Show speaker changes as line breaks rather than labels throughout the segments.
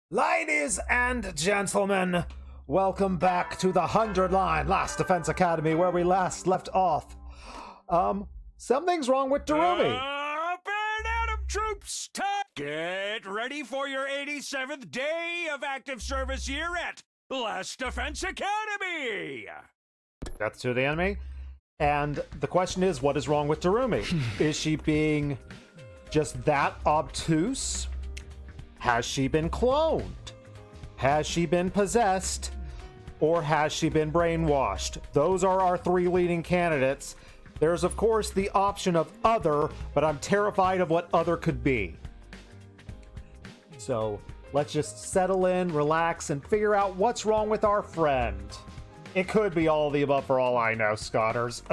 Ladies and gentlemen, welcome back to the 100 Line Last Defense Academy, where we last left off. Something's wrong with Darumi.
Up and Adam troops, get ready for your 87th day of active service here at Last Defense Academy.
That's to the enemy. And the question is, what is wrong with Darumi? Is she being just that obtuse? Has she been cloned? Has she been possessed? Or has she been brainwashed? Those are our three leading candidates. There's, of course, the option of other, but I'm terrified of what other could be. So let's just settle in, relax, and figure out what's wrong with our friend. It could be all of the above for all I know, Scotters.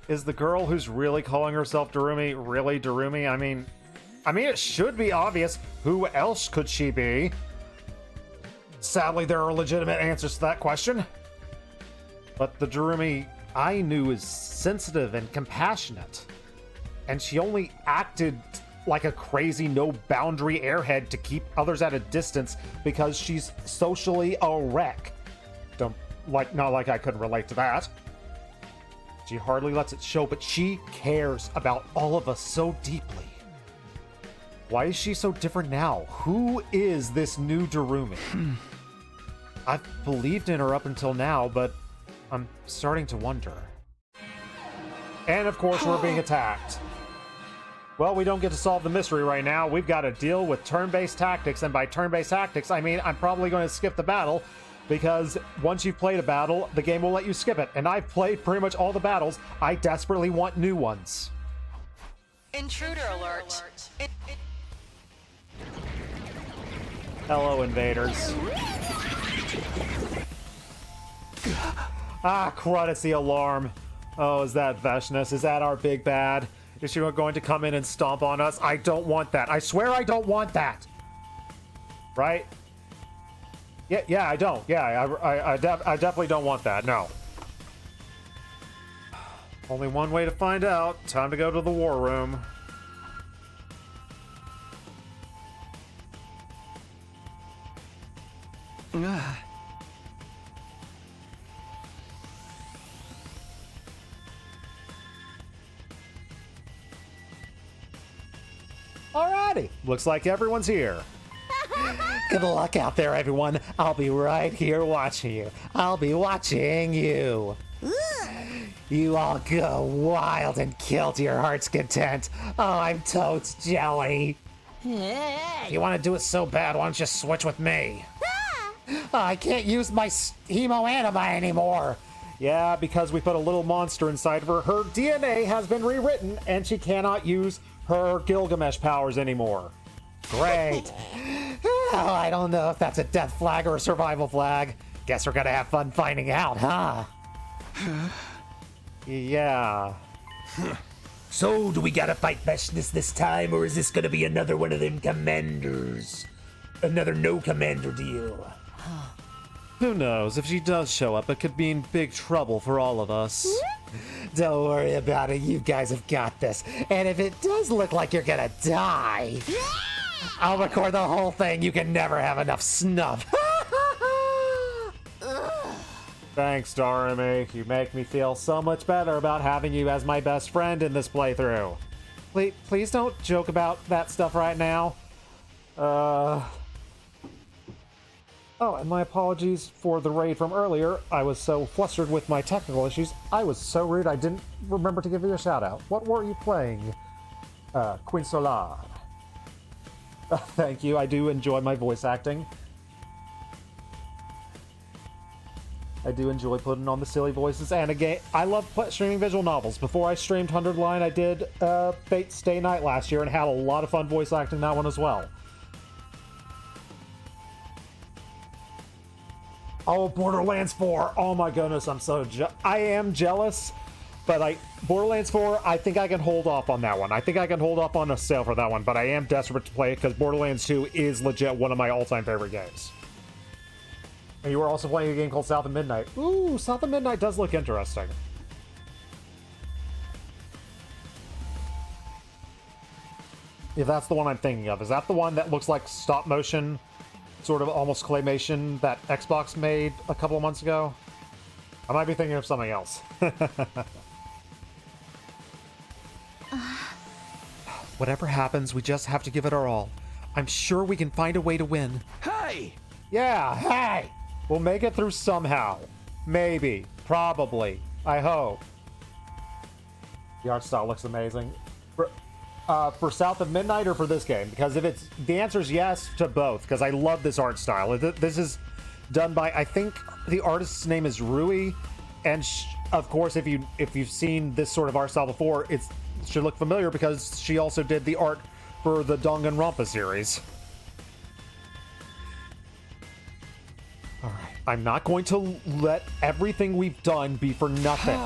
Is the girl who's really calling herself Darumi really Darumi? I mean, it should be obvious. Who else could she be? Sadly, there are legitimate answers to that question. But the Darumi I knew is sensitive and compassionate. And she only acted like a crazy no-boundary airhead to keep others at a distance because she's socially a wreck. Not like I could relate to that. She hardly lets it show, but she cares about all of us so deeply. Why is she so different now? Who is this new Darumi? I've believed in her up until now, but I'm starting to wonder. And of course, we're being attacked. Well, we don't get to solve the mystery right now. We've got to deal with turn-based tactics, and by turn-based tactics, I mean I'm probably going to skip the battle, because once you've played a battle, the game will let you skip it. And I've played pretty much all the battles. I desperately want new ones.
Intruder alert.
Hello, invaders. Ah, crud, it's the alarm. Oh, is that Veshness? Is that our big bad? Is she going to come in and stomp on us? I don't want that. I swear I don't want that. Right? Yeah, I don't. Yeah, I definitely don't want that. No. Only one way to find out. Time to go to the war room. Alrighty. Looks like everyone's here. Good luck out there, everyone. I'll be right here watching you. I'll be watching you. You all go wild and kill to your heart's content. Oh, I'm totes jelly. You want to do it so bad, why don't you switch with me? I can't use my hemo anima anymore. Yeah, because we put a little monster inside of her. Her DNA has been rewritten, and she cannot use her Gilgamesh powers anymore. Great. Oh, I don't know if that's a death flag or a survival flag. Guess we're gonna have fun finding out, huh? Yeah.
So, do we gotta fight Veshness this time, or is this gonna be another one of them commanders? Another no commander deal?
Who knows? If she does show up, it could mean big trouble for all of us.
Don't worry about it, you guys have got this. And if it does look like you're gonna die, I'll record the whole thing. You can never have enough snuff.
Thanks, Darumi. You make me feel so much better about having you as my best friend in this playthrough. Please don't joke about that stuff right now. Oh, and my apologies for the raid from earlier. I was so flustered with my technical issues. I was so rude I didn't remember to give you a shout out. What were you playing? Queen Solar. Thank you. I do enjoy my voice acting. I do enjoy putting on the silly voices, and again, I love streaming visual novels. Before I streamed 100 Line, I did Fate Stay Night last year and had a lot of fun voice acting that one as well. Oh, Borderlands 4! Oh my goodness, I'm so I am jealous, but Borderlands 4, I think I can hold off on that one. I think I can hold off on a sale for that one, but I am desperate to play it because Borderlands 2 is legit one of my all-time favorite games. And you were also playing a game called South of Midnight. Ooh, South of Midnight does look interesting. If that's the one I'm thinking of. Is that the one that looks like stop motion sort of almost claymation that Xbox made a couple of months ago. I might be thinking of something else. Whatever happens, we just have to give it our all. I'm sure we can find a way to win.
Hey!
Yeah, hey! We'll make it through somehow. Maybe. Probably. I hope. The art style looks amazing. For South of Midnight or for this game? Because if it's... The answer is yes to both, because I love this art style. This is done by... I think the artist's name is Rui, and of course, if you've seen this sort of art style before, it should look familiar because she also did the art for the Danganronpa series. Alright, I'm not going to let everything we've done be for nothing.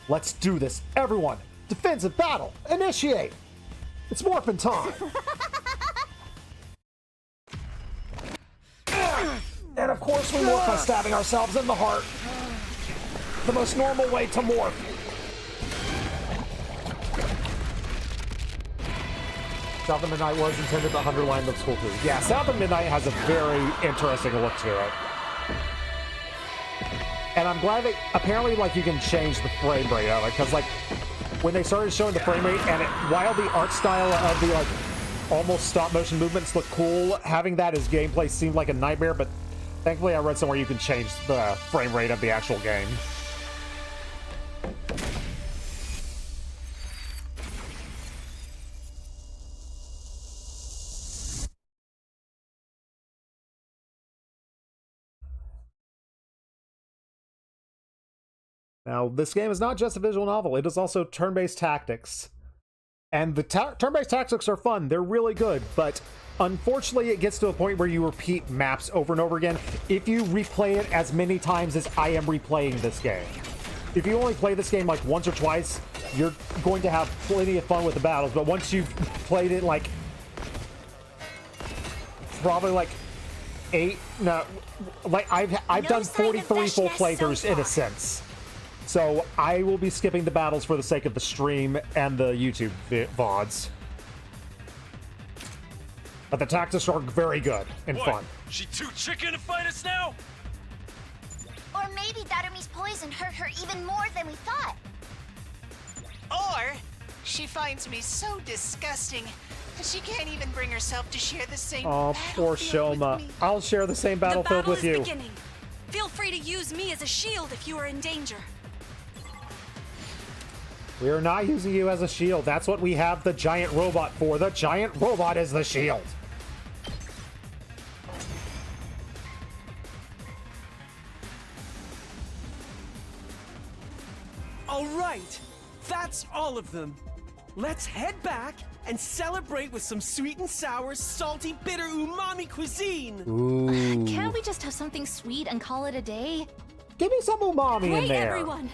Let's do this. Everyone, defensive battle, initiate! It's morphin' time! And of course we morph by stabbing ourselves in the heart. The most normal way to morph. South of Midnight was intended, the underline looks cool too. Yeah, South of Midnight has a very interesting look to it. And I'm glad that apparently like you can change the frame rate of it, because like when they started showing the frame rate and while the art style of the like almost stop motion movements look cool, having that as gameplay seemed like a nightmare, but thankfully I read somewhere you can change the frame rate of the actual game. Now, this game is not just a visual novel, it is also turn-based tactics. And the turn-based tactics are fun, they're really good, but unfortunately it gets to a point where you repeat maps over and over again if you replay it as many times as I am replaying this game. If you only play this game like once or twice, you're going to have plenty of fun with the battles, but once you've played it like probably like I've done 43 full playthroughs in a sense. So I will be skipping the battles for the sake of the stream and the YouTube VODs. But the tactics are very good and fun.
She too chicken to fight us now?
Or maybe Darumi's poison hurt her even more than we thought.
Or she finds me so disgusting that she can't even bring herself to share the same
Oh, poor
battlefield
Shoma.
with me.
I'll share the same battlefield with you.
Beginning. Feel free to use me as a shield if you are in danger.
We are not using you as a shield. That's what we have the giant robot for. The giant robot is the shield.
All right, that's all of them. Let's head back and celebrate with some sweet and sour, salty, bitter umami cuisine.
Ooh.
Can't we just have something sweet and call it a day?
Give me some umami in
Wait,
there.
everyone!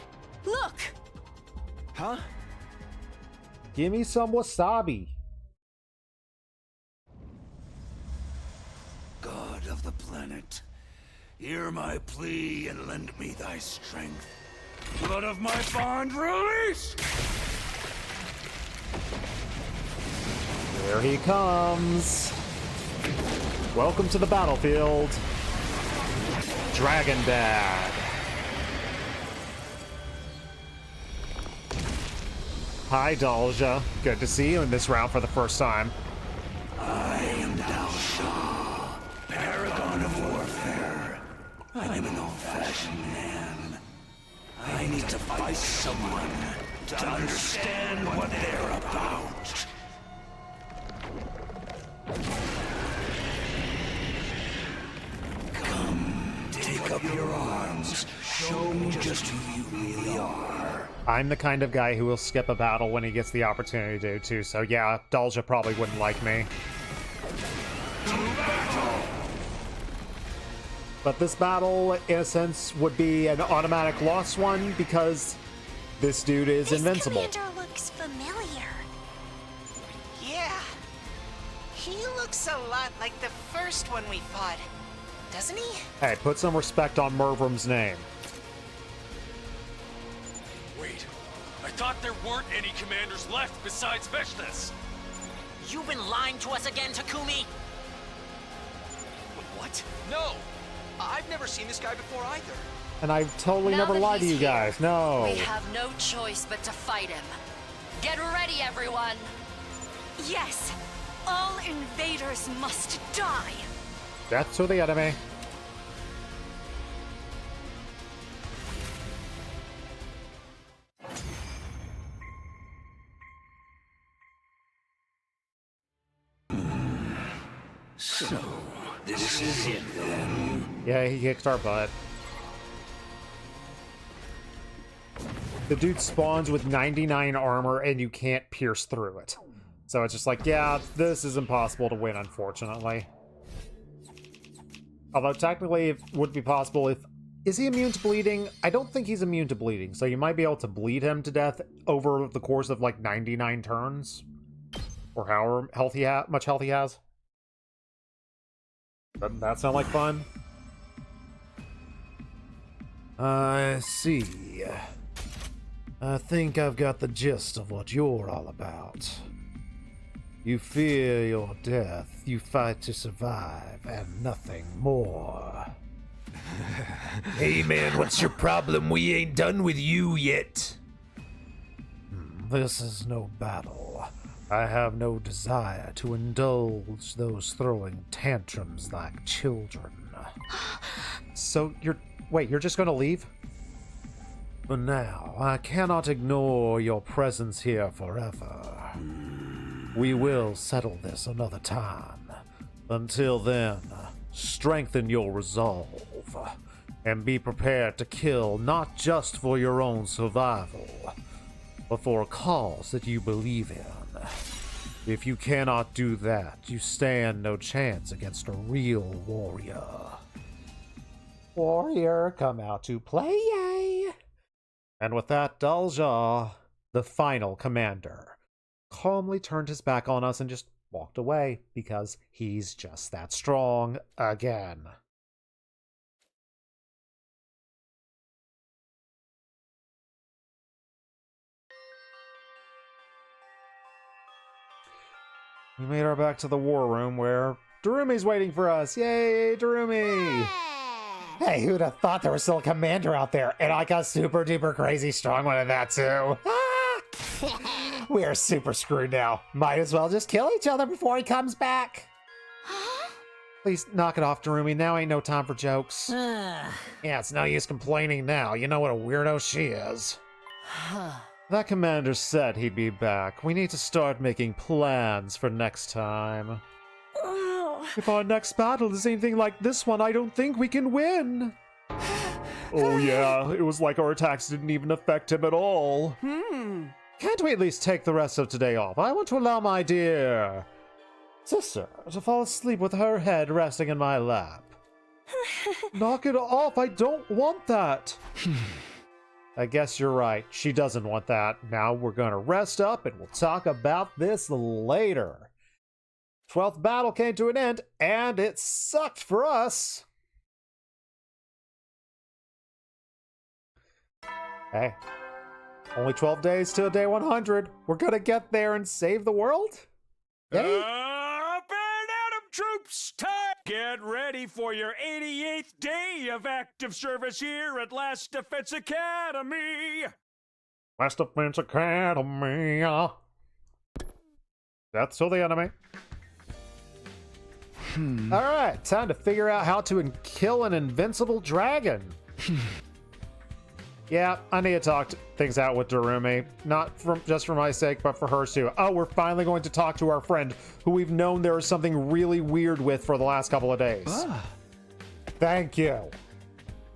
Look!
Huh?
Give me some wasabi.
God of the planet, hear my plea and lend me thy strength. Blood of my bond, release!
There he comes. Welcome to the battlefield, Dragon Dad. Hi, Dalja. Good to see you in this round for the first time.
I am Dalsha, paragon of warfare. I'm an old-fashioned man. I need to fight someone to understand what they're about. Come, take up your arms. Show me just who you really are.
I'm the kind of guy who will skip a battle when he gets the opportunity to, too, so yeah, Dalja probably wouldn't like me. But this battle, in a sense, would be an automatic loss one, because this dude is invincible.
This commander looks familiar.
Yeah. He looks a lot like the first one we fought, doesn't he?
Hey, put some respect on Mervrim's name.
Wait, I thought there weren't any commanders left besides Veshnes.
You've been lying to us again, Takumi?
What?
What?
No! I've never seen this guy before either.
And I totally
Now
never
that
lied to
he's
you
here,
guys. No.
We have no choice but to fight him. Get ready, everyone! Yes! All invaders must die!
Death to the enemy.
So, this is it then.
Yeah, he kicked our butt. The dude spawns with 99 armor and you can't pierce through it. So it's just like, yeah, this is impossible to win, unfortunately. Although technically it would be possible if... Is he immune to bleeding? I don't think he's immune to bleeding, so you might be able to bleed him to death over the course of like 99 turns. Or however much health he has. Doesn't that sound like fun?
I see. I think I've got the gist of what you're all about. You fear your death, you fight to survive, and nothing more. Hey man, what's your problem? We ain't done with you yet. This is no battle. I have no desire to indulge those throwing tantrums like children.
So you're just gonna leave?
For now, I cannot ignore your presence here forever. We will settle this another time. Until then, strengthen your resolve, and be prepared to kill not just for your own survival, but for a cause that you believe in. If you cannot do that, you stand no chance against a real warrior.
Warrior, come out to play. And with that, Dalja, the final commander, calmly turned his back on us and just walked away because he's just that strong again. We made our back to the war room where Darumi's waiting for us. Yay, Darumi!
Hey, who'd have thought there was still a commander out there? And I got super duper crazy strong one of that too. We are super screwed now. Might as well just kill each other before he comes back.
Please knock it off, Darumi. Now ain't no time for jokes.
Yeah, it's no use complaining now. You know what a weirdo she is.
That commander said he'd be back. We need to start making plans for next time. If our next battle is anything like this one, I don't think we can win. Oh yeah, it was like our attacks didn't even affect him at all. Can't we at least take the rest of today off? I want to allow my dear sister to fall asleep with her head resting in my lap. Knock it off, I don't want that. I guess you're right, she doesn't want that. Now we're gonna rest up and we'll talk about this later. 12th battle came to an end, and it sucked for us. Hey, only 12 days till day 100. We're gonna get there and save the world? Yay.
Up and at 'em, troops! Time! Get ready for your 88th day of active service here at Last Defense Academy!
Last Defense Academy. That's to the enemy. Alright, time to figure out how to kill an invincible dragon. Yeah, I need to talk things out with Darumi. Not just for my sake, but for hers too. Oh, we're finally going to talk to our friend, who we've known there is something really weird with for the last couple of days. Thank you.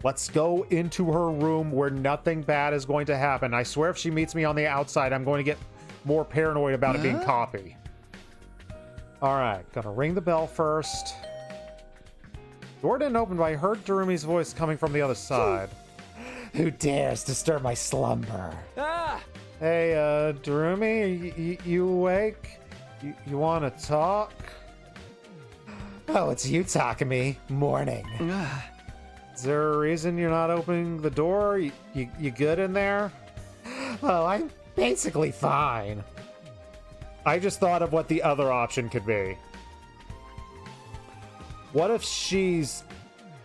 Let's go into her room where nothing bad is going to happen. I swear if she meets me on the outside, I'm going to get more paranoid about it being Copy. Alright, gonna ring the bell first. Door didn't open, but I heard Darumi's voice coming from the other side.
Who dares disturb my slumber?
Hey, Darumi, you awake? You want to talk?
Oh, it's you talking to me. Morning.
Is there a reason you're not opening the door? You good in there?
Oh, I'm basically fine.
I just thought of what the other option could be. What if she's...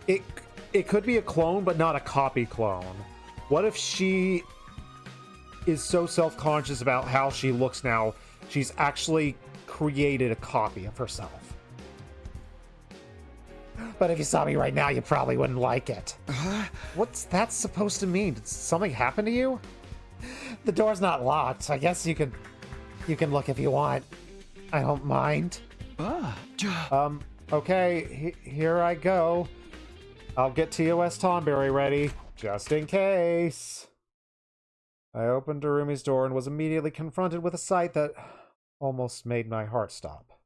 It could be a clone, but not a copy clone. What if she is so self-conscious about how she looks now, she's actually created a copy of herself? But if you saw me right now, you probably wouldn't like it. What's that supposed to mean? Did something happen to you? The door's not locked, so I guess you can look if you want. I don't mind. Okay, here I go. I'll get TOS Tonberry ready, just in case. I opened Darumi's door and was immediately confronted with a sight that almost made my heart stop.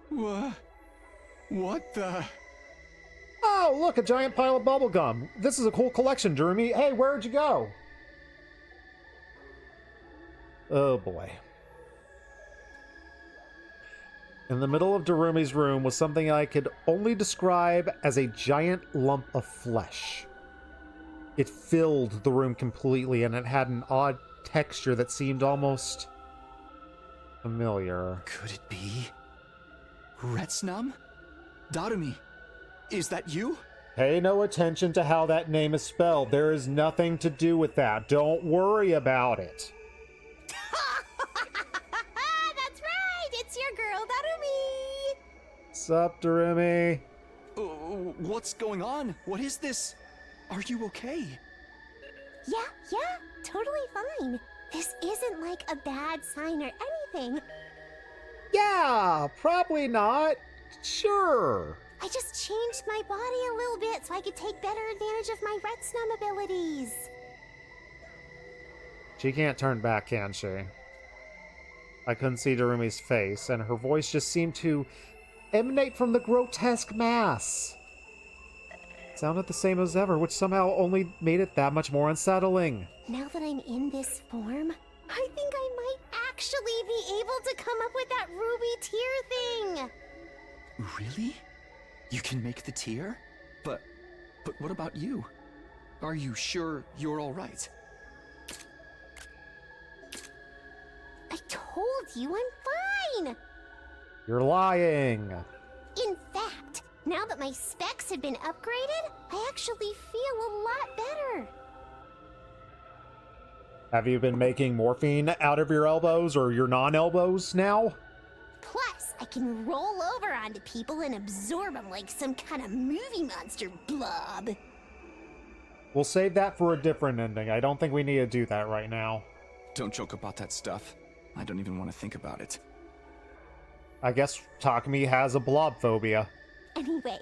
What the?
Oh, look, a giant pile of bubblegum. This is a cool collection, Darumi. Hey, where'd you go? Oh, boy. In the middle of Darumi's room was something I could only describe as a giant lump of flesh. It filled the room completely, and it had an odd texture that seemed almost familiar.
Could it be Retsnom? Darumi, is that you?
Pay no attention to how that name is spelled. There is nothing to do with that. Don't worry about it.
That's right! It's your girl, Darumi!
Sup, Darumi?
What's going on? What is this? Are you okay?
Yeah, totally fine. This isn't like a bad sign or anything.
Yeah, probably not. Sure.
I just changed my body a little bit so I could take better advantage of my Retsnom abilities.
She can't turn back, can she? I couldn't see Darumi's face, and her voice just seemed to emanate from the grotesque mass. It sounded the same as ever, which somehow only made it that much more unsettling.
Now that I'm in this form, I think I might actually be able to come up with that ruby tear thing.
Really? You can make the tear? But what about you? Are you sure you're all right?
I told you I'm fine.
You're lying.
In fact, now that my specs have been upgraded, I actually feel a lot better.
Have you been making morphine out of your elbows or your non-elbows now?
Plus, I can roll over onto people and absorb them like some kind of movie monster blob.
We'll save that for a different ending. I don't think we need to do that right now.
Don't joke about that stuff. I don't even want to think about it.
I guess Takumi has a blob phobia.
Anyway,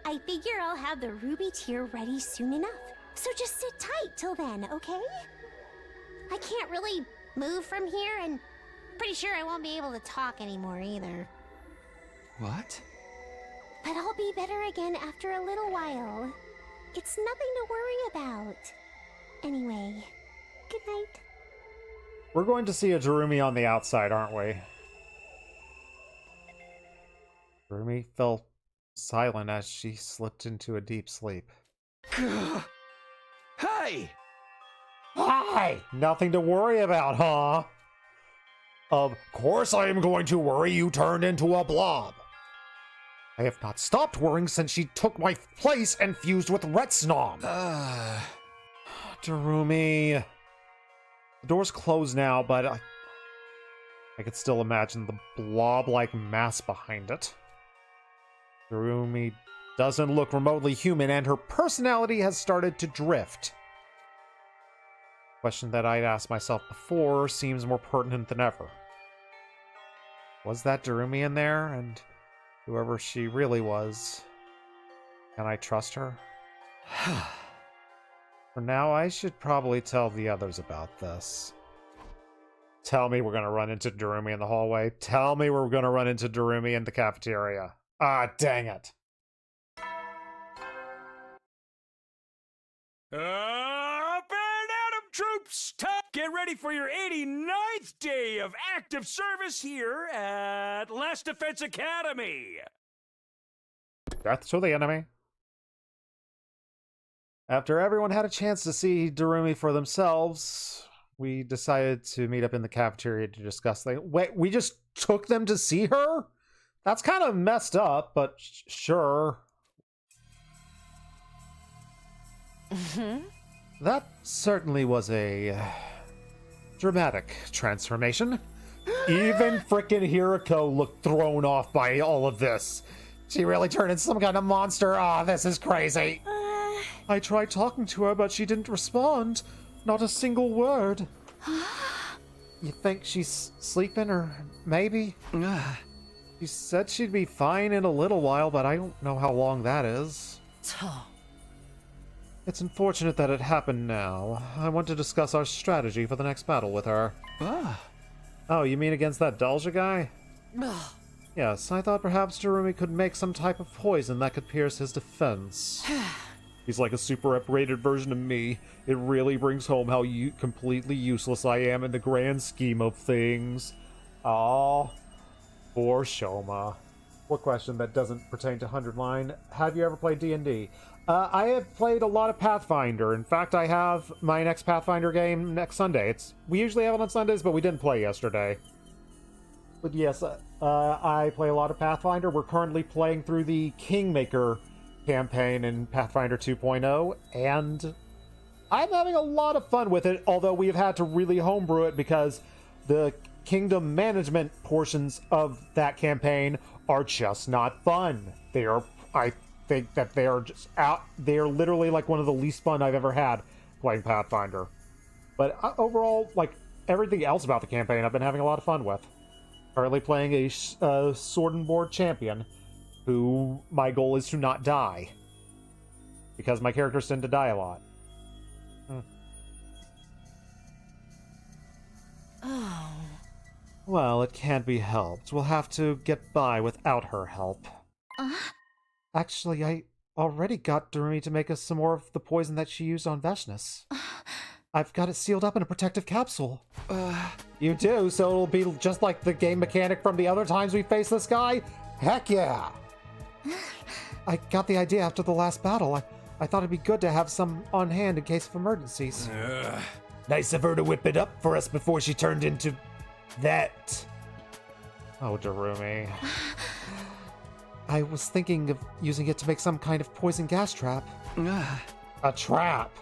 I figure I'll have the ruby tear ready soon enough. So just sit tight till then, okay? I can't really move from here, and pretty sure I won't be able to talk anymore either.
What?
But I'll be better again after a little while. It's nothing to worry about. Anyway, good night.
We're going to see a Darumi on the outside, aren't we? Darumi fell silent as she slipped into a deep sleep.
Hey!
Hi! Nothing to worry about, huh? Of course I am going to worry you turned into a blob. I have not stopped worrying since she took my place and fused with Retsnom. Darumi. The door's closed now, but I could still imagine the blob-like mass behind it. Darumi doesn't look remotely human, and her personality has started to drift. Question that I'd asked myself before seems more pertinent than ever. Was that Darumi in there? And whoever she really was, can I trust her? For now, I should probably tell the others about this. Tell me we're gonna run into Darumi in the hallway. Tell me we're gonna run into Darumi in the cafeteria. Ah, dang it.
Up and at 'em, troops! Get ready for your 89th day of active service here at Last Defense Academy!
Death to the enemy. After everyone had a chance to see Darumi for themselves, we decided to meet up in the cafeteria to discuss things. Wait, we just took them to see her? That's kind of messed up, but sure.
That certainly was a dramatic transformation.
Even frickin' Hiriko looked thrown off by all of this. She really turned into some kind of monster. Ah, this is crazy.
I tried talking to her, but she didn't respond. Not a single word. You think she's sleeping, or maybe? She said she'd be fine in a little while, but I don't know how long that is. It's unfortunate that it happened now. I want to discuss our strategy for the next battle with her.
Oh, you mean against that Dalja guy?
Yes, I thought perhaps Jerumi could make some type of poison that could pierce his defense.
He's like a super upgraded version of me. It really brings home how completely useless I am in the grand scheme of things. Aw, poor Shoma. What question that doesn't pertain to 100 line? Have you ever played D&D? I have played a lot of Pathfinder. In fact, I have my next Pathfinder game next Sunday. We usually have it on Sundays, but we didn't play yesterday. But yes, I play a lot of Pathfinder. We're currently playing through the Kingmaker campaign in Pathfinder 2.0, and I'm having a lot of fun with it, although we've had to really homebrew it because the kingdom management portions of that campaign are just not fun. I think that they are just they're literally like one of the least fun I've ever had playing Pathfinder. But overall, like everything else about the campaign, I've been having a lot of fun with. Currently playing a sword and board champion, who my goal is to not die. Because my characters tend to die a lot.
Oh.
Well, it can't be helped. We'll have to get by without her help. Actually, I already got Durumi to make us some more of the poison that she used on Veshnis. I've got it sealed up in a protective capsule.
You do, so it'll be just like the game mechanic from the other times we faced this guy? Heck yeah!
I got the idea after the last battle. I thought it'd be good to have some on hand in case of emergencies.
Nice of her to whip it up for us before she turned into that.
Oh, Durumi.
I was thinking of using it to make some kind of poison gas trap.
A trap?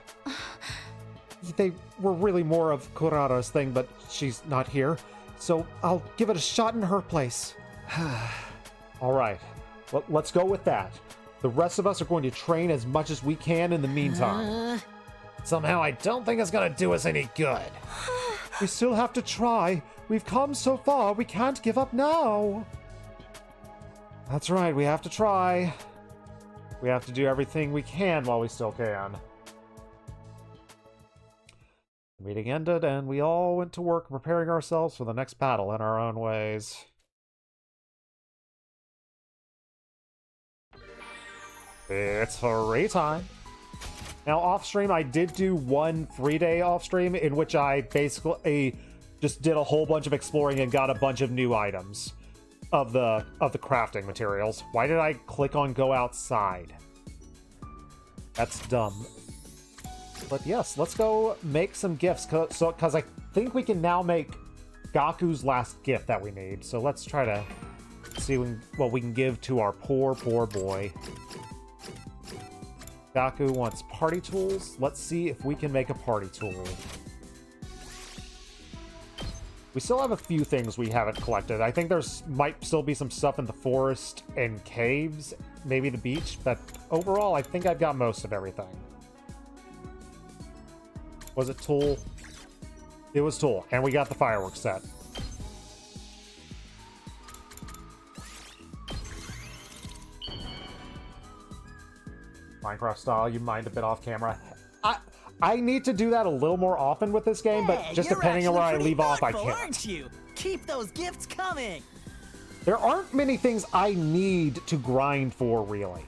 They were really more of Kurara's thing, but she's not here. So I'll give it a shot in her place.
Alright, let's go with that. The rest of us are going to train as much as we can in the meantime.
Somehow I don't think it's gonna do us any good.
We still have to try. We've come so far, we can't give up now.
That's right, we have to try. We have to do everything we can while we still can. The meeting ended, and we all went to work preparing ourselves for the next battle in our own ways. It's free time. Now, off-stream, I did do one free-day off-stream in which I basically just did a whole bunch of exploring and got a bunch of new items of the crafting materials. Why did I click on go outside? That's dumb. But yes, let's go make some gifts, because I think we can now make Gaku's last gift that we need. So let's try to see what we can give to our poor, poor boy. Gaku wants party tools. Let's see if we can make a party tool. We still have a few things we haven't collected. I think might still be some stuff in the forest and caves, maybe the beach, but overall, I think I've got most of everything. Was it tool? It was tool, and we got the fireworks set. Minecraft style, you mind a bit off camera. I need to do that a little more often with this game, but just depending on where I leave off, I can't.
Aren't you? Keep those gifts coming.
There aren't many things I need to grind for, really.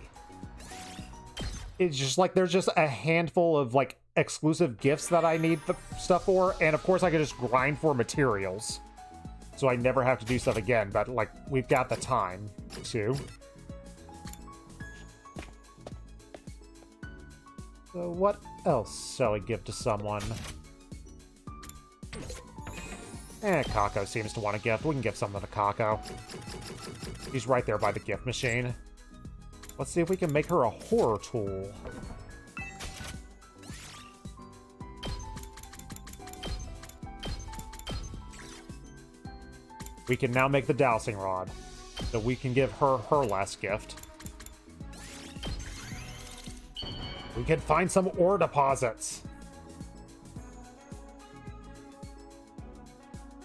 It's just like there's just a handful of like exclusive gifts that I need the stuff for, and of course I can just grind for materials, so I never have to do stuff again. But like we've got the time to. So what else shall I give to someone? Kako seems to want a gift. We can give something to Kako. He's right there by the gift machine. Let's see if we can make her a horror tool. We can now make the dowsing rod. So we can give her her last gift. We can find some ore deposits.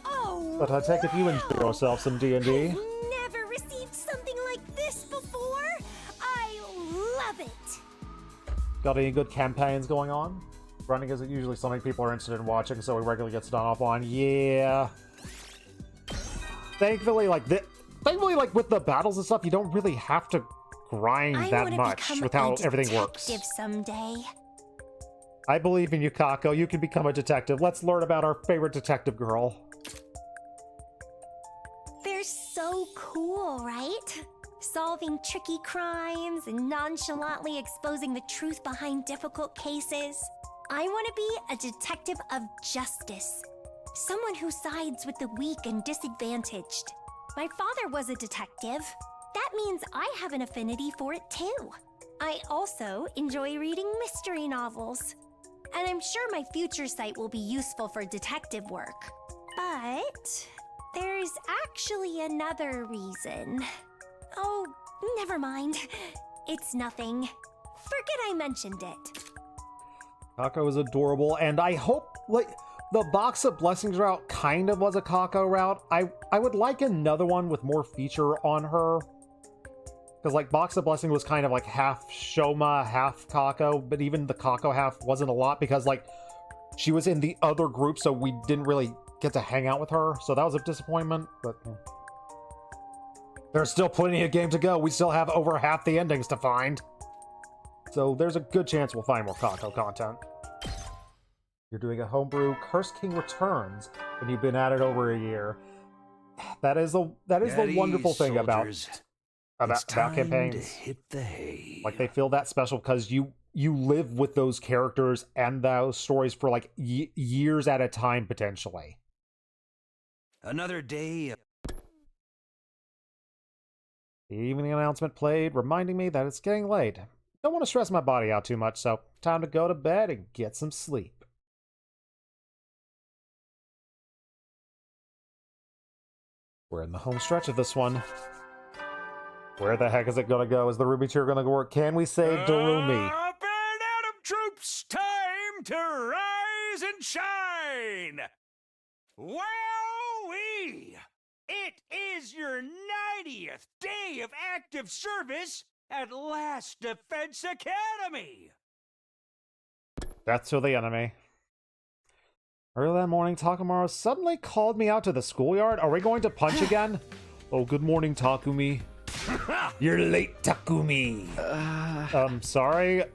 Oh,
But I take it you enjoy yourself some D&D.
I've never received something like this before. I love it.
Got any good campaigns going on? Running isn't usually something people are interested in watching, so it regularly gets done offline. Yeah. Thankfully, like with the battles and stuff, you don't really have to grind that much with how everything works.
Someday.
I believe in you, Kako. You can become a detective. Let's learn about our favorite detective girl.
They're so cool, right? Solving tricky crimes and nonchalantly exposing the truth behind difficult cases. I want to be a detective of justice. Someone who sides with the weak and disadvantaged. My father was a detective. That means I have an affinity for it too. I also enjoy reading mystery novels. And I'm sure my future site will be useful for detective work. But there's actually another reason. Oh, never mind. It's nothing. Forget I mentioned it.
Kako is adorable, and I hope, like, the Box of Blessings route kind of was a Kako route. I would like another one with more feature on her. Because, like, Box of Blessing was kind of like half Shoma, half Kako, but even the Kako half wasn't a lot because, like, she was in the other group, so we didn't really get to hang out with her. So that was a disappointment, but there's still plenty of game to go. We still have over half the endings to find. So there's a good chance we'll find more Kako content. You're doing a homebrew Curse King Returns, and you've been at it over a year. That is the wonderful thing about campaigns.
To hit the hay.
Like, they feel that special because you live with those characters and those stories for like years at a time potentially.
Another day.
The evening announcement played, reminding me that it's getting late. Don't want to stress my body out too much, so time to go to bed and get some sleep. We're in the home stretch of this one. Where the heck is it gonna go? Is the Ruby tier gonna work? Can we save Darumi?
Up and at 'em, troops! Time to rise and shine! Wowee! It is your 90th day of active service at Last Defense Academy!
Death to the enemy. Early that morning, Takamaru suddenly called me out to the schoolyard. Are we going to punch again? Oh, good morning, Takumi. You're late, Takumi. Sorry.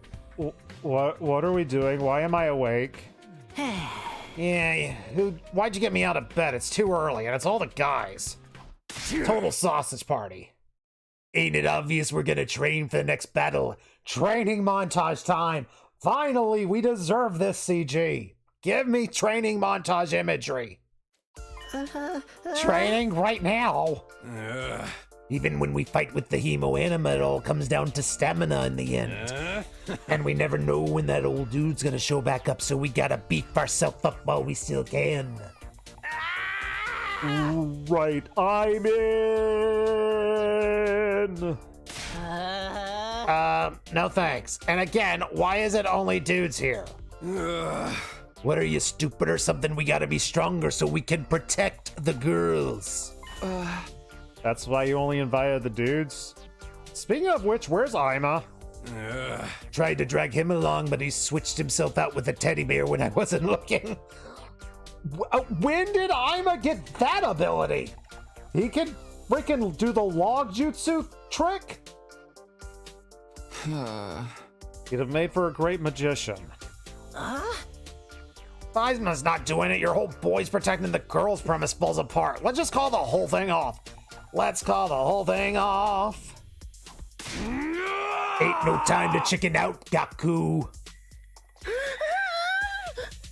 What are we doing? Why am I awake? Yeah, why'd you get me out of bed? It's too early, and it's all the guys. Total sausage party. Ain't it obvious we're gonna train for the next battle? Training montage time. Finally, we deserve this, CG. Give me training montage imagery. Training right now. Even when we fight with the Hemo Anima, it all comes down to stamina in the end. And we never know when that old dude's gonna show back up, so we gotta beef ourselves up while we still can. Right, I'm in! No thanks. And again, why is it only dudes here? What are you, stupid or something? We gotta be stronger so we can protect the girls. That's why you only invited the dudes? Speaking of which, where's Ima? Tried to drag him along, but he switched himself out with a teddy bear when I wasn't looking. When did Ima get that ability? He can freaking do the log jutsu trick? He'd have made for a great magician. Ima's not doing it. Your whole boys protecting the girls premise falls apart. Let's just call the whole thing off. Let's call the whole thing off. Ain't no time to chicken out, Gaku.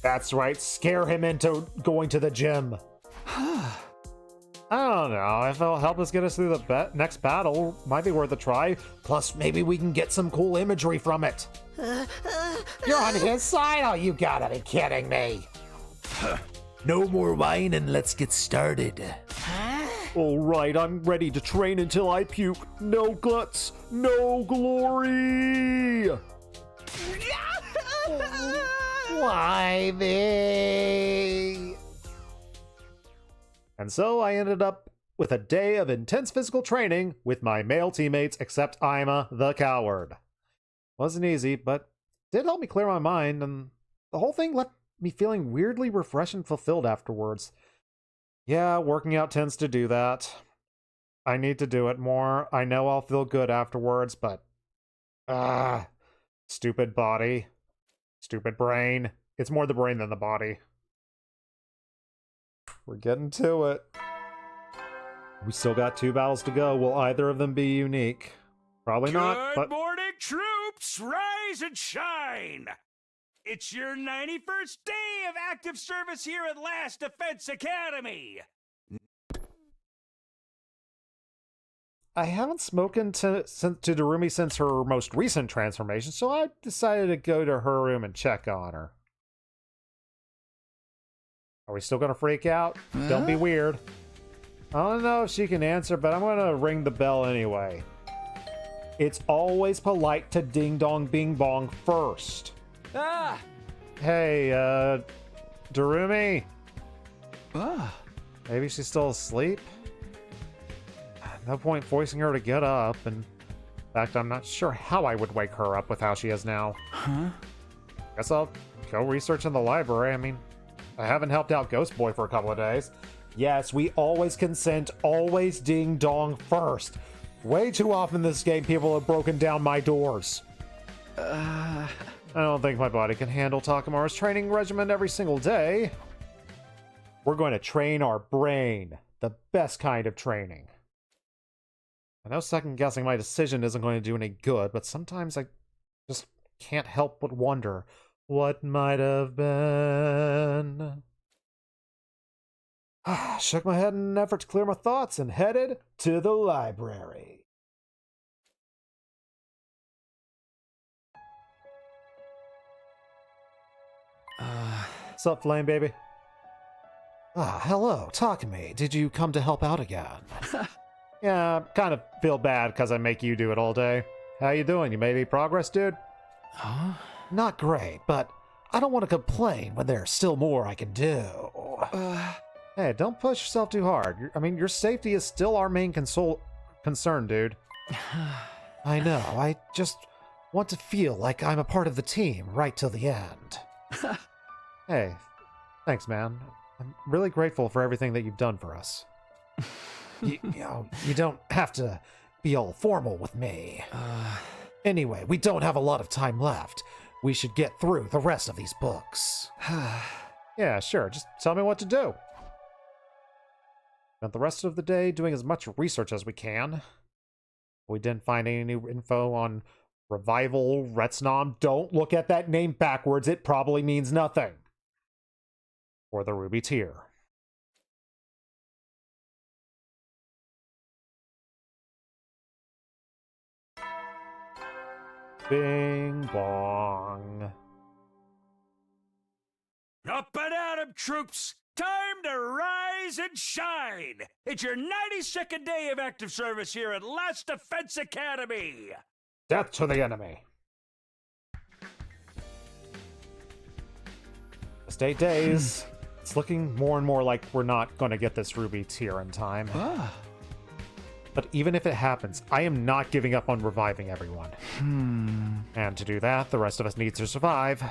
That's right. Scare him into going to the gym. I don't know. If it'll help us get us through the next battle, might be worth a try. Plus, maybe we can get some cool imagery from it.
You're on his side? Oh, you gotta be kidding me. No more whining, let's get started.
All right, I'm ready to train until I puke. No guts, no glory.
Why me?
And so I ended up with a day of intense physical training with my male teammates, except Ima the coward. Wasn't easy, but did help me clear my mind, and the whole thing left me feeling weirdly refreshed and fulfilled afterwards. Yeah, working out tends to do that. I need to do it more. I know I'll feel good afterwards, but... stupid body. Stupid brain. It's more the brain than the body. We're getting to it. We still got 2 battles to go. Will either of them be unique? Probably not, but...
Good morning, troops! Rise and shine! It's your 91st day of active service here at Last Defense Academy!
I haven't spoken to Darumi since her most recent transformation, so I decided to go to her room and check on her. Are we still gonna freak out? Don't be weird. I don't know if she can answer, but I'm gonna ring the bell anyway. It's always polite to ding dong bing bong first.
Ah!
Hey, Darumi?
Ah.
Maybe she's still asleep? No point forcing her to get up, and in fact, I'm not sure how I would wake her up with how she is now.
Huh?
Guess I'll go research in the library. I mean, I haven't helped out Ghost Boy for a couple of days. Yes, we always consent, always ding dong first. Way too often in this game, people have broken down my doors. I don't think my body can handle Takamaru's training regimen every single day. We're going to train our brain. The best kind of training. I know second-guessing my decision isn't going to do any good, but sometimes I just can't help but wonder what might have been. Shook my head in an effort to clear my thoughts and headed to the library. What's up, Flame Baby? Hello, Takumi. Did you come to help out again? Yeah, kind of feel bad because I make you do it all day. How you doing? You made any progress, dude?
Huh? Not great, but I don't want to complain when there's still more I can do.
Hey, don't push yourself too hard. I mean, your safety is still our main concern, dude.
I know, I just want to feel like I'm a part of the team right till the end.
Hey, thanks, man. I'm really grateful for everything that you've done for us.
You know, you don't have to be all formal with me. Anyway, we don't have a lot of time left. We should get through the rest of these books.
Yeah, sure. Just tell me what to do. Spent the rest of the day doing as much research as we can. We didn't find any new info on Revival, Retsnom. Don't look at that name backwards. It probably means nothing. Or the Ruby Tier. Bing bong.
Up and at 'em, troops! Time to rise and shine! It's your 92nd day of active service here at Last Defense Academy!
Death to the enemy. Just 8 days. It's looking more and more like we're not going to get this Ruby Tier in time. But even if it happens, I am not giving up on reviving everyone. And to do that, the rest of us need to survive.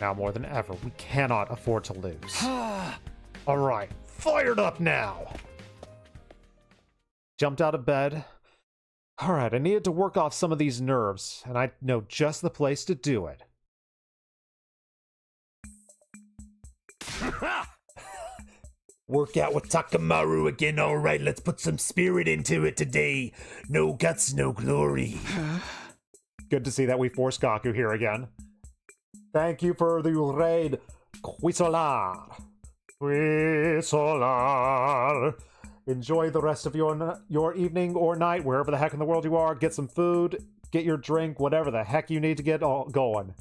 Now more than ever, we cannot afford to lose. Alright, fired up now! Jumped out of bed. Alright, I needed to work off some of these nerves, and I know just the place to do it.
Work out with Takamaru again, alright, let's put some spirit into it today. No guts, no glory.
Good to see that we forced Gaku here again. Thank you for the raid, Quisolar. Oui, Solar. Enjoy the rest of your evening or night, wherever the heck in the world you are. Get some food, get your drink, whatever the heck you need to get going.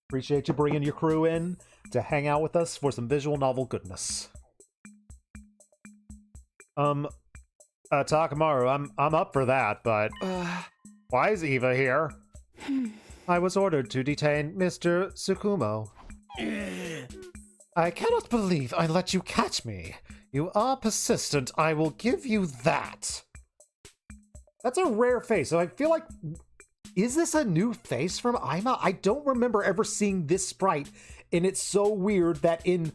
Appreciate you bringing your crew in to hang out with us for some visual novel goodness. Takamaru, I'm up for that, but why is Eva here? I was ordered to detain Mr. Tsukumo. I cannot believe I let you catch me. You are persistent. I will give you that. That's a rare face. So I feel like, is this a new face from Aima? I don't remember ever seeing this sprite, and it's so weird that in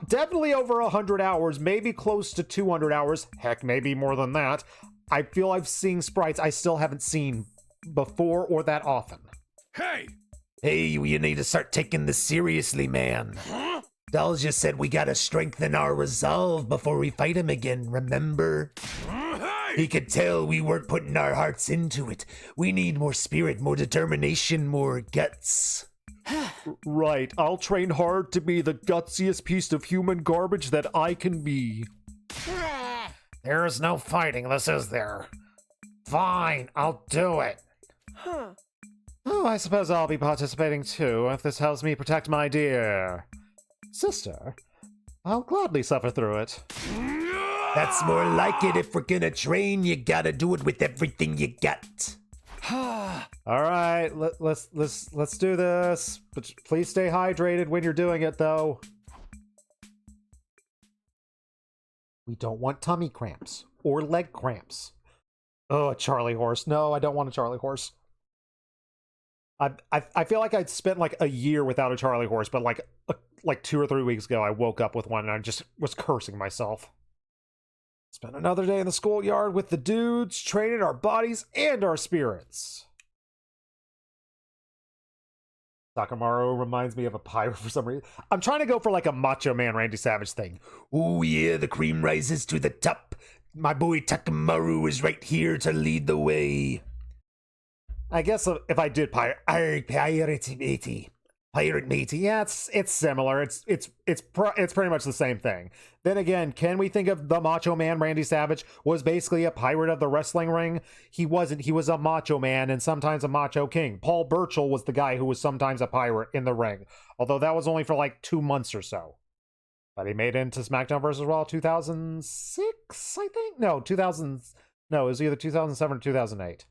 definitely over 100 hours, maybe close to 200 hours, heck, maybe more than that, I feel I've seen sprites I still haven't seen before or that often.
Hey!
Hey, you need to start taking this seriously, man.
Huh?
Doll just said we gotta strengthen our resolve before we fight him again, remember?
Hey!
He could tell we weren't putting our hearts into it. We need more spirit, more determination, more guts.
Right, I'll train hard to be the gutsiest piece of human garbage that I can be.
There is no fighting, this is there. Fine, I'll do it.
Oh, I suppose I'll be participating too, if this helps me protect my dear sister. I'll gladly suffer through it.
That's more like it. If we're gonna train, you gotta do it with everything you got.
All right, let's do this. But please stay hydrated when you're doing it, though. We don't want tummy cramps or leg cramps. Oh, a Charlie horse. No, I don't want a Charlie horse. I feel like I'd spent like a year without a Charlie horse, but like 2 or 3 weeks ago, I woke up with one and I just was cursing myself. Spent another day in the schoolyard with the dudes, training our bodies and our spirits. Takamaru reminds me of a pirate for some reason. I'm trying to go for like a Macho Man Randy Savage thing.
Oh yeah, the cream rises to the top. My boy Takamaru is right here to lead the way.
I guess if I did pirate matey, yeah, it's similar. It's pretty much the same thing. Then again, can we think of the Macho Man Randy Savage was basically a pirate of the wrestling ring? He wasn't. He was a Macho Man and sometimes a Macho King. Paul Burchill was the guy who was sometimes a pirate in the ring, although that was only for like 2 months or so. But he made it into SmackDown vs. Raw 2006, I think. No, 2000. No, it was either 2007 or 2008.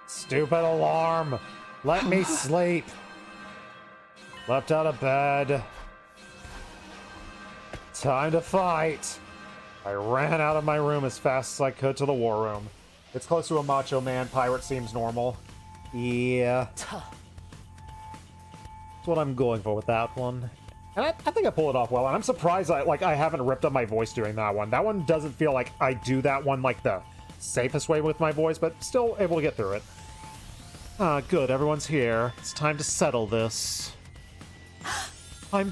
Stupid alarm! Let me sleep! Leapt out of bed. Time to fight! I ran out of my room as fast as I could to the war room. It's close to a Macho Man pirate, seems normal. Yeah. That's what I'm going for with that one. And I think I pull it off well, and I'm surprised I haven't ripped up my voice doing that one. That one doesn't feel like I do that one like the safest way with my voice, but still able to get through it. Ah, good, everyone's here. It's time to settle this. I'm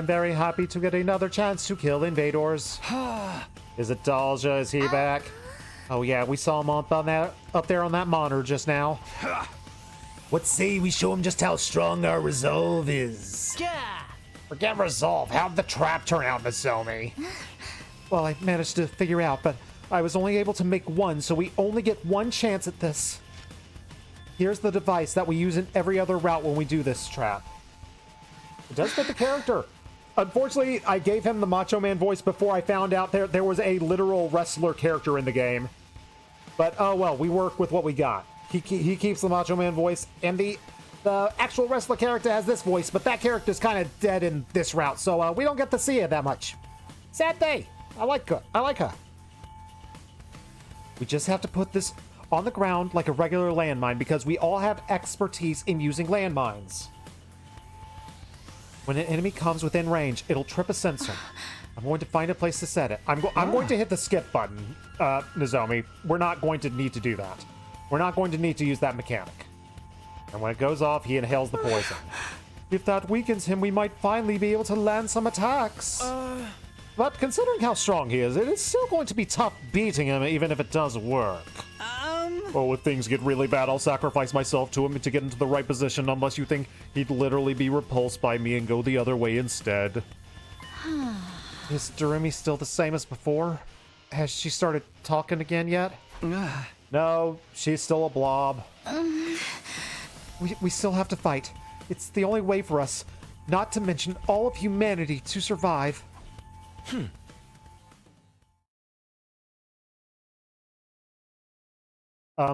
very happy to get another chance to kill invaders. Is it Dalja? Is he back? Oh yeah, we saw him up there on that monitor just now.
What say we show him just how strong our resolve is?
Yeah.
Forget resolve. How'd the trap turn out, Nozomi? Well, I managed to figure out, but I was only able to make one, so we only get one chance at this. Here's the device that we use in every other route when we do this trap. It does fit the character. Unfortunately, I gave him the Macho Man voice before I found out there was a literal wrestler character in the game. But oh well, we work with what we got. He keeps the Macho Man voice, and the actual wrestler character has this voice, but that character's kind of dead in this route, so we don't get to see it that much. Sad day. I like her. We just have to put this on the ground like a regular landmine because we all have expertise in using landmines. When an enemy comes within range, it'll trip a sensor. I'm going to find a place to set it. I'm going to hit the skip button, Nozomi. We're not going to need to do that. We're not going to need to use that mechanic. And when it goes off, he inhales the poison. If that weakens him, we might finally be able to land some attacks. But considering how strong he is, it is still going to be tough beating him even if it does work. Oh, if things get really bad, I'll sacrifice myself to him to get into the right position, unless you think he'd literally be repulsed by me and go the other way instead. Is Darumi still the same as before? Has she started talking again yet? No, she's still a blob. We still have to fight. It's the only way for us, not to mention all of humanity, to survive.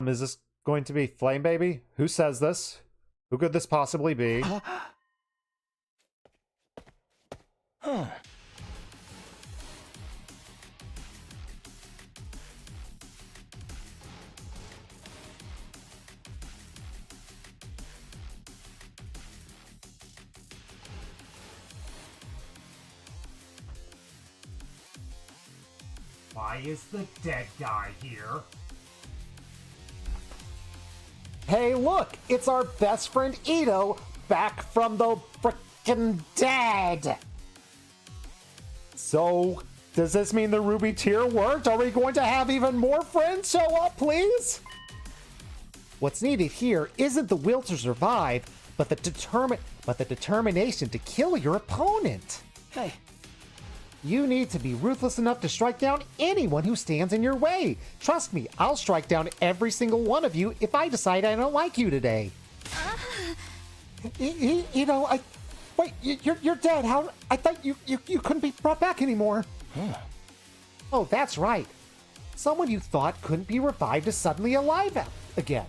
Is this going to be Flame Baby? Who says this? Who could this possibly be? Why is the dead guy here? Hey, look! It's our best friend Ito, back from the frickin' dead! So, does this mean the Ruby tier worked? Are we going to have even more friends show up, please? What's needed here isn't the will to survive, but the determination to kill your opponent.
Hey.
You need to be ruthless enough to strike down anyone who stands in your way. Trust me, I'll strike down every single one of you if I decide I don't like you today. Wait, you're dead. How? I thought you couldn't be brought back anymore. Oh, that's right. Someone you thought couldn't be revived is suddenly alive again.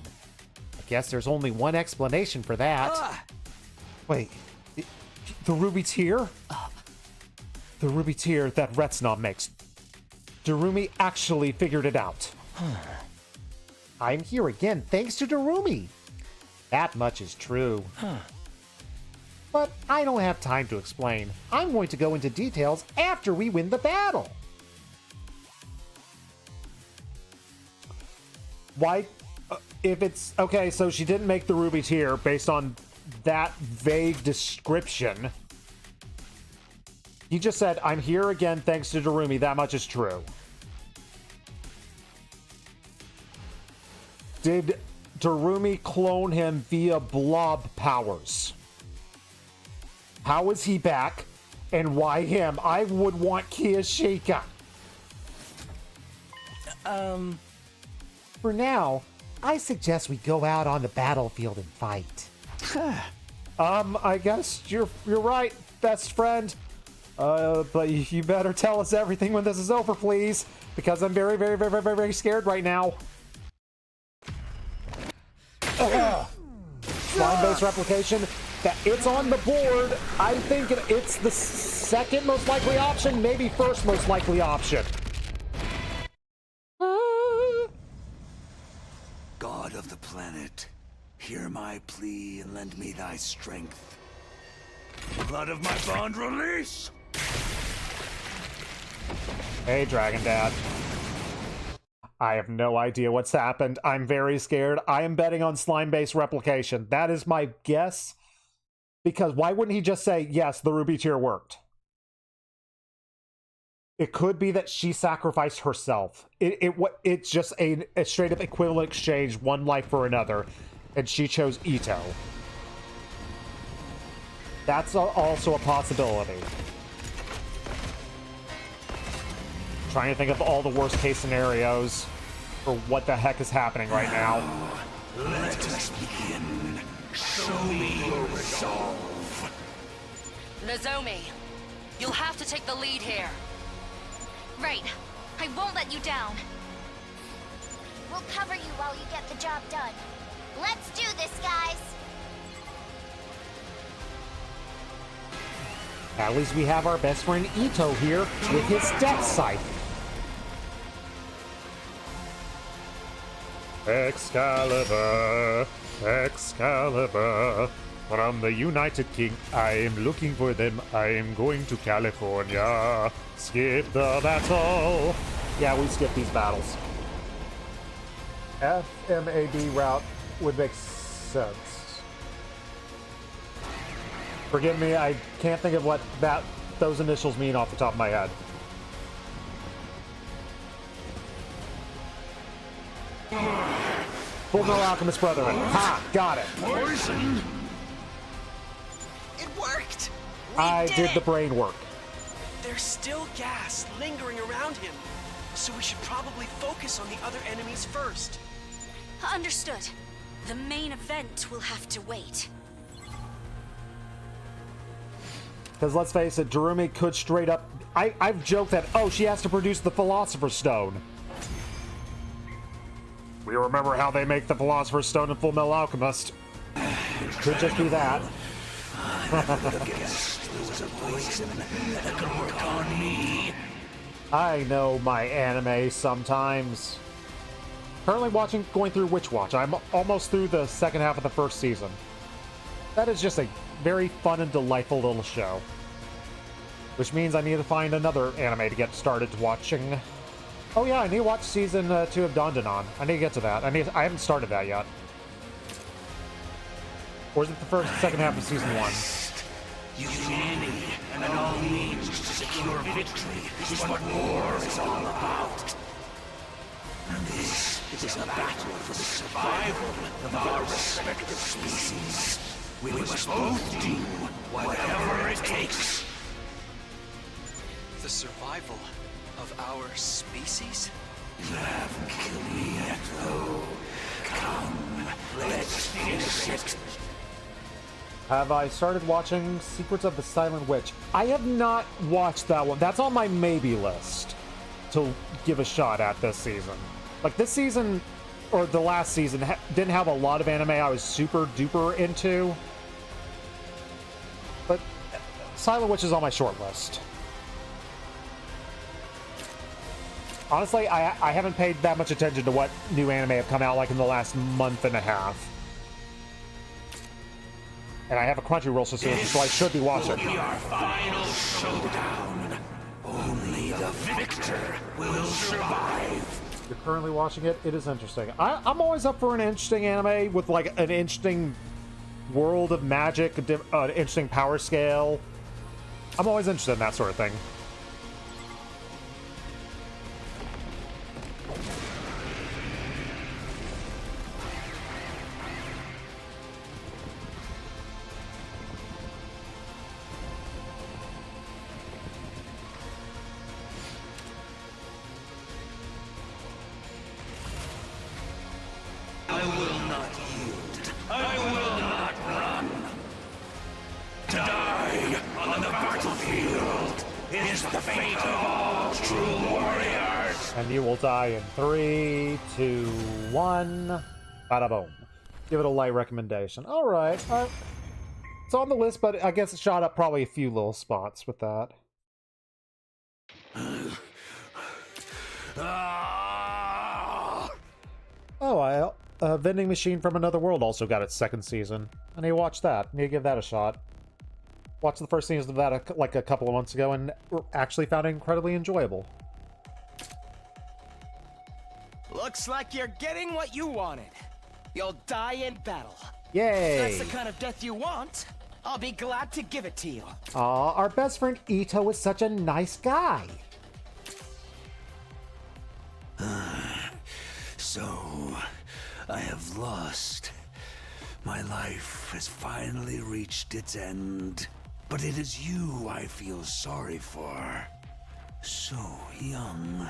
I guess there's only one explanation for that. Wait, the Ruby tier? The Ruby tier that Retsnom makes. Darumi actually figured it out. I'm here again thanks to Darumi. That much is true. But I don't have time to explain. I'm going to go into details after we win the battle. Why? If it's... Okay, so she didn't make the Ruby tier based on that vague description. He just said, I'm here again thanks to Darumi. That much is true. Did Darumi clone him via blob powers? How is he back? And why him? I would want Kiyashika. For now, I suggest we go out on the battlefield and fight. I guess you're right, best friend. But you better tell us everything when this is over, please. Because I'm very, very, very, very, very, very scared right now. Slime-based replication. It's on the board. I'm thinking it's the second most likely option, maybe first most likely option.
God of the planet, hear my plea and lend me thy strength. Blood of my bond release!
Hey, Dragon Dad. I have no idea what's happened. I'm very scared. I am betting on slime-based replication. That is my guess. Because why wouldn't he just say, yes, the Ruby tier worked? It could be that she sacrificed herself. It's just a straight-up equivalent exchange, one life for another. And she chose Ito. That's also a possibility. Trying to think of all the worst case scenarios for what the heck is happening right now.
Let us begin. Show me your resolve.
Nozomi, you'll have to take the lead here.
Right. I won't let you down.
We'll cover you while you get the job done. Let's do this, guys!
At least we have our best friend Ito here with his death scythe. Excalibur, Excalibur, from the United King, I am looking for them. I am going to California. Skip the battle. Yeah, we skip these battles. FMAB route would make sense. Forgive me, I can't think of what those initials mean off the top of my head. Full Metal Alchemist Brotherhood. Ha! Got it.
Poison?
It worked!
I did the brain work.
There's still gas lingering around him, so we should probably focus on the other enemies first.
Understood. The main event will have to wait.
Because let's face it, Darumi could straight up... I've joked that, oh, she has to produce the Philosopher's Stone. We remember how they make the Philosopher's Stone in Full Metal Alchemist. Could just be that. I know my anime sometimes. Currently going through Witch Watch. I'm almost through the second half of the first season. That is just a very fun and delightful little show. Which means I need to find another anime to get started watching. Oh yeah, I need to watch season 2 of Dandanon. I need to get to that. I haven't started that yet. Or is it the second half of season 1?
Using any and all means to secure victory is what war is all about. And this is a battle for the survival of our respective species. We must both do whatever it takes.
The survival of our species?
You haven't killed me yet, though. Come, let's finish it.
Have I started watching Secrets of the Silent Witch? I have not watched that one. That's on my maybe list to give a shot at this season. Like, this season, or the last season, didn't have a lot of anime I was super duper into. But Silent Witch is on my short list. Honestly, I haven't paid that much attention to what new anime have come out like in the last month and a half. And I have a Crunchyroll subscription, so I should be watching.
This will be our final showdown. Only the victor will survive.
You're currently watching it. It is interesting. I'm always up for an interesting anime with like an interesting world of magic, an interesting power scale. I'm always interested in that sort of thing.
I will not yield. I will not run. To die on the battlefield is the fate of all true warriors.
And you will die in 3, 2, 1. Bada boom. Give it a light recommendation. All right. It's on the list, but I guess it shot up probably a few little spots with that. Oh, a vending machine from another world also got its second season. I need to watch that. I need to give that a shot. Watched the first season of that like a couple of months ago and actually found it incredibly enjoyable.
Looks like you're getting what you wanted. You'll die in battle.
Yay!
If that's the kind of death you want, I'll be glad to give it to you.
Aw, our best friend Ito is such a nice guy.
So, I have lost. My life has finally reached its end. But it is you I feel sorry for. So young.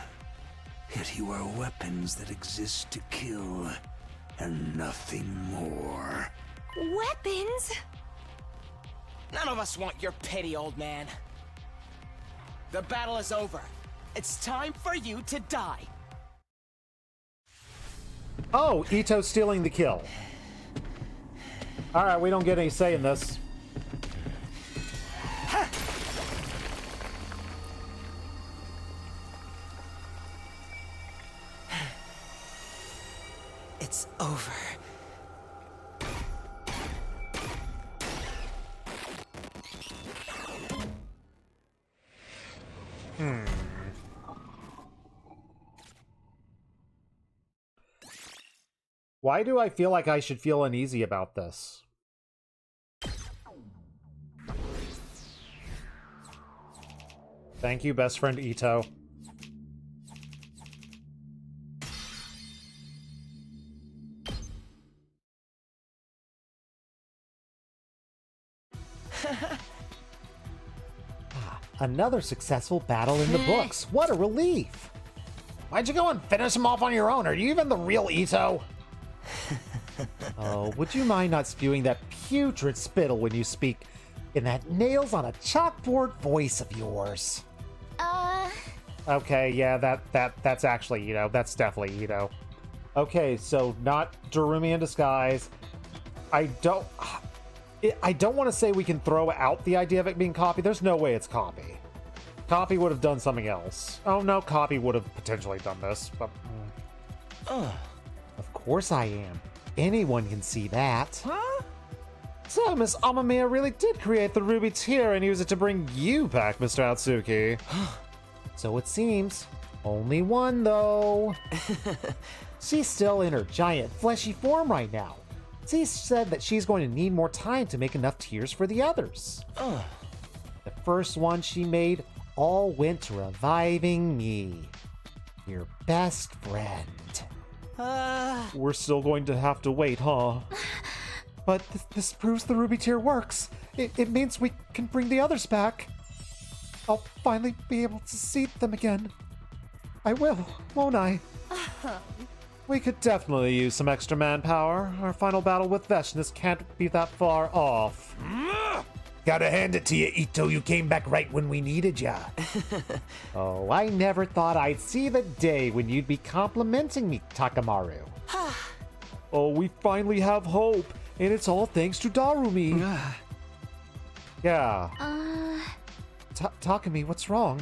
Yet you are weapons that exist to kill, and nothing more.
Weapons?
None of us want your pity, old man. The battle is over. It's time for you to die.
Oh, Ito's stealing the kill. Alright, we don't get any say in this.
It's over.
Why do I feel like I should feel uneasy about this? Thank you, best friend Ito. Another successful battle in the books. What a relief! Why'd you go and finish him off on your own? Are you even the real Ito? Oh, would you mind not spewing that putrid spittle when you speak in that nails on a chalkboard voice of yours? Okay, yeah, that's actually Ito. That's definitely Ito. Okay, so not Darumi in disguise. I don't want to say we can throw out the idea of it being copy. There's no way it's copy. Copy would have done something else. Oh no, copy would have potentially done this, but... Of course I am. Anyone can see that.
Huh?
So, Miss Amamiya really did create the ruby tear and use it to bring you back, Mr. Atsuki. So it seems. Only one, though. She's still in her giant fleshy form right now. She said that she's going to need more time to make enough tears for the others. The first one she made all went to reviving me, your best friend. We're still going to have to wait, huh? But this proves the ruby tear works. It means we can bring the others back. I'll finally be able to see them again. I will, won't I? We could definitely use some extra manpower. Our final battle with Veshness can't be that far off.
Gotta hand it to you, Ito. You came back right when we needed ya.
Oh, I never thought I'd see the day when you'd be complimenting me, Takamaru. Oh, we finally have hope, and it's all thanks to Darumi. Yeah. Takumi, what's wrong?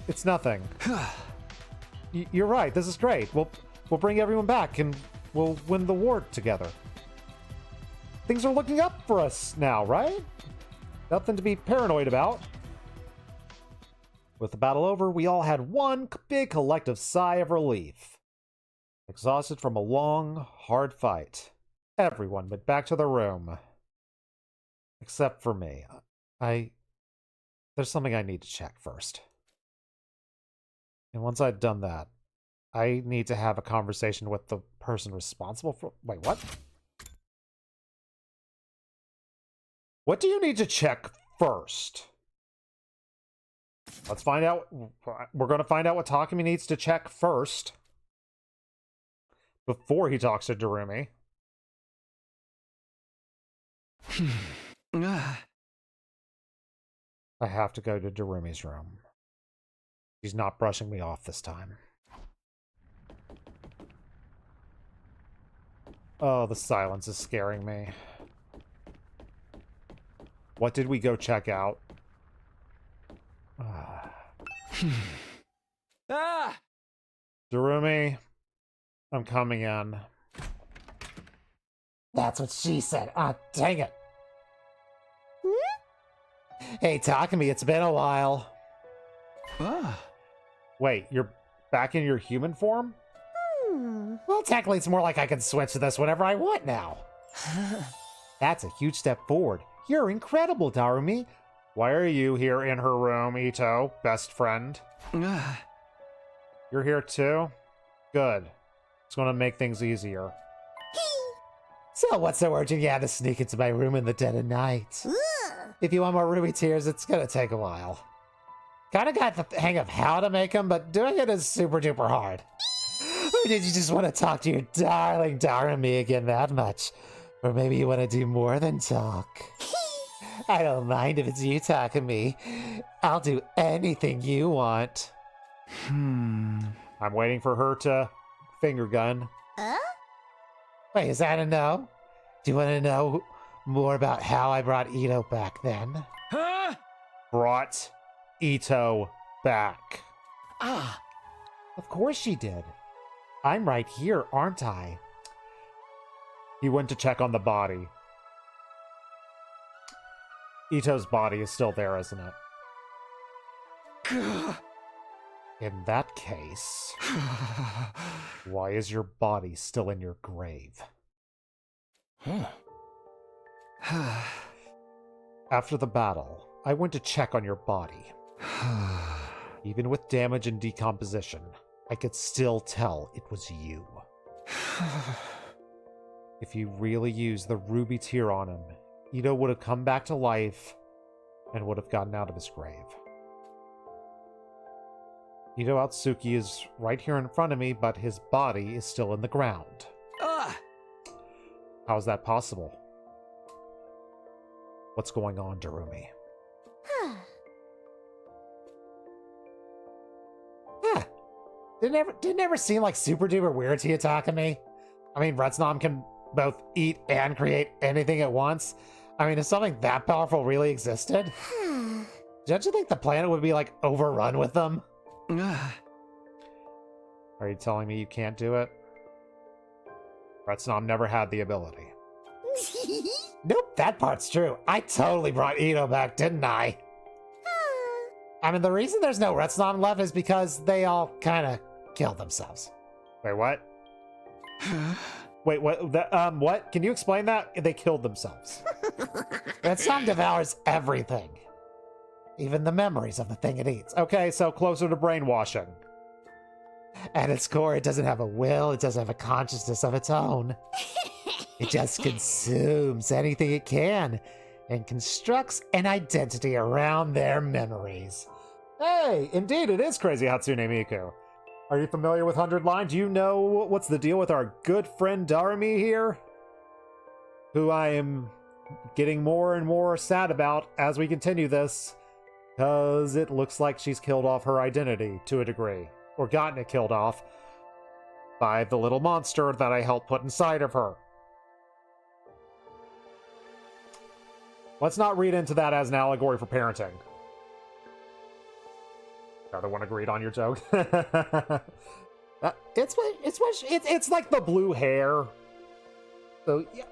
It's nothing. You're right. This is great. We'll bring everyone back, and we'll win the war together. Things are looking up for us now, right? Nothing to be paranoid about. With the battle over, we all had one big collective sigh of relief. Exhausted from a long, hard fight, everyone went back to their room. Except for me. There's something I need to check first. And once I've done that, I need to have a conversation with the person responsible for... Wait, what? What do you need to check first? Let's find out. We're going to find out what Takumi needs to check first. Before he talks to Darumi. I have to go to Darumi's room. She's not brushing me off this time. Oh, the silence is scaring me. What did we go check out? Darumi, I'm coming in. That's what she said. Ah, dang it. Hey, Takumi, it's been a while. Wait, you're back in your human form? Well, technically, it's more like I can switch to this whenever I want now. That's a huge step forward. You're incredible, Darumi. Why are you here in her room, Ito, best friend? You're here too? Good. It's going to make things easier. So what's so urgent you had to sneak into my room in the dead of night? If you want more ruby tears, it's going to take a while. Kinda got the hang of how to make them, but doing it is super duper hard. Or did you just want to talk to your darling Darumi again that much? Or maybe you want to do more than talk? I don't mind if it's you talking to me. I'll do anything you want. I'm waiting for her to finger gun. Wait, is that a no? Do you want to know more about how I brought Ito back then? Brought Ito back. Of course she did. I'm right here, aren't I? He went to check on the body. Ito's body is still there, isn't it? In that case, why is your body still in your grave? After the battle, I went to check on your body. Even with damage and decomposition, I could still tell it was you. If you really used the ruby tear on him, Ito would have come back to life and would have gotten out of his grave. Ito Atsuki is right here in front of me, but his body is still in the ground.
Ah!
How is that possible? What's going on, Darumi?
Huh. Didn't ever seem like super duper weird to you talking to me? I mean, Retsnom can both eat and create anything at once. I mean, if something that powerful really existed, don't you think the planet would be like overrun with them?
Are you telling me you can't do it? Retsnom never had the ability.
Nope, that part's true. I totally brought Ito back, didn't I? I mean, the reason there's no Retsnom left is because they all kind of killed themselves.
Wait, what? Wait, what? What? Can you explain that? They killed themselves.
Retsnom devours everything. Even the memories of the thing it eats.
Okay, so closer to brainwashing.
At its core, it doesn't have a will, it doesn't have a consciousness of its own. It just consumes anything it can and constructs an identity around their memories.
Hey, indeed it is Crazy Hatsune Miku. Are you familiar with 100 Line? Do you know what's the deal with our good friend Darumi here? Who I am getting more and more sad about as we continue this, because it looks like she's killed off her identity to a degree, or gotten it killed off by the little monster that I helped put inside of her. Let's not read into that as an allegory for parenting. Another one agreed on your joke. It's like the blue hair. So yeah,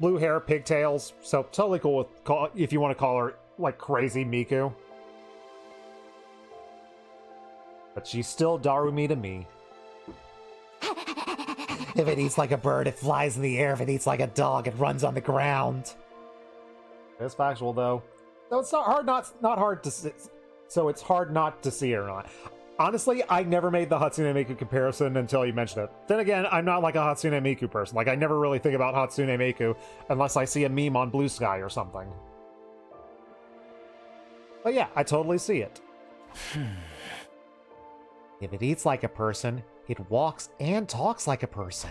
blue hair, pigtails. So totally cool with if you want to call her like Crazy Miku. But she's still Darumi to me.
If it eats like a bird, it flies in the air. If it eats like a dog, it runs on the ground.
It's factual though. So it's not hard to see. So it's hard not to see it or not. Honestly, I never made the Hatsune Miku comparison until you mentioned it. Then again, I'm not like a Hatsune Miku person. Like, I never really think about Hatsune Miku unless I see a meme on Blue Sky or something. But yeah, I totally see it.
If it eats like a person, it walks and talks like a person.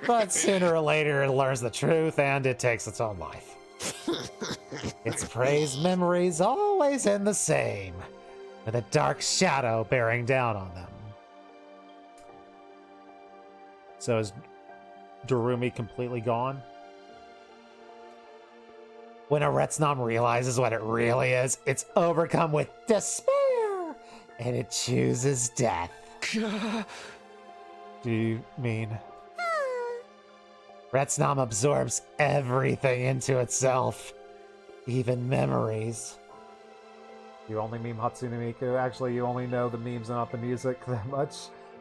But sooner or later, it learns the truth and it takes its own life. Its prey's memories always end the same, with a dark shadow bearing down on them.
So is Darumi completely gone?
When a Retsnom realizes what it really is, it's overcome with despair, and it chooses death.
Do you mean?
Retsnom absorbs everything into itself, even memories.
You only meme Hatsune Miku? Actually, you only know the memes and not the music that much?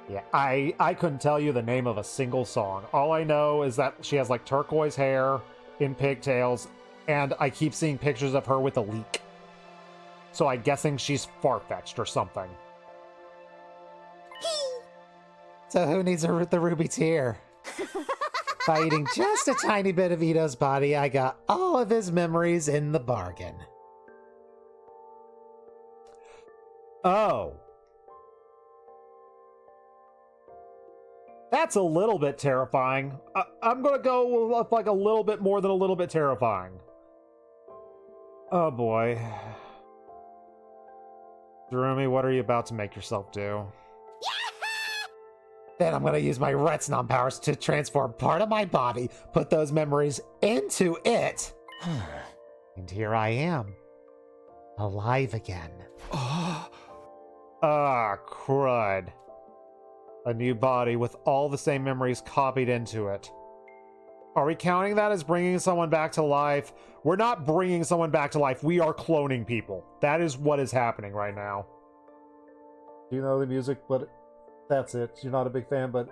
Yeah, I couldn't tell you the name of a single song. All I know is that she has like turquoise hair in pigtails, and I keep seeing pictures of her with a leak. So I'm guessing she's far-fetched or something.
So who needs the ruby tear? By eating just a tiny bit of Ito's body, I got all of his memories in the bargain.
Oh. That's a little bit terrifying. I'm gonna go with like a little bit more than a little bit terrifying. Oh boy. Darumi, what are you about to make yourself do?
Then I'm gonna use my Retsnom powers to transform part of my body, put those memories into it. And here I am, alive again.
Ah, crud. A new body with all the same memories copied into it. Are we counting that as bringing someone back to life? We're not bringing someone back to life. We are cloning people. That is what is happening right now. Do you know the music? But that's it. You're not a big fan, but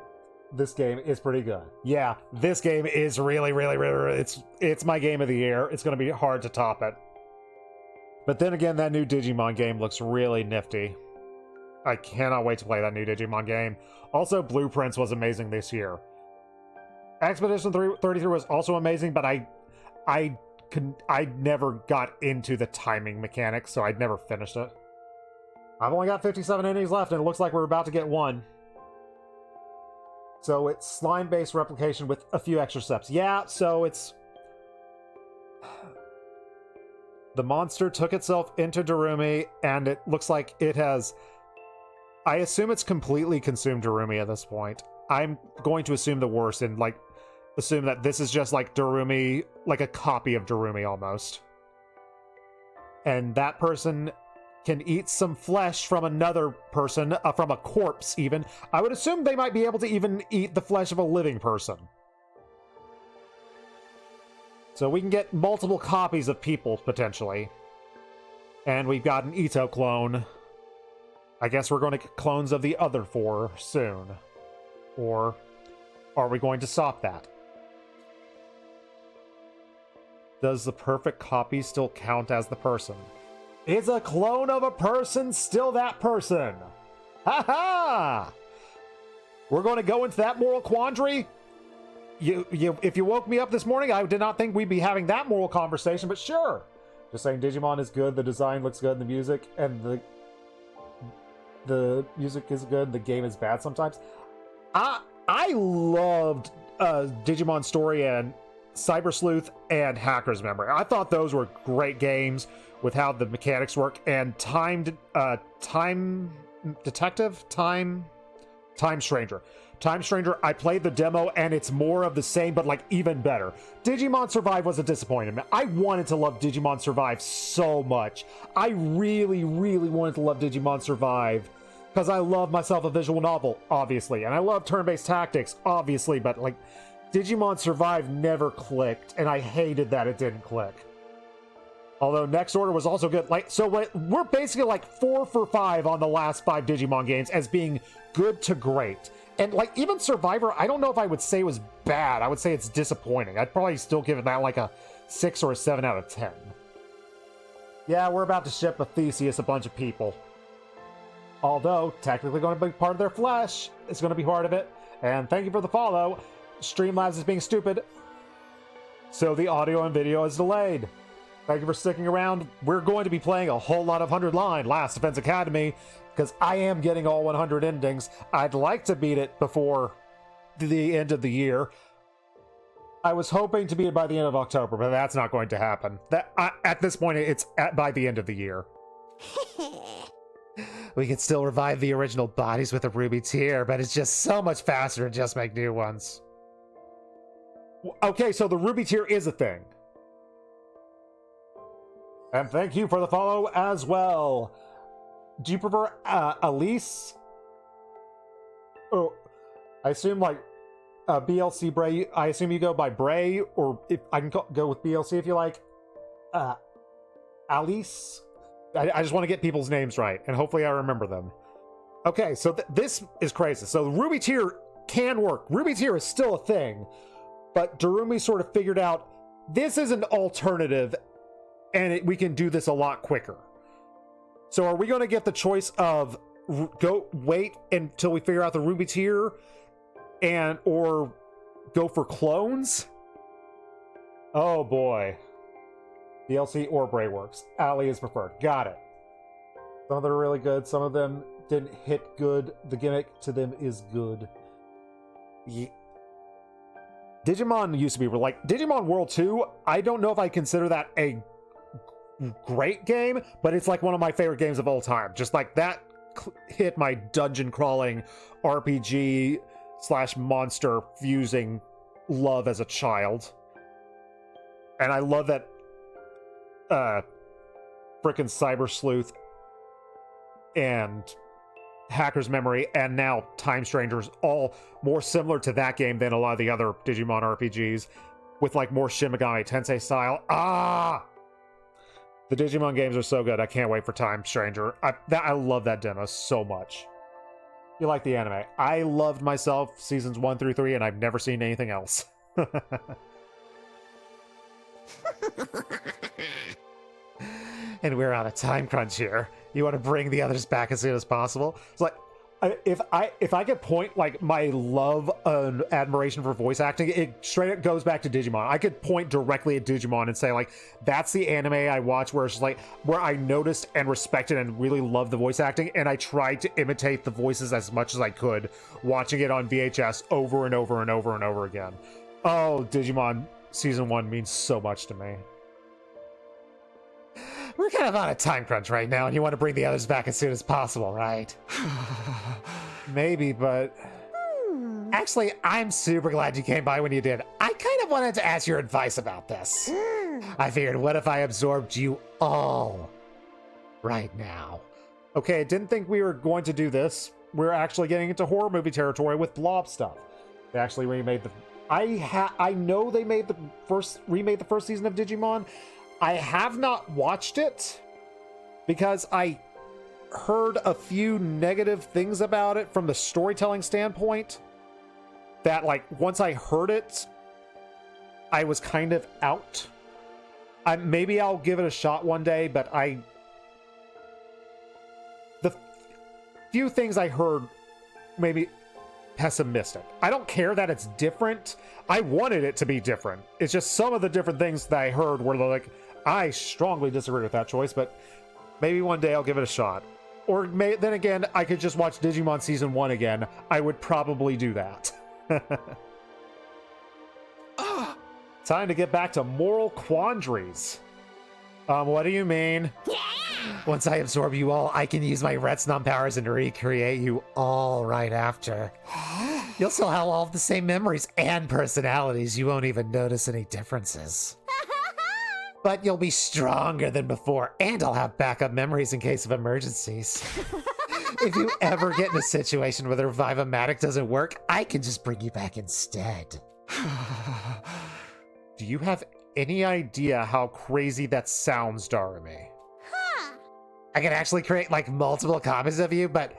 this game is pretty good. Yeah, this game is really, it's my game of the year. It's going to be hard to top it. But then again, that new Digimon game looks really nifty. I cannot wait to play that new Digimon game. Also, Blueprints was amazing this year. Expedition 33 was also amazing, but I I never got into the timing mechanics, so I'd never finished it. I've only got 57 endings left, and it looks like we're about to get one. So it's slime-based replication with a few extra steps. Yeah, so it's... The monster took itself into Darumi, and it looks like it has... I assume it's completely consumed Darumi at this point. I'm going to assume the worst and, like, assume that this is just, like, Darumi, like a copy of Darumi almost. And that person can eat some flesh from another person, from a corpse even. I would assume they might be able to even eat the flesh of a living person. So we can get multiple copies of people, potentially. And we've got an Ito clone. I guess we're going to get clones of the other four soon. Or are we going to stop that? Does the perfect copy still count as the person? Is a clone of a person still that person? Ha ha! We're going to go into that moral quandary. If you woke me up this morning, I did not think we'd be having that moral conversation, but sure. Just saying, Digimon is good, the design looks good, the music, and the music is good, the game is bad sometimes. I loved Digimon Story and Cyber Sleuth and Hacker's Memory. I thought those were great games with how the mechanics work, and Time Stranger. Time Stranger, I played the demo, and it's more of the same, but, like, even better. Digimon Survive was a disappointment. I wanted to love Digimon Survive so much. I really, really wanted to love Digimon Survive, because I love myself a visual novel, obviously, and I love turn-based tactics, obviously, but, like, Digimon Survive never clicked, and I hated that it didn't click. Although Next Order was also good. Like, so we're basically like 4 for 5 on the last 5 Digimon games as being good to great. And, like, even Survivor, I don't know if I would say it was bad. I would say it's disappointing. I'd probably still give it that, like, a 6 or a 7 out of 10. Yeah, we're about to ship a Theseus a bunch of people. Although, technically going to be part of their flesh. It's going to be part of it. And thank you for the follow. Streamlabs is being stupid. So the audio and video is delayed. Thank you for sticking around. We're going to be playing a whole lot of 100 Line, Last Defense Academy, because I am getting all 100 endings. I'd like to beat it before the end of the year. I was hoping to beat it by the end of October, but that's not going to happen. At this point, it's by the end of the year. We can still revive the original bodies with a ruby tier, but it's just so much faster to just make new ones. Okay, so the ruby tier is a thing. And thank you for the follow as well. Do you prefer Elise? Oh, I assume like BLC Bray. I assume you go by Bray, or if I can go with BLC if you like. Alice. I just want to get people's names right, and hopefully I remember them. Okay, so this is crazy. So the Ruby tier can work. Ruby tier is still a thing, but Darumi sort of figured out this is an alternative, and we can do this a lot quicker. So are we going to get the choice of wait until we figure out the Ruby tier, or go for clones? Oh boy. DLC or Bray works. Ali is preferred. Got it. Some of them are really good. Some of them didn't hit good. The gimmick to them is good. Yeah. Digimon used to be like Digimon World 2. I don't know if I consider that a great game, but it's like one of my favorite games of all time. Just like that hit my dungeon crawling RPG / monster fusing love as a child. And I love that frickin' Cyber Sleuth and Hacker's Memory and now Time Strangers all more similar to that game than a lot of the other Digimon RPGs with like more Shin Megami Tensei style. The Digimon games are so good. I can't wait for Time Stranger. I love that demo so much. You like the anime. I loved myself seasons 1 through 3 and I've never seen anything else. And we're on a time crunch here. You want to bring the others back as soon as possible? It's like, if I could point like my love and admiration for voice acting, it straight up goes back to Digimon. I could point directly at Digimon and say like, that's the anime I watch where it's just like where I noticed and respected and really loved the voice acting, and I tried to imitate the voices as much as I could, watching it on VHS over and over and over and over again. Oh, Digimon Season 1 means so much to me. We're kind of on a time crunch right now, and you want to bring the others back as soon as possible, right? Maybe, but... Actually, I'm super glad you came by when you did. I kind of wanted to ask your advice about this. I figured, what if I absorbed you all right now? Okay, I didn't think we were going to do this. We're actually getting into horror movie territory with Blob stuff. They actually remade the... I know they remade the first season of Digimon. I have not watched it because I heard a few negative things about it from the storytelling standpoint that, like, once I heard it, I was kind of out. Maybe I'll give it a shot one day, but the few things I heard made me pessimistic. I don't care that it's different. I wanted it to be different. It's just some of the different things that I heard were like, I strongly disagree with that choice, but maybe one day I'll give it a shot. Or then again, I could just watch Digimon Season 1 again. I would probably do that. Time to get back to moral quandaries. What do you mean? Once I absorb you all, I can use my Retsnom powers and recreate you all right after. You'll still have all the same memories and personalities. You won't even notice any differences. But you'll be stronger than before, and I'll have backup memories in case of emergencies. If you ever get in a situation where the Revive-O-Matic doesn't work, I can just bring you back instead. Do you have any idea how crazy that sounds, Darumi? I can actually create, like, multiple copies of you, but...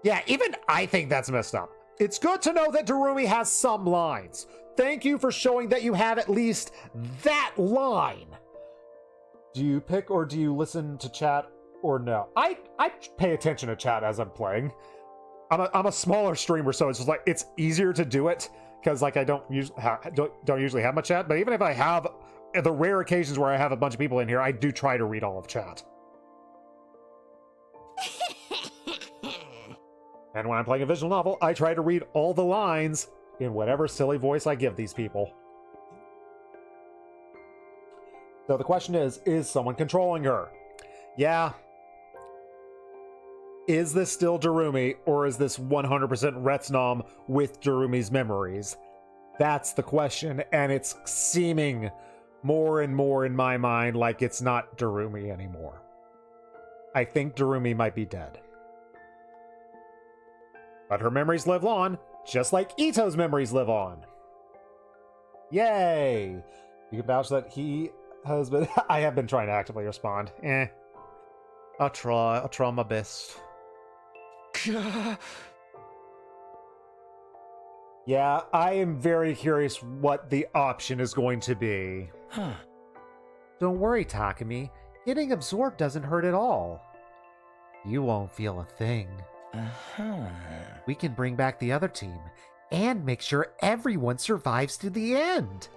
yeah, even I think that's messed up. It's good to know that Darumi has some lines. Thank you for showing that you have at least that line. Do you pick or do you listen to chat or no? I pay attention to chat as I'm playing. I'm a smaller streamer, so it's just like it's easier to do it because like I don't usually have much chat. But even if I have the rare occasions where I have a bunch of people in here, I do try to read all of chat. And when I'm playing a visual novel, I try to read all the lines in whatever silly voice I give these people. So the question is someone controlling her? Yeah. Is this still Darumi, or is this 100% Retsnom with Darumi's memories? That's the question, and it's seeming more and more in my mind like it's not Darumi anymore. I think Darumi might be dead. But her memories live on, just like Ito's memories live on. Yay! You can vouch that he has been... I have been trying to actively respond. I'll try my best. Yeah, I am very curious what the option is going to be. Don't worry, Takumi. Getting absorbed doesn't hurt at all. You won't feel a thing. We can bring back the other team and make sure everyone survives to the end.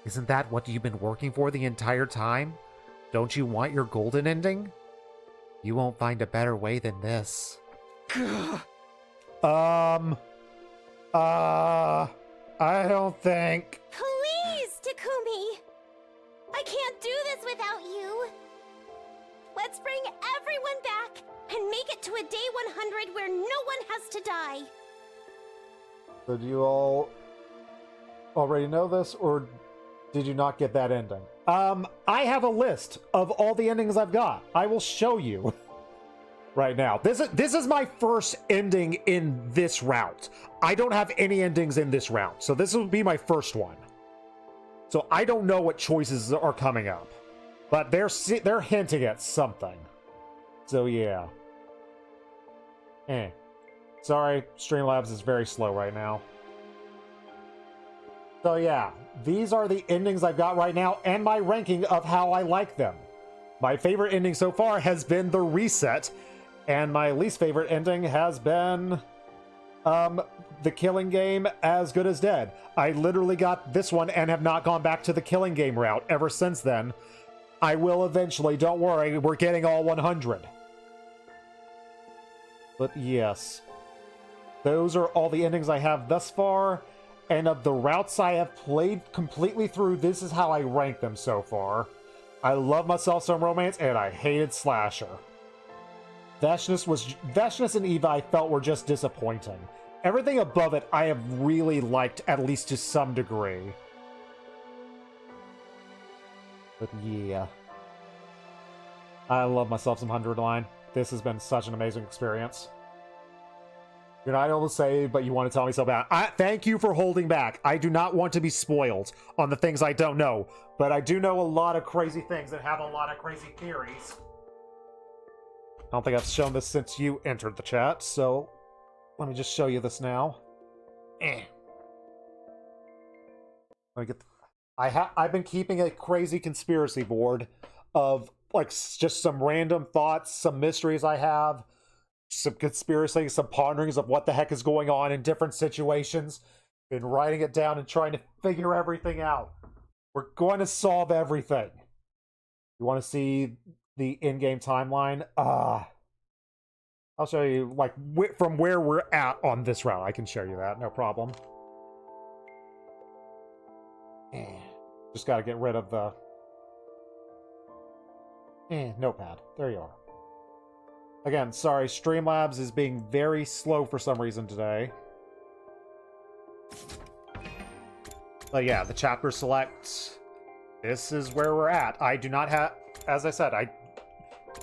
Isn't that what you've been working for the entire time? Don't you want your golden ending? You won't find a better way than this. I don't think...
Please, Takumi! I can't do this without you! Let's bring everyone back and make it to a day 100 where no one has to die.
So do you all already know this, or did you not get that ending? I have a list of all the endings I've got. I will show you right now. This is my first ending in this route. I don't have any endings in this route, so this will be my first one. So I don't know what choices are coming up, but they're hinting at something. So yeah. Sorry, Streamlabs is very slow right now. So yeah, these are the endings I've got right now and my ranking of how I like them. My favorite ending so far has been the reset, And my least favorite ending has been the Killing Game As Good As Dead. I literally got this one and have not gone back to the Killing Game route ever since then. I will eventually, don't worry, we're getting all 100. But yes, those are all the endings I have thus far, and of the routes I have played completely through, this is how I rank them so far. I love myself some romance, and I hated slasher. Vashness and Eva I felt were just disappointing. Everything above it I have really liked, at least to some degree. But yeah. I love myself some 100 line. This has been such an amazing experience. You're not able to say, but you want to tell me so bad. Thank you for holding back. I do not want to be spoiled on the things I don't know. But I do know a lot of crazy things that have a lot of crazy theories. I don't think I've shown this since you entered the chat, so let me just show you this now. Let me get. I've been keeping a crazy conspiracy board of like just some random thoughts, some mysteries I have, some conspiracies, some ponderings of what the heck is going on in different situations. Been writing it down and trying to figure everything out. We're going to solve everything. You want to see the in-game timeline? I'll show you like from where we're at on this route. I can show you that, no problem. Just got to get rid of the notepad. There you are. Again, sorry, Streamlabs is being very slow for some reason today. But yeah, the chapter select. This is where we're at. I do not have, as I said,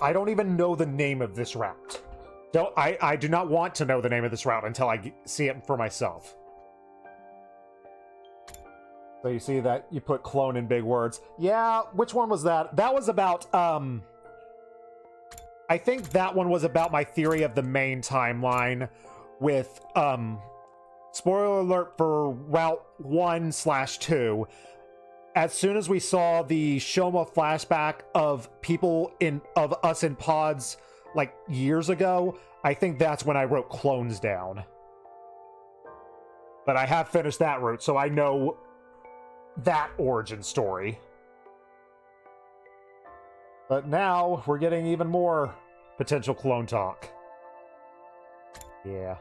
I don't even know the name of this route. I do not want to know the name of this route until I see it for myself. So you see that you put clone in big words. Yeah, which one was that? That was about, I think that one was about my theory of the main timeline with, spoiler alert for Route 1/2. As soon as we saw the Shoma flashback of of us in pods like years ago, I think that's when I wrote clones down. But I have finished that route, so I know that origin story. But now we're getting even more potential clone talk. Yeah.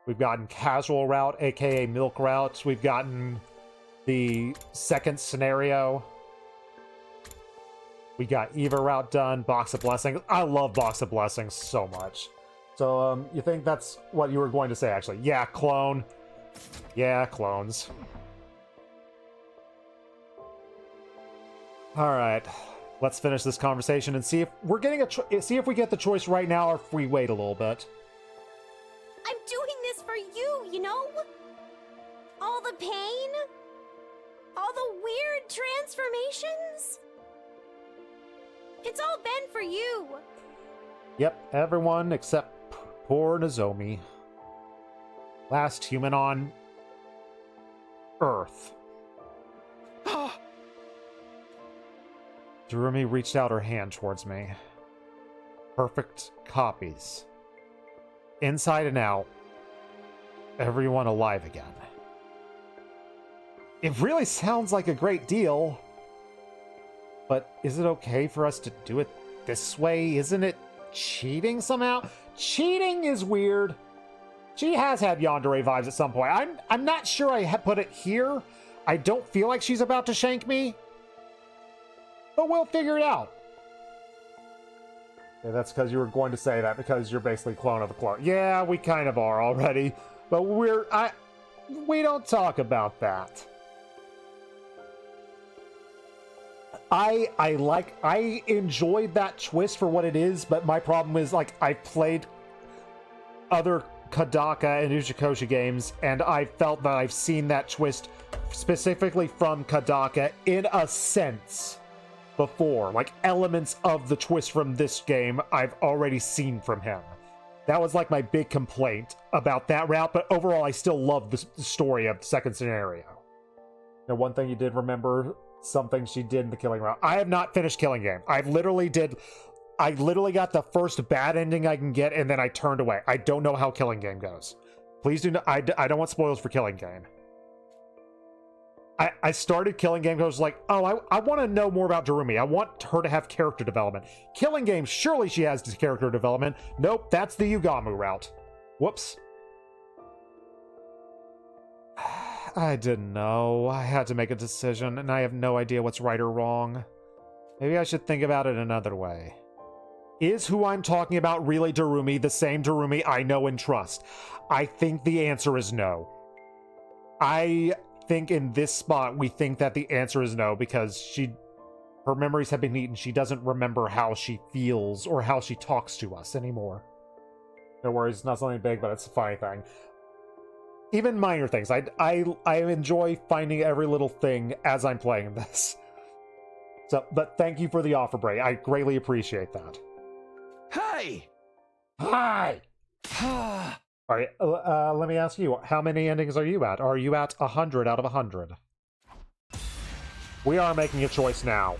We've gotten casual route, aka milk routes. We've gotten the second scenario. We got Eva route done, Box of Blessings. I love Box of Blessings so much. So, you think that's what you were going to say, actually? Yeah, clone. Yeah, clones. Alright. Let's finish this conversation and see if we're getting see if we get the choice right now or if we wait a little bit.
I'm doing this for you, you know? All the pain? All the weird transformations? It's all been for you.
Yep, everyone except poor Nozomi. Last human on Earth. Durumi reached out her hand towards me. Perfect copies. Inside and out. Everyone alive again. It really sounds like a great deal. But is it okay for us to do it this way? Isn't it cheating somehow? Cheating is weird. She has had yandere vibes at some point. I'm not sure I put it here. I don't feel like she's about to shank me. But we'll figure it out. Yeah, that's because you were going to say that because you're basically a clone of a clone. Yeah, we kind of are already. But we don't talk about that. I enjoyed that twist for what it is, but my problem is, like, I've played other Kadaka and Uchikoshi games, and I felt that I've seen that twist specifically from Kadaka in a sense before. Like, elements of the twist from this game I've already seen from him. That was like my big complaint about that route, but overall I still love the story of the second scenario. Now, one thing you did remember, something she did in the Killing route. I have not finished Killing Game. I I literally got the first bad ending I can get, and then I turned away. I don't know how Killing Game goes. Please do not. I don't want spoilers for Killing Game. I started Killing Game because I was like, oh, I want to know more about Darumi. I want her to have character development. Killing Game, surely she has character development. Nope, that's the Yugamu route. Whoops. I didn't know. I had to make a decision, and I have no idea what's right or wrong. Maybe I should think about it another way. Is who I'm talking about really Darumi, the same Darumi I know and trust? I think the answer is no. I think in this spot, we think that the answer is no, because her memories have been eaten. She doesn't remember how she feels or how she talks to us anymore. No worries, it's not something big, but it's a funny thing. Even minor things. I enjoy finding every little thing as I'm playing this. So, but thank you for the offer, Bray. I greatly appreciate that.
Hey!
Hi! Alright, let me ask you, how many endings are you at? Are you at 100 out of 100? We are making a choice now.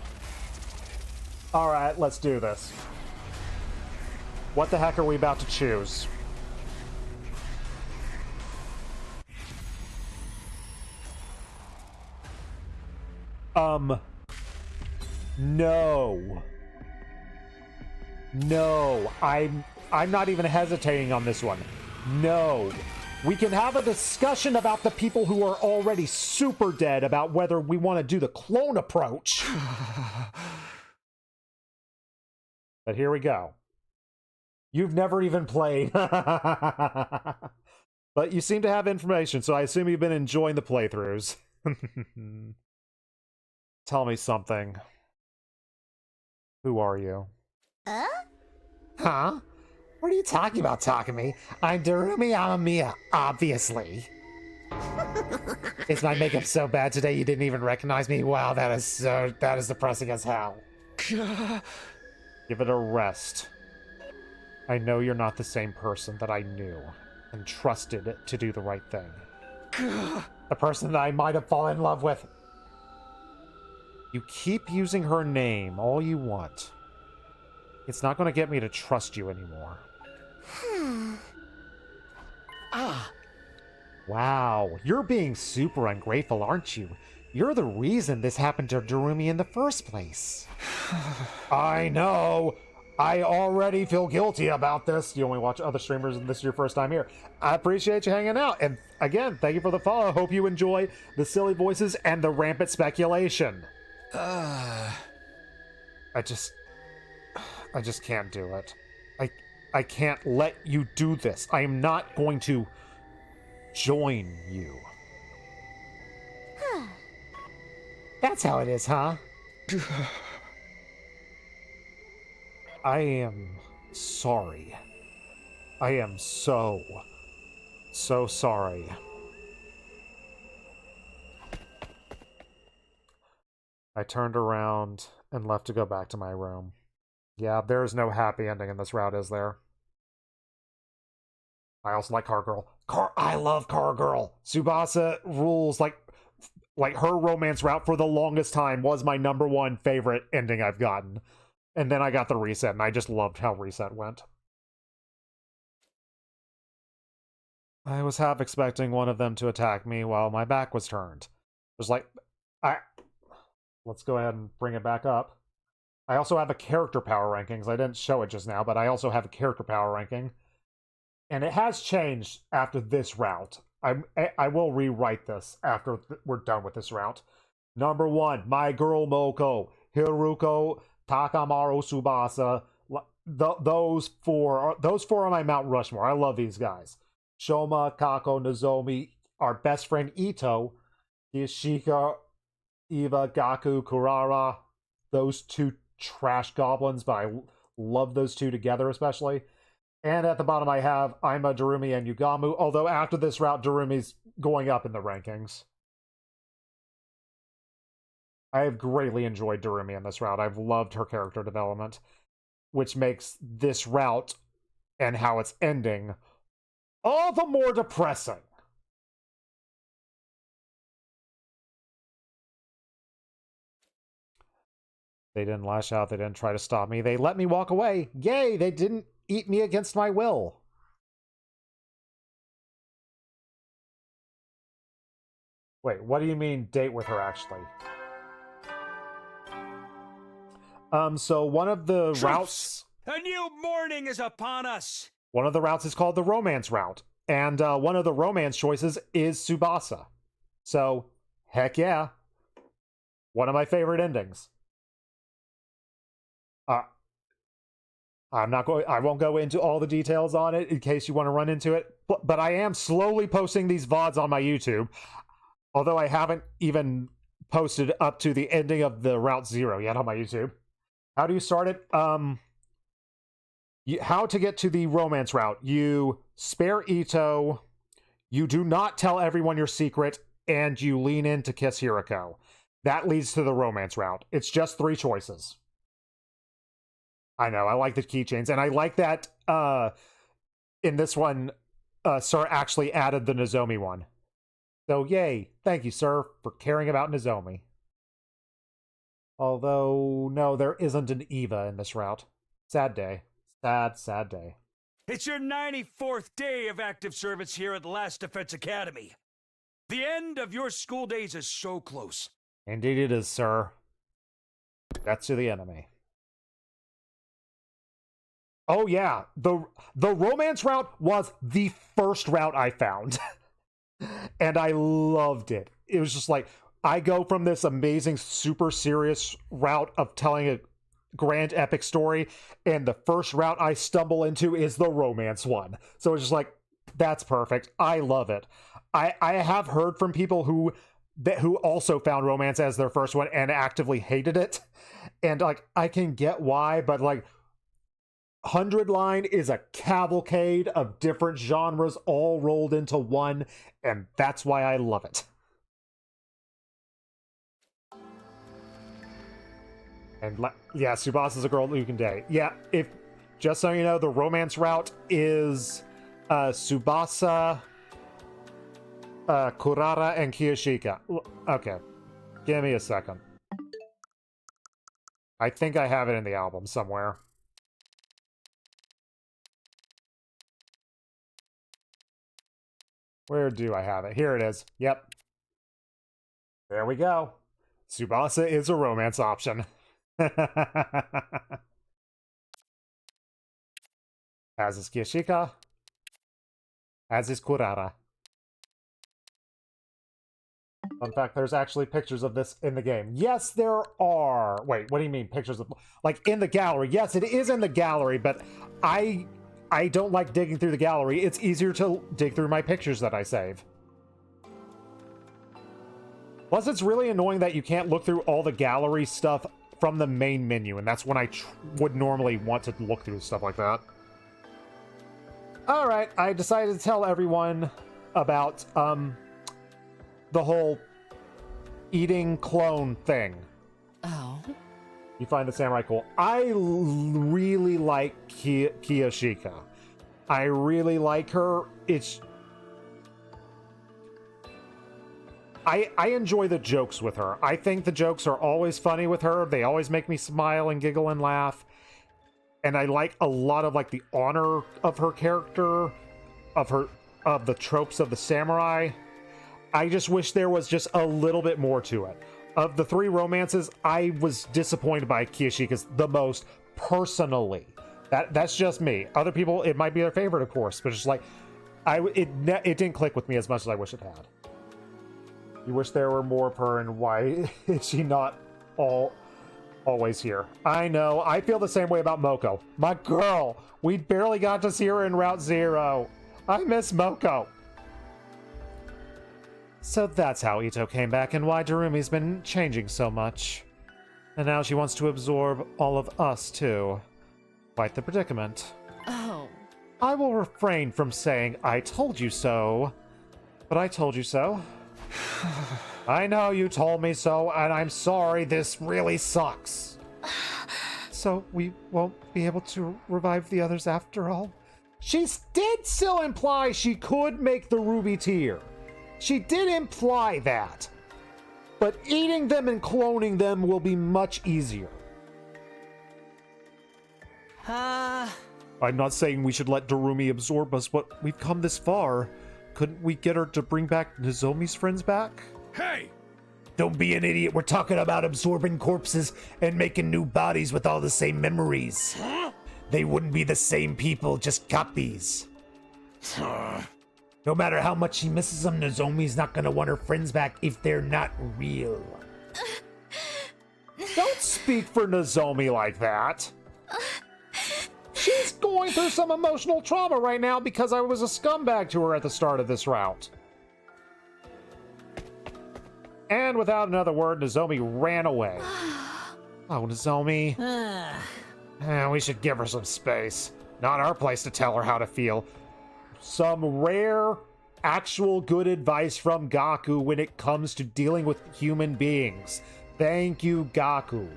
Alright, let's do this. What the heck are we about to choose? No. No, I'm not even hesitating on this one. No. We can have a discussion about the people who are already super dead about whether we want to do the clone approach. But here we go. You've never even played. But you seem to have information, so I assume you've been enjoying the playthroughs. Tell me something. Who are you? Huh? What are you talking about, Takumi? I'm Darumi Amamiya, obviously. Is my makeup so bad today you didn't even recognize me? Wow, that is depressing as hell. Give it a rest. I know you're not the same person that I knew and trusted to do the right thing. The person that I might have fallen in love with. You keep using her name all you want. It's not going to get me to trust you anymore. Wow, you're being super ungrateful, aren't you? You're the reason this happened to Darumi in the first place. I know. I already feel guilty about this. You only watch other streamers and this is your first time here. I appreciate you hanging out. And again, thank you for the follow. Hope you enjoy the silly voices and the rampant speculation. I just can't do it. I can't let you do this. I am not going to join you. That's how it is, huh? I am sorry. I am so sorry. I turned around and left to go back to my room. Yeah, there's no happy ending in this route, is there? I also like Car Girl. I love Car Girl. Tsubasa rules. Like her romance route for the longest time was my #1 favorite ending I've gotten. And then I got the reset, and I just loved how reset went. I was half expecting one of them to attack me while my back was turned. It was like, let's go ahead and bring it back up. I also have a character power rankings. I didn't show it just now, but I also have a character power ranking. And it has changed after this route. I will rewrite this after we're done with this route. #1, my girl Moko, Hiruko, Takamaru Tsubasa. Those four are my Mount Rushmore. I love these guys. Shoma, Kako, Nozomi, our best friend Ito, Yashika, Iva, Gaku, Kurara. Those two trash goblins, but I love those two together especially. And at the bottom I have Ima, Darumi, and Yugamu, although after this route Darumi's going up in the rankings. I have greatly enjoyed Darumi in this route. I've loved her character development, which makes this route and how it's ending all the more depressing. They didn't lash out. They didn't try to stop me. They let me walk away. Yay! They didn't eat me against my will. Wait, what do you mean date with her, actually? So one of the routes...
A new morning is upon us!
One of the routes is called the romance route. And one of the romance choices is Tsubasa. So, heck yeah. One of my favorite endings. I won't go into all the details on it in case you want to run into it. But I am slowly posting these VODs on my YouTube. Although I haven't even posted up to the ending of the Route 0 yet on my YouTube. How do you start it? How to get to the romance route. You spare Ito, you do not tell everyone your secret, and you lean in to kiss Hirako. That leads to the romance route. It's just 3 choices. I know, I like the keychains, and I like that in this one, Sir actually added the Nozomi one. So yay, thank you, sir, for caring about Nozomi. Although, no, there isn't an Eva in this route. Sad day. Sad, sad day.
It's your 94th day of active service here at the Last Defense Academy. The end of your school days is so close.
Indeed it is, sir. That's to the enemy. Oh yeah, the romance route was the first route I found. And I loved it. It was just like, I go from this amazing, super serious route of telling a grand epic story, and the first route I stumble into is the romance one. So it's just like, that's perfect. I love it. I have heard from people who also found romance as their first one and actively hated it. And like, I can get why, but like, 100 Line is a cavalcade of different genres all rolled into one, and that's why I love it. And yeah, Tsubasa's a girl you can date. Yeah, if just so you know, the romance route is Tsubasa, Kurara, and Kiyoshika. Okay, give me a second. I think I have it in the album somewhere. Where do I have it? Here it is. Yep. There we go. Tsubasa is a romance option. As is Kiyoshika. As is Kurara. Fun fact, there's actually pictures of this in the game. Yes, there are. Wait, what do you mean pictures of... Like, in the gallery. Yes, it is in the gallery, but I don't like digging through the gallery. It's easier to dig through my pictures that I save. Plus, it's really annoying that you can't look through all the gallery stuff from the main menu, and that's when I would normally want to look through stuff like that. Alright, I decided to tell everyone about, the whole eating clone thing.
Oh?
You find the samurai cool. I really like Kiyoshika. I really like her. I enjoy the jokes with her. I think the jokes are always funny with her. They always make me smile and giggle and laugh. And I like a lot of like the honor of her character, of the tropes of the samurai. I just wish there was just a little bit more to it. Of the 3 romances, I was disappointed by Kiyoshika's the most, personally. That's just me. Other people, it might be their favorite, of course, but just like, it didn't click with me as much as I wish it had. You wish there were more of her, and why is she not always here? I know, I feel the same way about Moko. My girl! We barely got to see her in Route 0. I miss Moko. So that's how Ito came back and why Darumi's been changing so much. And now she wants to absorb all of us, too. Quite the predicament.
Oh.
I will refrain from saying I told you so, but I told you so. I know you told me so, and I'm sorry, this really sucks. So we won't be able to revive the others after all? She did still imply she could make the ruby tier. She did imply that. But eating them and cloning them will be much easier. I'm not saying we should let Darumi absorb us, but we've come this far. Couldn't we get her to bring back Nozomi's friends back?
Hey!
Don't be an idiot. We're talking about absorbing corpses and making new bodies with all the same memories. They wouldn't be the same people, just copies. No matter how much she misses them, Nozomi's not gonna want her friends back if they're not real.
Don't speak for Nozomi like that. She's going through some emotional trauma right now because I was a scumbag to her at the start of this route. And without another word, Nozomi ran away. Oh, Nozomi. We should give her some space. Not our place to tell her how to feel. Some rare, actual good advice from Gaku when it comes to dealing with human beings. Thank you, Gaku.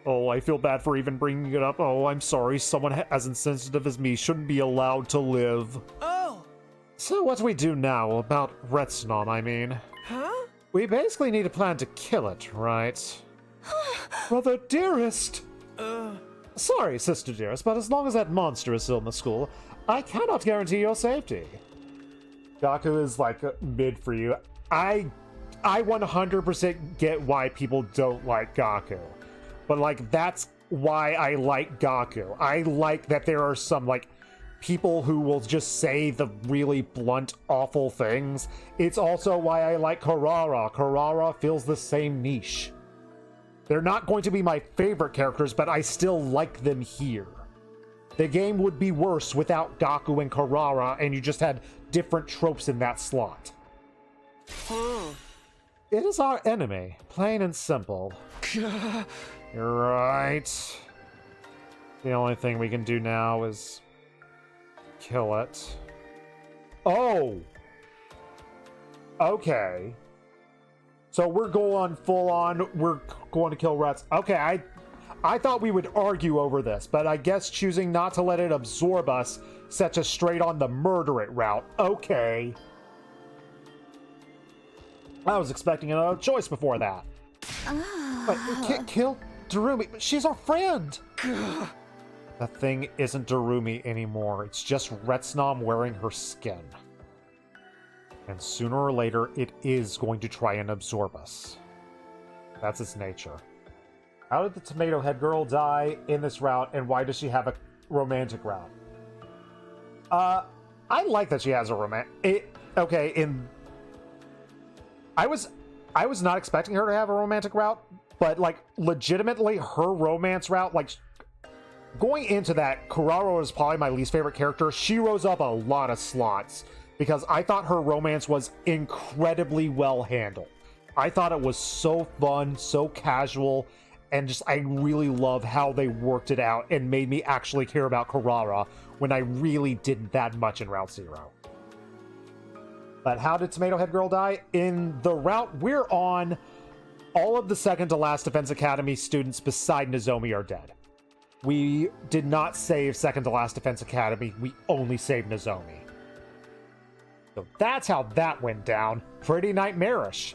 Oh, I feel bad for even bringing it up. Oh, I'm sorry. Someone as insensitive as me shouldn't be allowed to live.
Oh!
So what do we do now about Retsnom, I mean?
Huh?
We basically need a plan to kill it, right? Brother dearest! Sorry, sister dearest, but as long as that monster is still in the school, I cannot guarantee your safety. Gaku is like mid for you. I 100% get why people don't like Gaku. But like, that's why I like Gaku. I like that there are some like people who will just say the really blunt, awful things. It's also why I like Karara. Karara fills the same niche. They're not going to be my favorite characters, but I still like them here. The game would be worse without Gaku and Karara, and you just had different tropes in that slot. It is our enemy, plain and simple. You're right. The only thing we can do now is kill it. Oh! Okay. So we're going full on, we're going to kill Rets. Okay, I thought we would argue over this, but I guess choosing not to let it absorb us sets us straight on the murder it route. Okay. I was expecting another choice before that. But we can't kill Darumi. She's our friend. The thing isn't Darumi anymore. It's just Retsnom wearing her skin. And sooner or later, it is going to try and absorb us. That's its nature. How did the Tomato Head Girl die in this route, and why does she have a romantic route? I like that she has a I was not expecting her to have a romantic route, but like legitimately her romance route, like going into that, Kuraro is probably my least favorite character. She rose up a lot of slots because I thought her romance was incredibly well handled. I thought it was so fun, so casual, and just I really love how they worked it out and made me actually care about Kurara when I really didn't that much in Route 0. But how did Tomato Head Girl die? In the route we're on, all of the second to last Defense Academy students beside Nozomi are dead. We did not save second to last Defense Academy, we only saved Nozomi. So that's how that went down. Pretty nightmarish.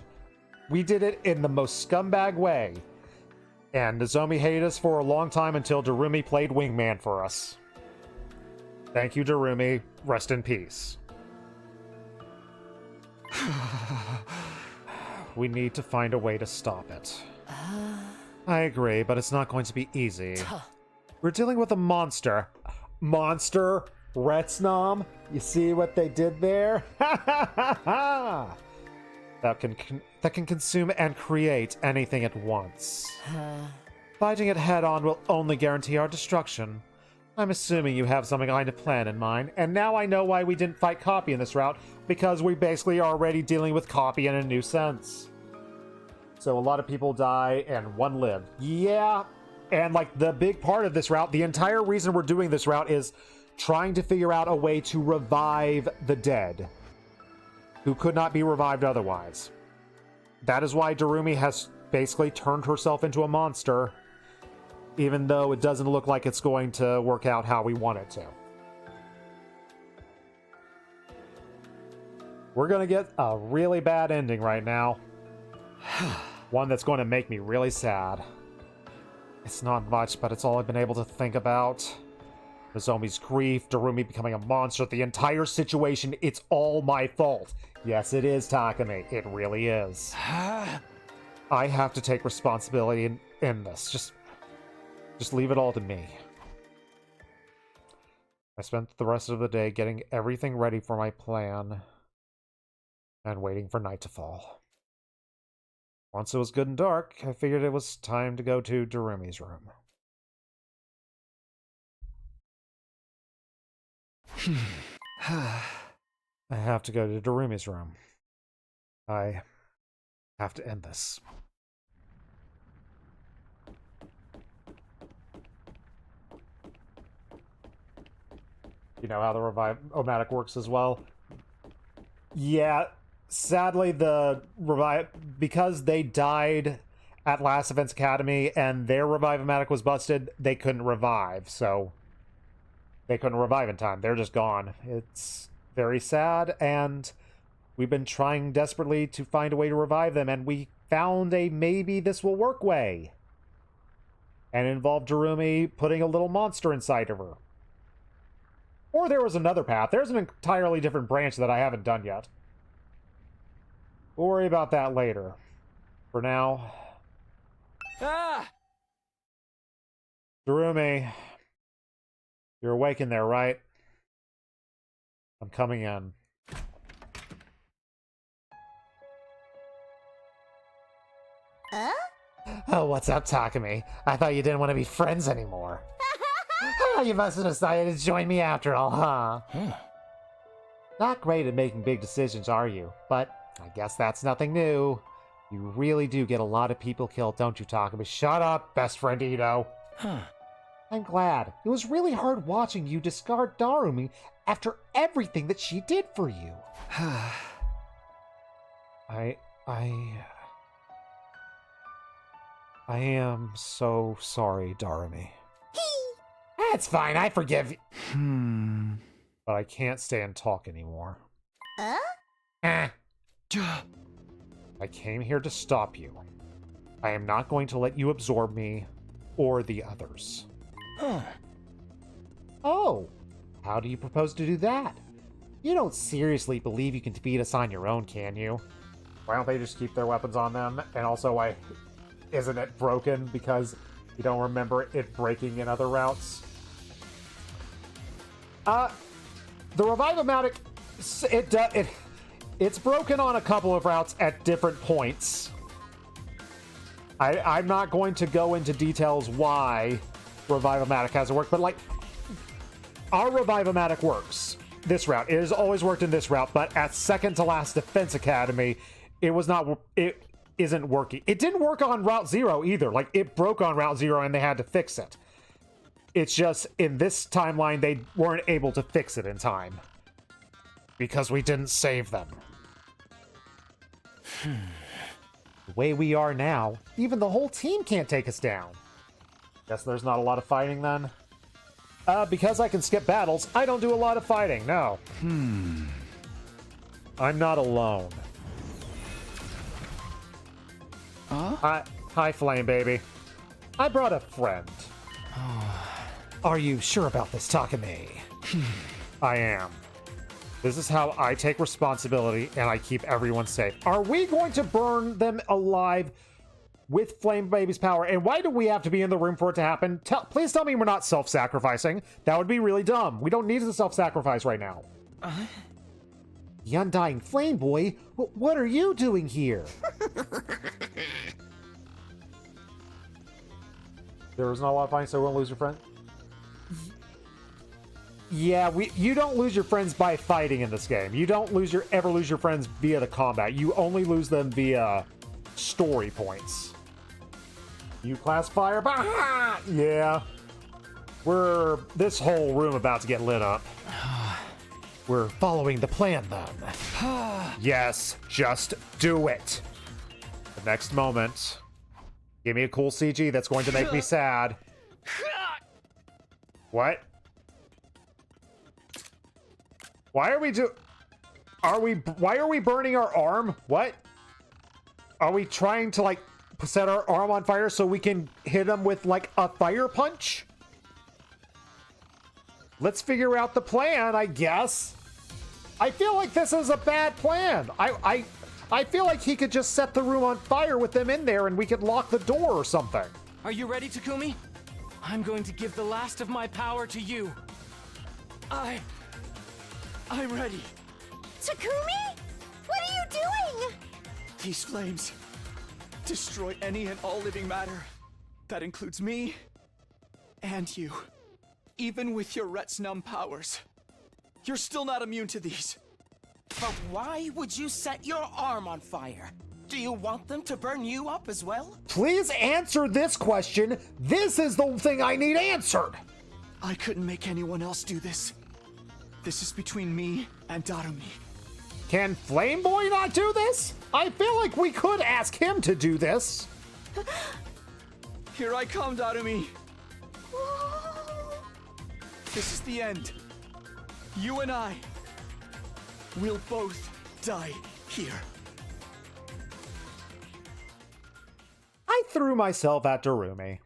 We did it in the most scumbag way. And Nozomi hated us for a long time until Darumi played wingman for us. Thank you, Darumi. Rest in peace. We need to find a way to stop it. I agree, but it's not going to be easy. We're dealing with a monster. Monster? Retsnom? You see what they did there? That can consume and create anything at once. Fighting it head-on will only guarantee our destruction. I'm assuming you have some kind of plan in mind, and now I know why we didn't fight Copy in this route, because we basically are already dealing with Copy in a new sense. So a lot of people die, and one lived. Yeah, and like the big part of this route, the entire reason we're doing this route is trying to figure out a way to revive the dead, who could not be revived otherwise. That is why Darumi has basically turned herself into a monster, even though it doesn't look like it's going to work out how we want it to. We're gonna get a really bad ending right now. One that's going to make me really sad. It's not much, but it's all I've been able to think about. Nozomi's grief, Darumi becoming a monster, the entire situation, it's all my fault. Yes, it is, Takumi. It really is. I have to take responsibility in this. Just leave it all to me. I spent the rest of the day getting everything ready for my plan and waiting for night to fall. Once it was good and dark, I figured it was time to go to Darumi's room. I have to go to Darumi's room. I have to end this. You know how the Revive-O-Matic works as well? Yeah, sadly because they died at Last Events Academy and their Revive-O-Matic was busted, they couldn't revive, so they couldn't revive in time. They're just gone. It's very sad, and we've been trying desperately to find a way to revive them, and we found a maybe this will work way. And it involved Darumi putting a little monster inside of her. Or there was another path. There's an entirely different branch that I haven't done yet. We'll worry about that later. For now... Darumi, you're awake in there, right? I'm coming in. Oh, what's up, Takumi? I thought you didn't want to be friends anymore. You must have decided to join me after all, huh? Not great at making big decisions, are you? But I guess that's nothing new. You really do get a lot of people killed, don't you, Takumi? Shut up, best friend Ito. I'm glad. It was really hard watching you discard Darumi after everything that she did for you. I am so sorry, Darumi. That's fine, I forgive you. But I can't stay and talk anymore. I came here to stop you. I am not going to let you absorb me or the others. Oh, how do you propose to do that? You don't seriously believe you can defeat us on your own, can you? Why don't they just keep their weapons on them? And also, isn't it broken because you don't remember it breaking in other routes? The Revive-O-Matic, it's broken on a couple of routes at different points. I'm not going to go into details why Revive-O-Matic hasn't worked, but like, our Revive-O-Matic works. This route. It has always worked in this route, but at second to last Defense Academy, it isn't working. It didn't work on Route 0 either. Like, it broke on Route 0 and they had to fix it. It's just, in this timeline, they weren't able to fix it in time. Because we didn't save them. The way we are now, even the whole team can't take us down. Guess there's not a lot of fighting then? Because I can skip battles, I don't do a lot of fighting, no. I'm not alone. Hi, Flame Baby. I brought a friend. Are you sure about this, Takumi? I am. This is how I take responsibility and I keep everyone safe. Are we going to burn them alive with Flame Baby's power? And why do we have to be in the room for it to happen? Please tell me we're not self-sacrificing. That would be really dumb. We don't need to self-sacrifice right now. The Undying Flame Boy? What are you doing here? There was not a lot of fighting, so we won't lose your friend? Yeah, you don't lose your friends by fighting in this game. You don't ever lose your friends via the combat. You only lose them via story points. You class fire? Bah! Yeah. This whole room about to get lit up. We're following the plan then. Yes, just do it. The next moment. Give me a cool CG that's going to make me sad. What? Why are we burning our arm? What? Are we trying to, like, set our arm on fire so we can hit him with, like, a fire punch? Let's figure out the plan, I guess. I feel like this is a bad plan. I feel like he could just set the room on fire with them in there and we could lock the door or something.
Are you ready, Takumi? I'm going to give the last of my power to you. I'm ready.
Takumi? What are you doing?
These flames destroy any and all living matter. That includes me and you. Even with your Retsnom powers, you're still not immune to these.
But why would you set your arm on fire? Do you want them to burn you up as well?
Please answer this question. This is the thing I need answered.
I couldn't make anyone else do this. This is between me and Darumi.
Can Flame Boy not do this? I feel like we could ask him to do this.
Here I come, Darumi. This is the end. You and I will both die here.
I threw myself at Darumi.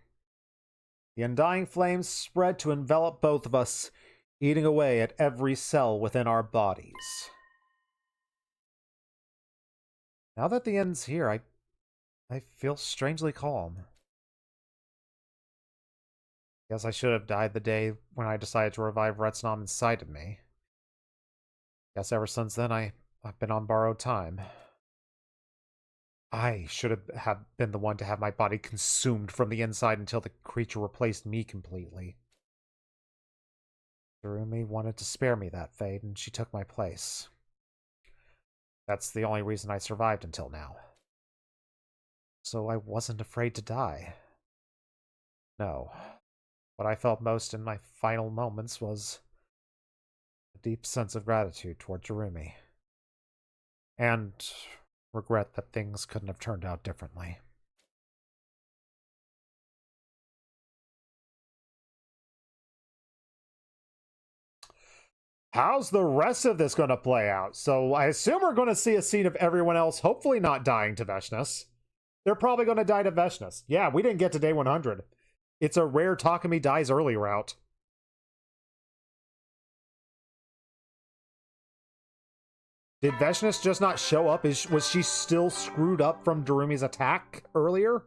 The undying flames spread to envelop both of us, eating away at every cell within our bodies. Now that the end's here, I feel strangely calm. Guess I should have died the day when I decided to revive Retsnom inside of me. Guess ever since then I've been on borrowed time. I should have been the one to have my body consumed from the inside until the creature replaced me completely. Darumi wanted to spare me that fate, and she took my place. That's the only reason I survived until now. So I wasn't afraid to die. No. What I felt most in my final moments was a deep sense of gratitude toward Darumi. And regret that things couldn't have turned out differently. How's the rest of this going to play out? So I assume we're going to see a scene of everyone else hopefully not dying to Veshness. They're probably going to die to Veshness. Yeah, we didn't get to day 100. It's a rare Takumi dies early route. Did Veshness just not show up? Was she still screwed up from Darumi's attack earlier?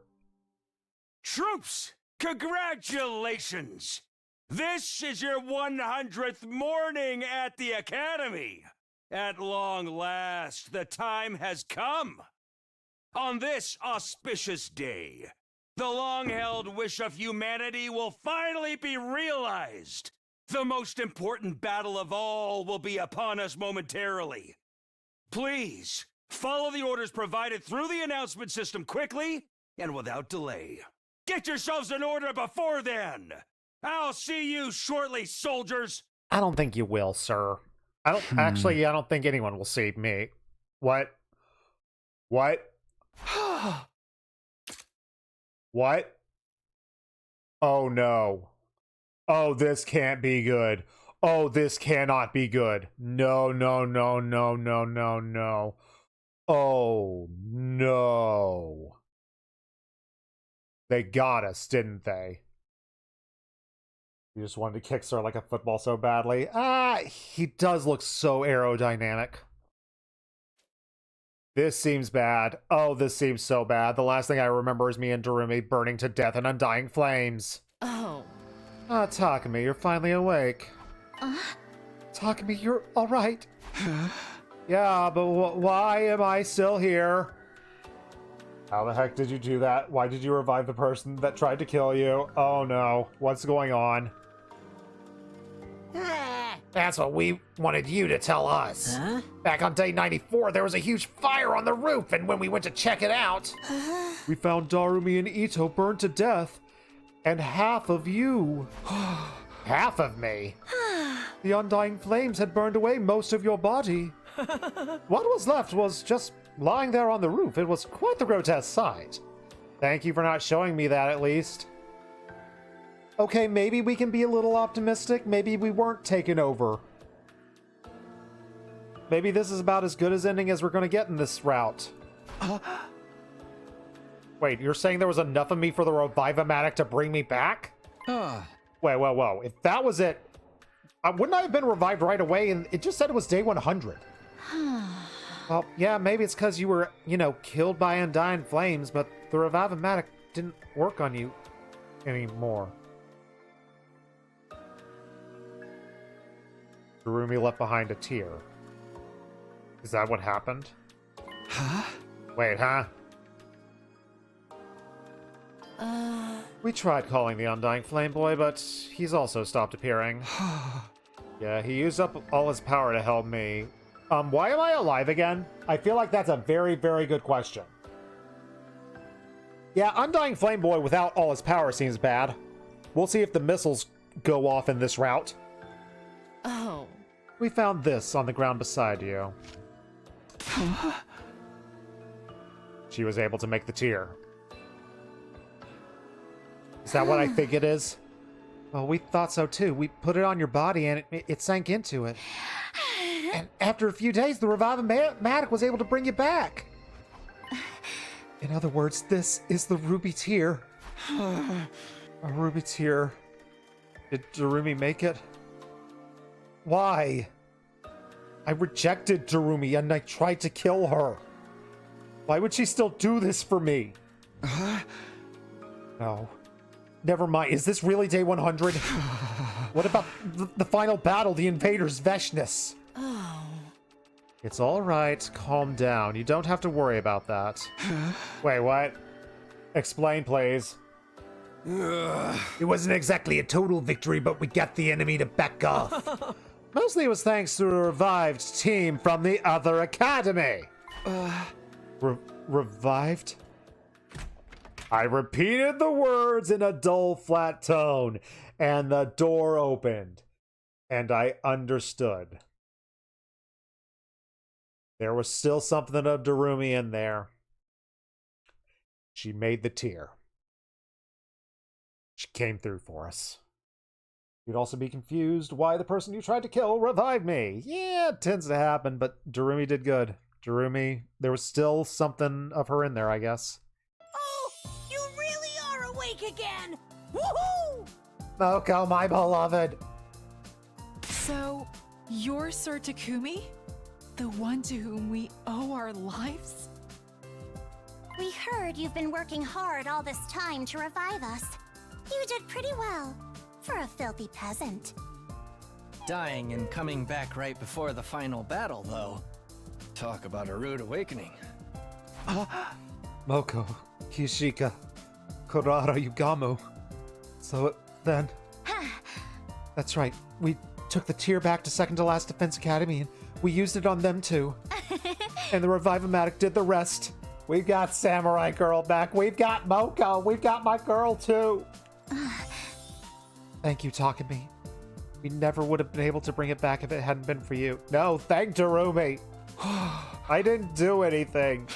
Troops, congratulations! This is your 100th morning at the Academy! At long last, the time has come! On this auspicious day, the long-held wish of humanity will finally be realized! The most important battle of all will be upon us momentarily. Please, follow the orders provided through the announcement system quickly and without delay. Get yourselves in order before then! I'll see you shortly, soldiers!
I don't think you will, sir. I don't think anyone will see me. What? What? What? Oh no. Oh, this can't be good. Oh, this cannot be good. No, no, no, no, no, no, no. Oh, no. They got us, didn't they? You just wanted to kick Sir like a football so badly. He does look so aerodynamic. This seems bad. Oh, this seems so bad. The last thing I remember is me and Darumi burning to death in undying flames.
Oh.
Ah, Takumi, you're finally awake. Takumi, you're alright. Yeah, but why am I still here? How the heck did you do that? Why did you revive the person that tried to kill you? Oh no, what's going on? That's what we wanted you to tell us.
Huh?
Back on day 94, there was a huge fire on the roof, and when we went to check it out, we found Darumi and Ito burned to death, and half of you. Half of me? The undying flames had burned away most of your body. What was left was just lying there on the roof. It was quite the grotesque sight. Thank you for not showing me that, at least. Okay, maybe we can be a little optimistic. Maybe we weren't taken over. Maybe this is about as good as ending as we're going to get in this route. Wait, you're saying there was enough of me for the Revive-O-Matic to bring me back? Wait, whoa, whoa. If that was it, wouldn't I have been revived right away? And it just said it was day 100. Well, yeah, maybe it's because you were, you know, killed by Undying Flames, but the Revive-O-Matic didn't work on you anymore. Darumi left behind a tear. Is that what happened?
Huh?
Wait, huh? We tried calling the Undying Flame Boy, but he's also stopped appearing. Yeah, he used up all his power to help me. Why am I alive again? I feel like that's a very, very good question. Yeah, Undying Flame Boy without all his power seems bad. We'll see if the missiles go off in this route.
Oh.
We found this on the ground beside you. She was able to make the tear. Is that what I think it is? Well, we thought so too. We put it on your body and it sank into it. And after a few days, the Revive-O-Matic was able to bring you back. In other words, this is the Ruby Tear. A Ruby Tear. Did Darumi make it? Why? I rejected Darumi and I tried to kill her. Why would she still do this for me? No. Never mind. Is this really day 100? What about the final battle, the invaders, Veshness?
Oh.
It's all right. Calm down. You don't have to worry about that. Wait, what? Explain, please. It wasn't exactly a total victory, but we got the enemy to back off. Mostly it was thanks to a revived team from the other academy. Revived? I repeated the words in a dull, flat tone, and the door opened, and I understood. There was still something of Darumi in there. She made the tear. She came through for us. You'd also be confused why the person you tried to kill revived me. Yeah, it tends to happen, but Darumi did good. Darumi, there was still something of her in there, I guess.
Again! Woohoo!
Moko, my beloved!
So, you're Sir Takumi? The one to whom we owe our lives?
We heard you've been working hard all this time to revive us. You did pretty well, for a filthy peasant.
Dying and coming back right before the final battle, though. Talk about a rude awakening.
Moko, Kishika, Kurara Yugamu. So then... That's right. We took the tear back to second to last Defense Academy and we used it on them too. And the Revive-O-Matic did the rest. We've got Samurai Girl back. We've got Moko. We've got my girl too. Thank you, Takumi. We never would have been able to bring it back if it hadn't been for you. No, thank Darumi. I didn't do anything.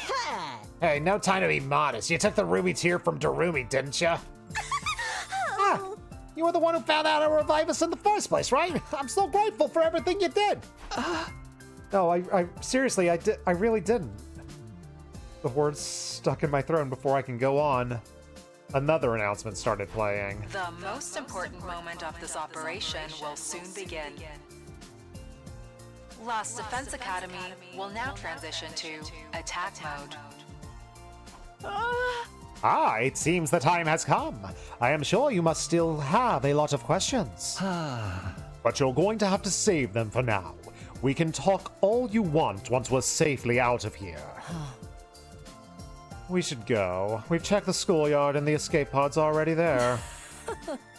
Hey, no time to be modest. You took the Ruby Tear from Darumi, didn't you? You were the one who found out how to revive us in the first place, right? I'm so grateful for everything you did. No, I seriously, I really didn't. The words stuck in my throat before I can go on. Another announcement started playing.
The most important moment of this operation will soon begin. Lost Defense Academy will now transition to attack mode.
It seems the time has come. I am sure you must still have a lot of questions. But you're going to have to save them for now. We can talk all you want once we're safely out of here. We should go. We've checked the schoolyard and the escape pod's already there.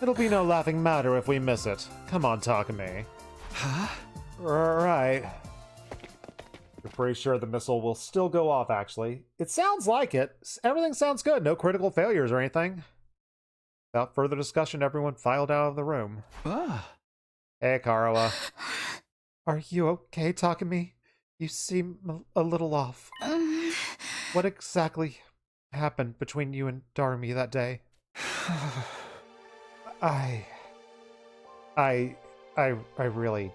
It'll be no laughing matter if we miss it. Come on, Takumi. Right. You're pretty sure the missile will still go off, actually. It sounds like it. Everything sounds good. No critical failures or anything. Without further discussion, everyone filed out of the room. Hey, Karawa. Are you okay, Takumi? You seem a little off. What exactly happened between you and Darumi that day? I really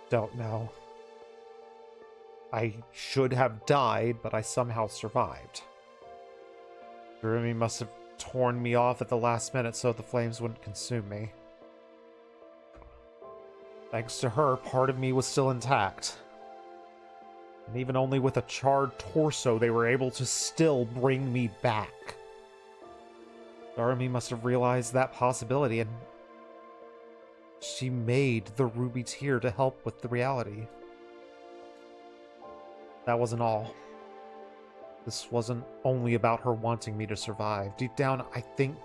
don't know. I should have died, but I somehow survived. Darumi must have torn me off at the last minute so the flames wouldn't consume me. Thanks to her, part of me was still intact. And even only with a charred torso, they were able to still bring me back. Darumi must have realized that possibility, and she made the ruby tear to help with the reality. That wasn't all. This wasn't only about her wanting me to survive. Deep down, I think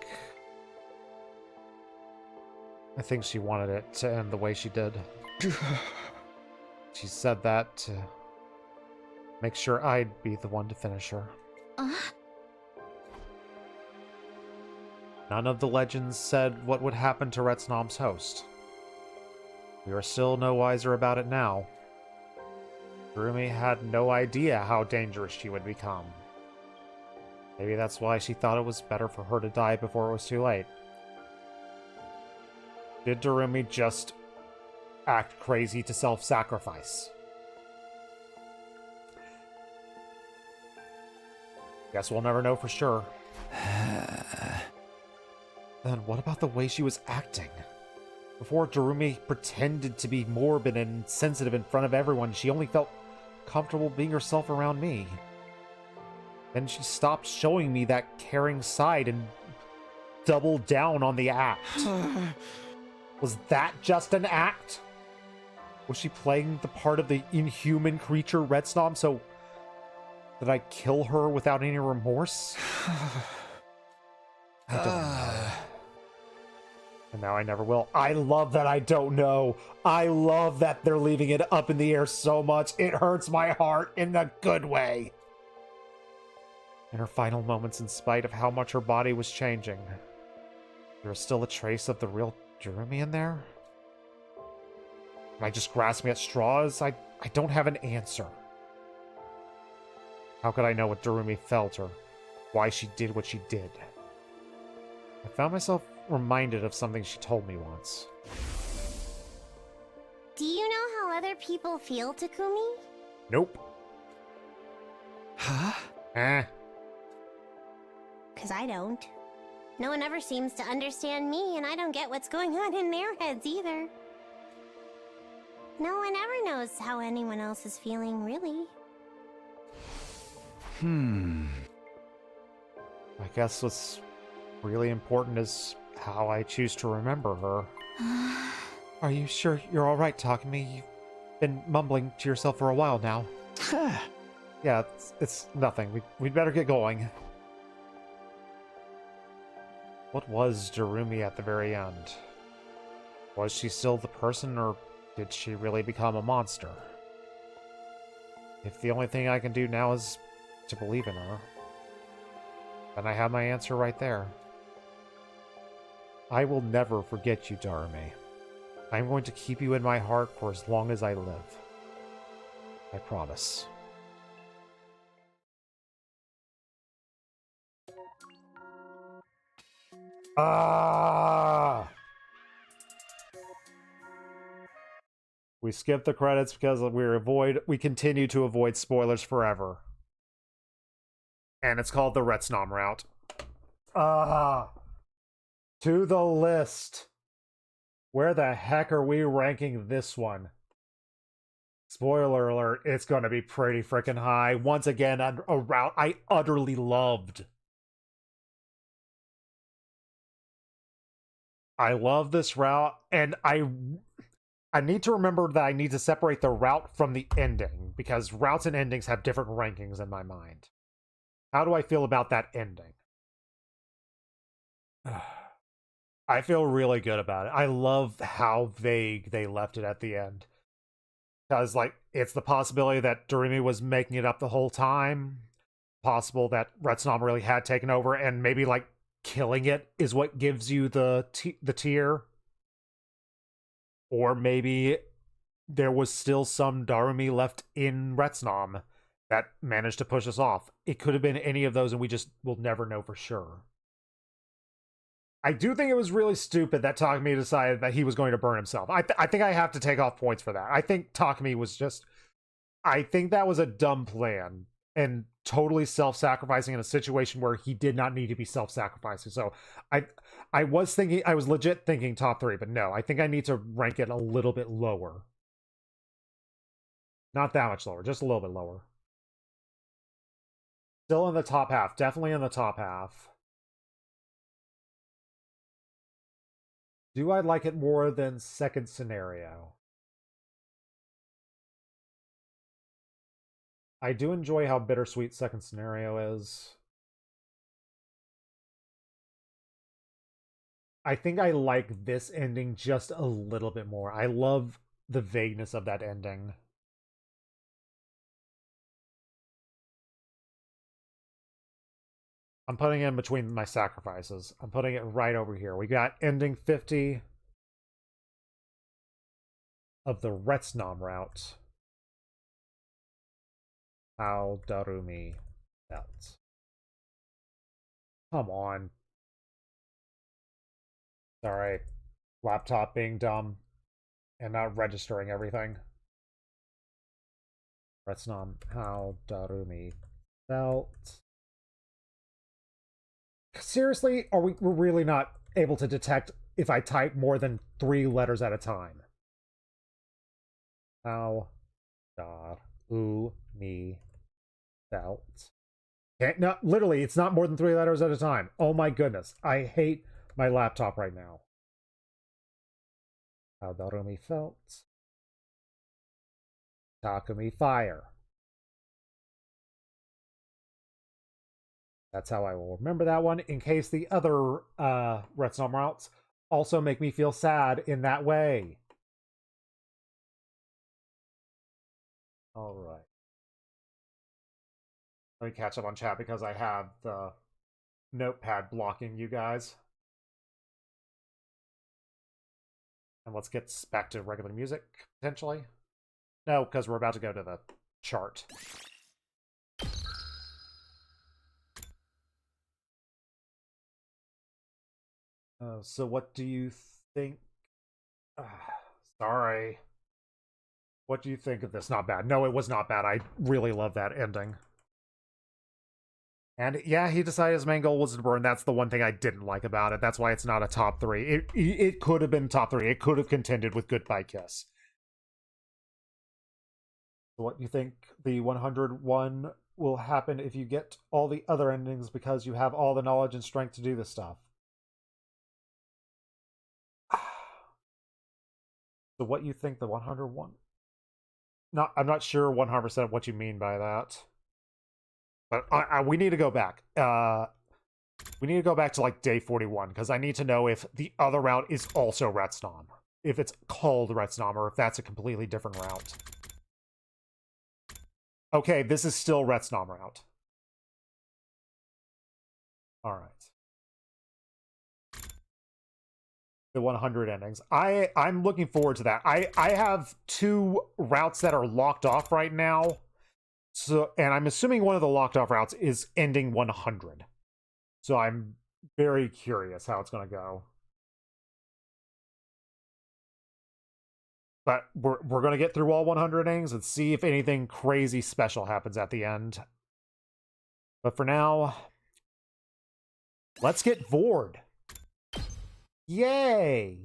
she wanted it to end the way she did. She said that to make sure I'd be the one to finish her. None of the legends said what would happen to Retsnom's host. We are still no wiser about it now. Darumi had no idea how dangerous she would become. Maybe that's why she thought it was better for her to die before it was too late. Did Darumi just act crazy to self-sacrifice? Guess we'll never know for sure. Then what about the way she was acting? Before Darumi pretended to be morbid and sensitive in front of everyone, she only felt comfortable being herself around me. Then she stopped showing me that caring side and doubled down on the act. Was that just an act? Was she playing the part of the inhuman creature Retsnom, so did I kill her without any remorse? I don't know. And now I never will. I love that I don't know. I love that they're leaving it up in the air so much. It hurts my heart in a good way. In her final moments, in spite of how much her body was changing, there was still a trace of the real Darumi in there? Am I just grasping at straws? I don't have an answer. How could I know what Darumi felt or why she did what she did? I found myself reminded of something she told me once.
Do you know how other people feel, Takumi?
Nope.
Huh?
Because I don't. No one ever seems to understand me, and I don't get what's going on in their heads either. No one ever knows how anyone else is feeling, really.
I guess what's really important is how I choose to remember her. Are you sure you're alright, Takumi? You've been mumbling to yourself for a while now. Yeah, it's nothing. We'd better get going. What was Darumi at the very end? Was she still the person, or did she really become a monster? If the only thing I can do now is to believe in her, then I have my answer right there. I will never forget you, Darumi. I'm going to keep you in my heart for as long as I live. I promise. We skip the credits because we continue to avoid spoilers forever. And it's called the Retsnom route. To the list. Where the heck are we ranking this one? Spoiler alert, it's gonna be pretty freaking high. Once again, a route I utterly loved. I love this route, and I need to remember that I need to separate the route from the ending, because routes and endings have different rankings in my mind. How do I feel about that ending? I feel really good about it. I love how vague they left it at the end. Because, like, it's the possibility that Darumi was making it up the whole time. Possible that Retsnom really had taken over, and maybe, like, killing it is what gives you the tear. Or maybe there was still some Darumi left in Retsnom that managed to push us off. It could have been any of those, and we just will never know for sure. I do think it was really stupid that Takumi decided that he was going to burn himself. I think I have to take off points for that. I think Takumi was just... I think that was a dumb plan. and totally self-sacrificing in a situation where he did not need to be self-sacrificing. So I was legit thinking top 3, but no, I think I need to rank it a little bit lower. Not that much lower, just a little bit lower. Still in the top half, definitely in the top half. Do I like it more than second scenario? I do enjoy how bittersweet second scenario is. I think I like this ending just a little bit more. I love the vagueness of that ending. I'm putting it in between my sacrifices. I'm putting it right over here. We got ending 50 of the Retsnom route. How Darumi felt. Come on. Sorry. Laptop being dumb and not registering everything. Retsnom, how Darumi felt. Seriously, we're really not able to detect if I type more than 3 letters at a time? How Darumi felt. No, literally, it's not more than 3 letters at a time. Oh my goodness. I hate my laptop right now. How Darumi felt. Takumi fire. That's how I will remember that one, in case the other Retsnom routes also make me feel sad in that way. Alright. Let me catch up on chat because I have the notepad blocking you guys. And let's get back to regular music, potentially. No, because we're about to go to the chart. So what do you think? Sorry. What do you think of this? Not bad. No, it was not bad. I really love that ending. And yeah, he decided his main goal was to burn. That's the one thing I didn't like about it. That's why it's not a top 3. It could have been top 3. It could have contended with Goodbye Kiss. So what do you think the 101 will happen if you get all the other endings because you have all the knowledge and strength to do this stuff? So what you think the 101? I'm not sure 100% what you mean by that. But we need to go back. We need to go back to like day 41 because I need to know if the other route is also Retsnom. If it's called Retsnom or if that's a completely different route. Okay, this is still Retsnom route. Alright. The 100 endings. I'm looking forward to that. I have 2 routes that are locked off right now. So, and I'm assuming one of the locked off routes is ending 100. So I'm very curious how it's going to go. But we're going to get through all 100 endings and see if anything crazy special happens at the end. But for now, let's get Vord. Yay!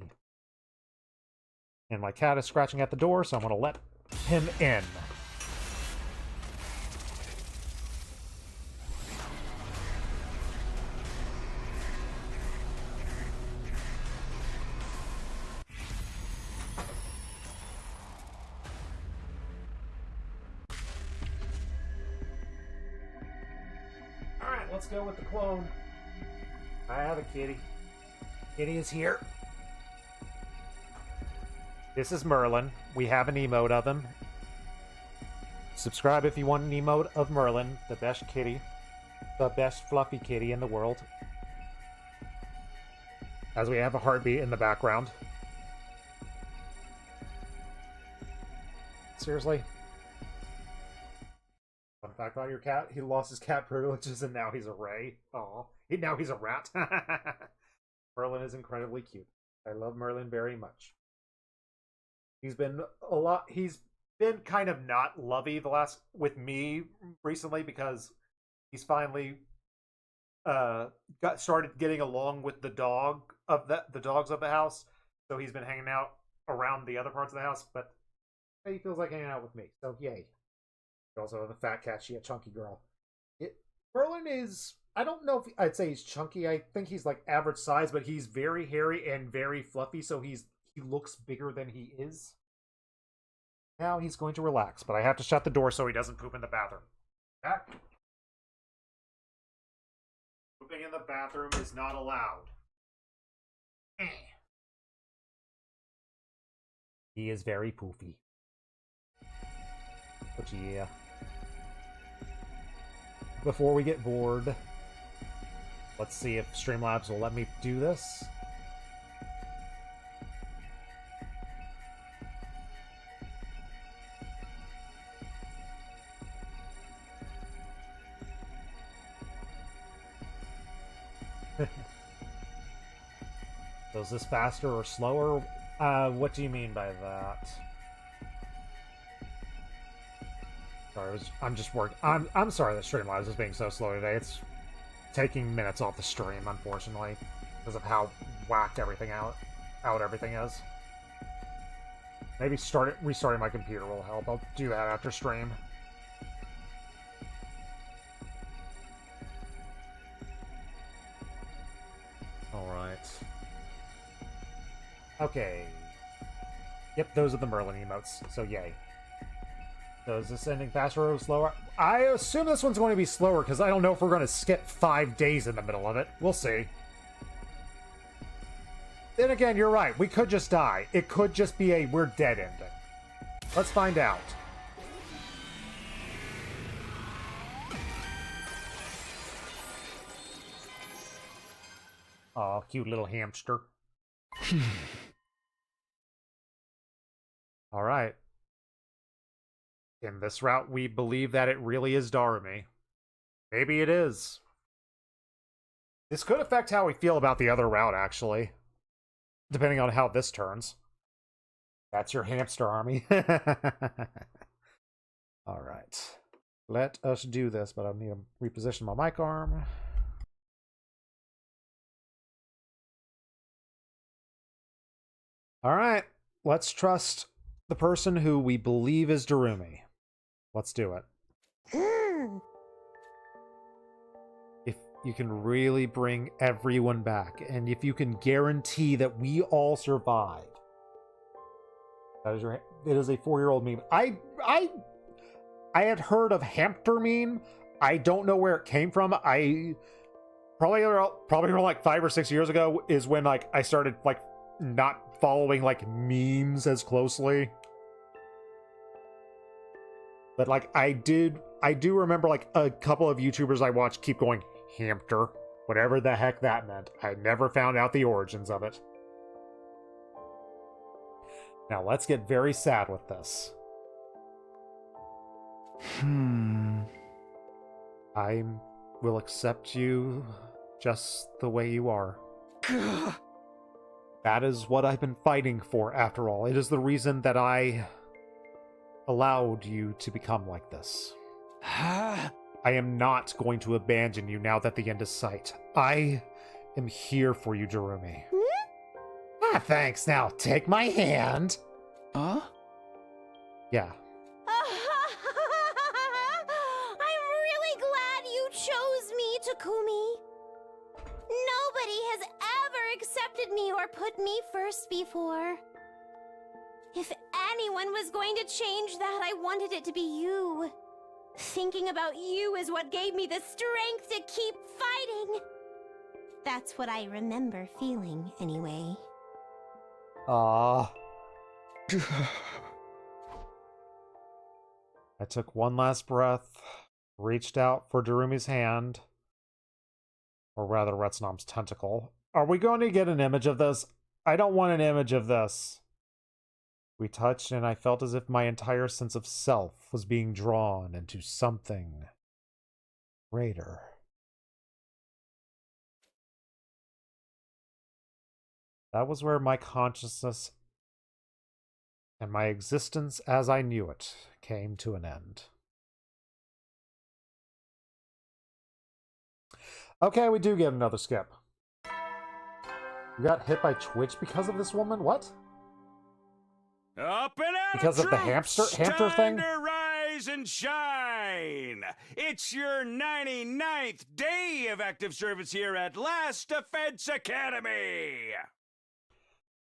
And my cat is scratching at the door, so I'm going to let him in. Alright, let's go with the clone. I have a kitty. Kitty is here. This is Merlin. We have an emote of him. Subscribe if you want an emote of Merlin, the best kitty. The best fluffy kitty in the world. As we have a heartbeat in the background. Seriously? Fun fact about your cat, he lost his cat privileges and now he's a ray. Aw. Now he's a rat. Merlin is incredibly cute. I love Merlin very much. He's been a lot. He's been kind of not lovey with me recently because he's finally got started getting along with the dogs of the house. So he's been hanging out around the other parts of the house, but he feels like hanging out with me. So yay. Also, the fat cat, she a chunky girl. Merlin is, I don't know if I'd say he's chunky. I think he's like average size, but he's very hairy and very fluffy, so he looks bigger than he is. Now he's going to relax, but I have to shut the door so he doesn't poop in the bathroom. Back. Pooping in the bathroom is not allowed. He is very poofy. But yeah. Before we get bored, let's see if Streamlabs will let me do this. So is this faster or slower? What do you mean by that? Sorry, I'm just working. I'm sorry that Streamlabs is being so slow today. It's taking minutes off the stream, unfortunately, because of how whacked everything everything is. Maybe restarting my computer will help. I'll do that after stream. All right. Okay. Yep, those are the Merlin emotes. So yay. So is this ending faster or slower? I assume this one's going to be slower because I don't know if we're going to skip 5 days in the middle of it. We'll see. Then again, you're right. We could just die. It could just be a we're dead ending. Let's find out. Aw, cute little hamster. All right. In this route, we believe that it really is Darumi. Maybe it is. This could affect how we feel about the other route, actually. Depending on how this turns. That's your hamster army. Alright. Let us do this, but I need to reposition my mic arm. Alright. Let's trust the person who we believe is Darumi. Let's do it. If you can really bring everyone back, and if you can guarantee that we all survive. That is it is a 4-year-old meme. I had heard of hamster meme. I don't know where it came from. I probably around like 5 or 6 years ago is when like I started like not following like memes as closely. But like I do remember like a couple of YouTubers I watched keep going hamster, whatever the heck that meant. I never found out the origins of it. Now let's get very sad with this. I will accept you just the way you are. That is what I've been fighting for, after all. It is the reason that I allowed you to become like this. I am not going to abandon you now that the end is sight. I am here for you, Darumi. Ah, thanks. Now, take my hand. Huh? Yeah.
I'm really glad you chose me, Takumi. Nobody has ever accepted me or put me first before. If anyone was going to change that, I wanted it to be you. Thinking about you is what gave me the strength to keep fighting. That's what I remember feeling, anyway.
I took one last breath, reached out for Darumi's hand, or rather Retsnom's tentacle. Are we going to get an image of this? I don't want an image of this. We touched, and I felt as if my entire sense of self was being drawn into something greater. That was where my consciousness And my existence as I knew it came to an end. Okay, we do get another skip. You got hit by Twitch because of this woman? What?
Up and out
because of the hamster thing?
Time to rise and shine! It's your 99th day of active service here at Last Defense Academy!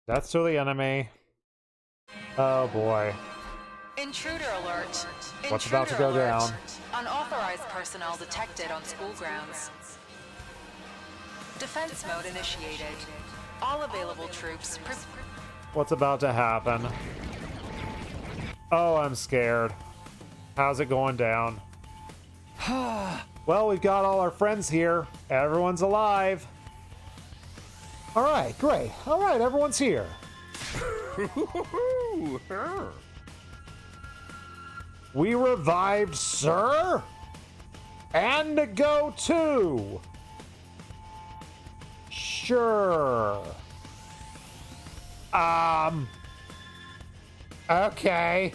Death to the enemy. Oh boy.
Intruder alert.
What's about to go down?
Unauthorized personnel detected on school grounds. Defense mode initiated. All available troops.
What's about to happen? Oh, I'm scared. How's it going down? Well, we've got all our friends here. Everyone's alive. All right, great. All right, everyone's here. We revived Sir and to go too. Sure. Okay.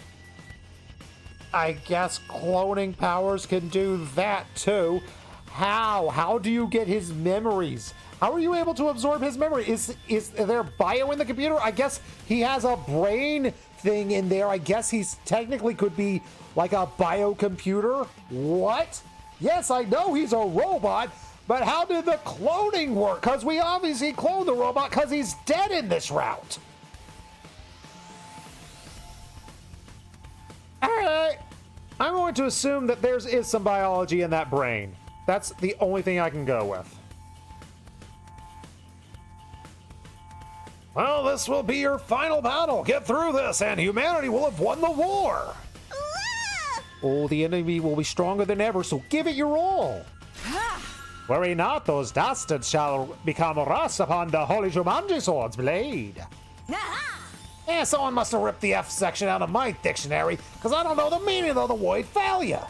I guess cloning powers can do that too. How? How do you get his memories? How are you able to absorb his memory? Is there bio in the computer? I guess he has a brain thing in there. I guess he's technically could be like a biocomputer. What? Yes, I know he's a robot, but how did the cloning work? Because we obviously cloned the robot because he's dead in this route. Alright. I'm going to assume that there is some biology in that brain. That's the only thing I can go with. Well, this will be your final battle. Get through this, and humanity will have won the war. Oh, the enemy will be stronger than ever, so give it your all. Worry not, those dastards shall become rust upon the Holy Jumanji Sword's blade. Yeah, someone must have ripped the F section out of my dictionary, because I don't know the meaning of the word failure.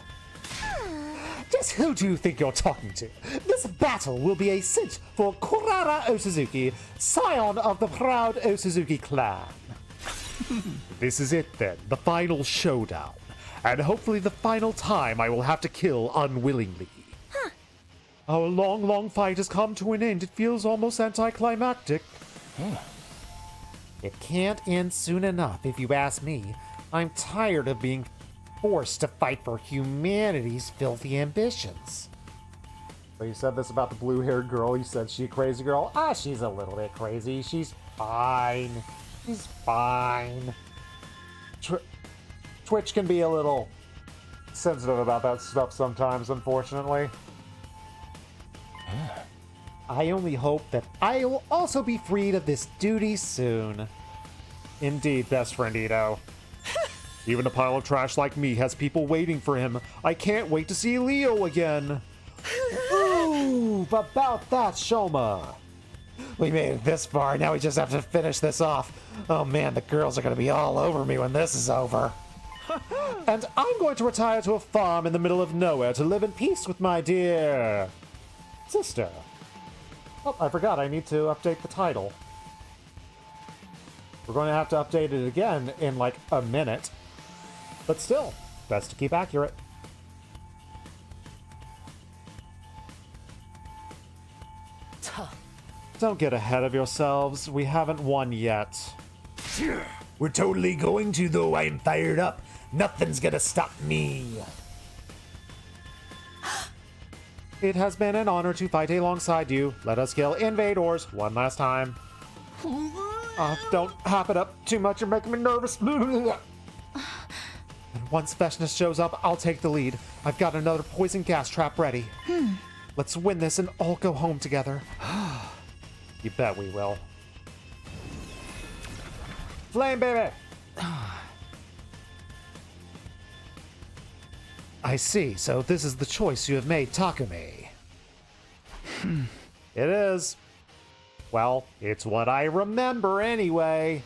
Just who do you think you're talking to? This battle will be a cinch for Kurara Osuzuki, scion of the proud Osuzuki clan. This is it then, the final showdown, and hopefully the final time I will have to kill unwillingly. Our long, long fight has come to an end. It feels almost anticlimactic. It can't end soon enough, if you ask me. I'm tired of being forced to fight for humanity's filthy ambitions. So you said this about the blue-haired girl. You said she a crazy girl. Ah, she's a little bit crazy. She's fine. She's fine. Twitch can be a little sensitive about that stuff sometimes, unfortunately. I only hope that I will also be freed of this duty soon. Indeed, best friend Ito. Even a pile of trash like me has people waiting for him. I can't wait to see Leo again. Ooh, about that, Shoma. We made it this far, now we just have to finish this off. Oh man, the girls are gonna be all over me when this is over. And I'm going to retire to a farm in the middle of nowhere to live in peace with my dear sister. Oh, I forgot, I need to update the title. We're going to have to update it again in like a minute. But still, best to keep accurate. Don't get ahead of yourselves. We haven't won yet.
We're totally going to, though. I'm fired up. Nothing's gonna stop me.
It has been an honor to fight alongside you. Let us kill invaders one last time. Don't hop it up too much. You're making me nervous. And once Feshness shows up, I'll take the lead. I've got another poison gas trap ready. Let's win this and all go home together. You bet we will. Flame, baby!
I see. So this is the choice you have made, Takumi.
It is. Well, it's what I remember anyway.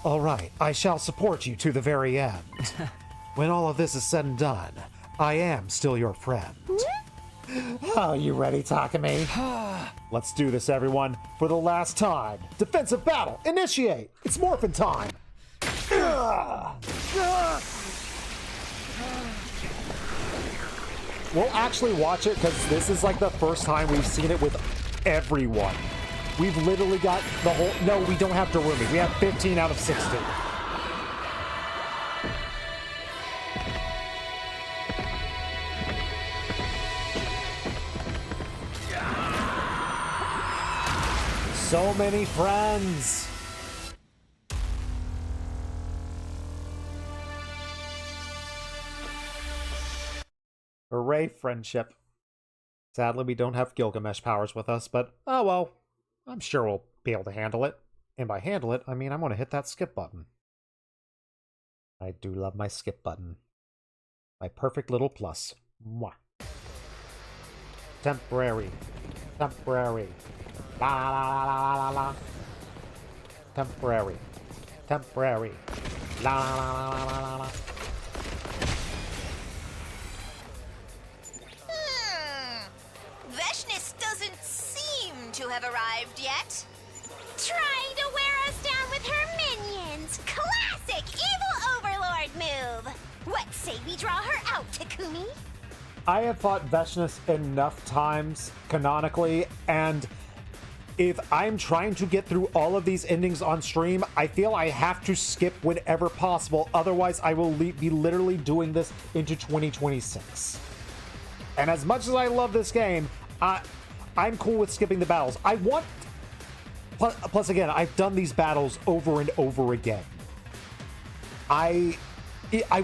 All right, I shall support you to the very end. When all of this is said and done, I am still your friend.
Oh, you ready, Takumi? Let's do this, everyone. For the last time. Defensive battle, initiate! It's morphin' time! We'll actually watch it because this is like the first time we've seen it with everyone. We've literally got the whole... No, we don't have Darumi. We have 15 out of 60. So many friends. Hooray, friendship. Sadly, we don't have Gilgamesh powers with us, but oh well. I'm sure we'll be able to handle it. And by handle it, I mean I'm going to hit that skip button. I do love my skip button. My perfect little plus. Mwah. Temporary. Temporary. La la la la la la. Temporary. Temporary. La la la la la la la.
Veshness doesn't seem to have arrived yet. Trying to wear us down with her minions. Classic evil overlord move. What say we draw her out, Takumi?
I have fought Veshness enough times, canonically, and if I'm trying to get through all of these endings on stream, I feel I have to skip whenever possible, otherwise I will be literally doing this into 2026. And as much as I love this game, I'm cool with skipping the battles. I want... Plus, again, I've done these battles over and over again. I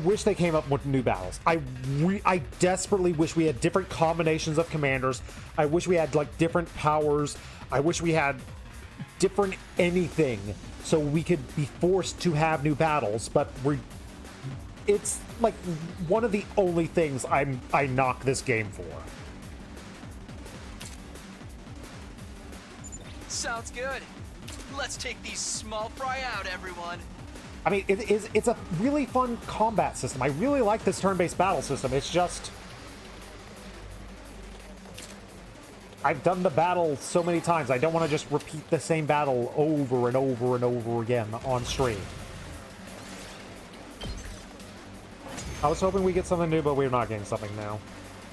wish they came up with new battles. I desperately wish we had different combinations of commanders. I wish we had, like, different powers. I wish we had different anything so we could be forced to have new battles, but it's, like, one of the only things I knock this game for.
Sounds good. Let's take these small fry out, everyone.
I mean, it's a really fun combat system. I really like this turn-based battle system. It's just... I've done the battle so many times. I don't want to just repeat the same battle over and over and over again on stream. I was hoping we get something new, but we're not getting something now.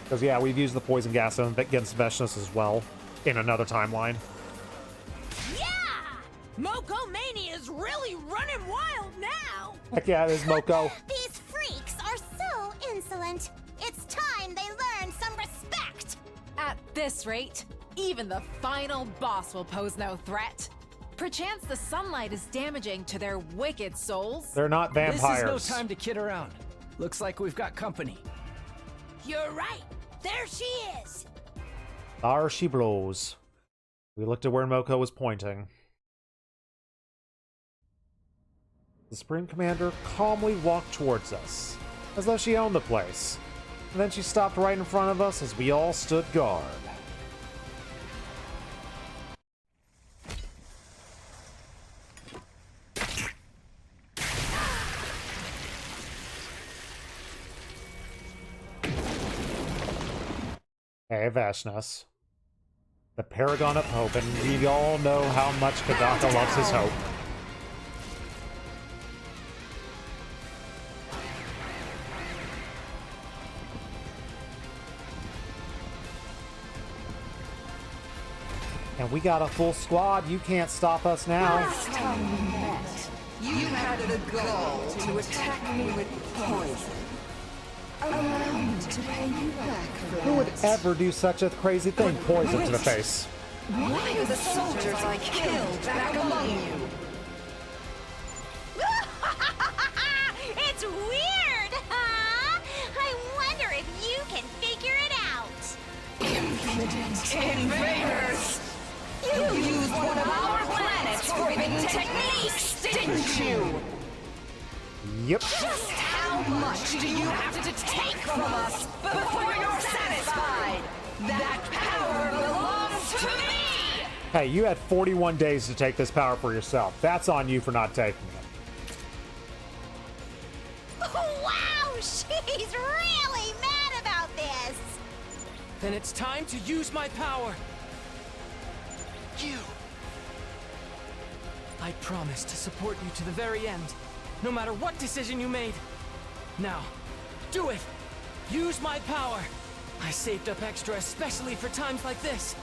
Because, yeah, we've used the poison gas against Veshness as well in another timeline.
Moko Mania is really running wild now!
Heck yeah, it is, Moko.
These freaks are so insolent. It's time they learn some respect.
At this rate, even the final boss will pose no threat. Perchance the sunlight is damaging to their wicked souls.
They're not vampires.
This is no time to kid around. Looks like we've got company.
You're right. There she is.
There she blows. We looked at where Moko was pointing. The Supreme Commander calmly walked towards us, as though she owned the place. And then she stopped right in front of us as we all stood guard. Hey, Veshness. The Paragon of Hope, and we all know how much Kadaka loves his hope. And we got a full squad. You can't stop us now.
Last time we met, you had the gall to attack me with poison. Allow me to pay you back for
Who would ever do such a crazy thing? Poison to the face.
Why are the soldiers I killed back among you?
It's weird, huh? I wonder if you can figure it out.
Impudent invaders! You used one of our planet's forbidden techniques, didn't you?
Yep.
Just how much do you have to take from us before you're satisfied? That power belongs to me!
Hey, you had 41 days to take this power for yourself. That's on you for not taking it.
Wow, she's really mad about this.
Then it's time to use my power. I promise to support you to the very end. no matter what decision you made. Now, do it! Use my power! I saved up extra especially for times like this.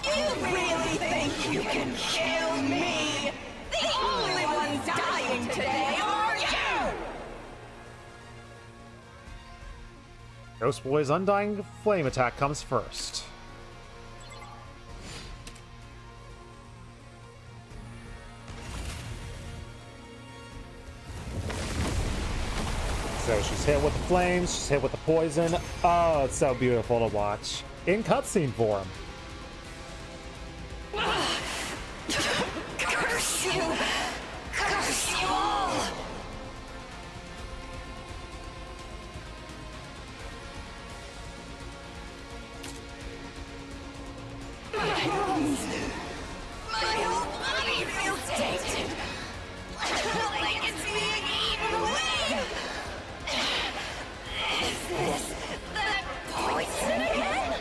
You really think you can kill me? The only ones dying today are you!
Ghost Boy's Undying Flame attack comes first. So she's hit with the flames, she's hit with the poison. Oh, it's so beautiful to watch. In cutscene form.
Curse you! Curse you all! My bones! My whole body feels tainted! Like it's being eaten away! Is this that poison again?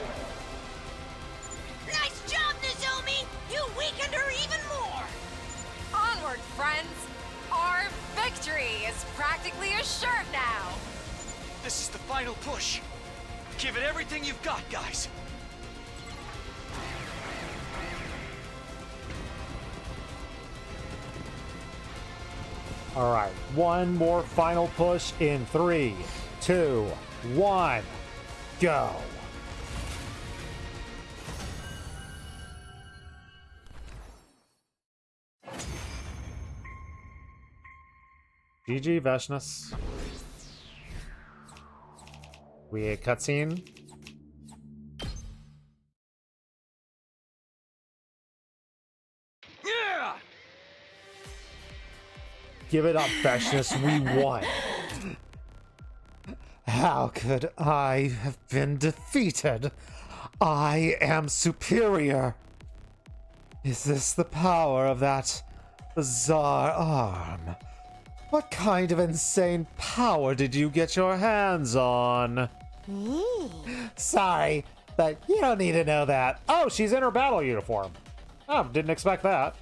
Nice job, Nozomi! You weakened her even more!
Onward, friends! Our victory is practically assured now!
This is the final push. Give it everything you've got, guys.
Alright, one more final push in 3, 2, 1, go! GG, Veshnus. We a cutscene.
Yeah!
Give it up, Veshnus, we won.
How could I have been defeated? I am superior. Is this the power of that bizarre arm? What kind of insane power did you get your hands on?
Sorry, but you don't need to know that. Oh, she's in her battle uniform. Oh, didn't expect that.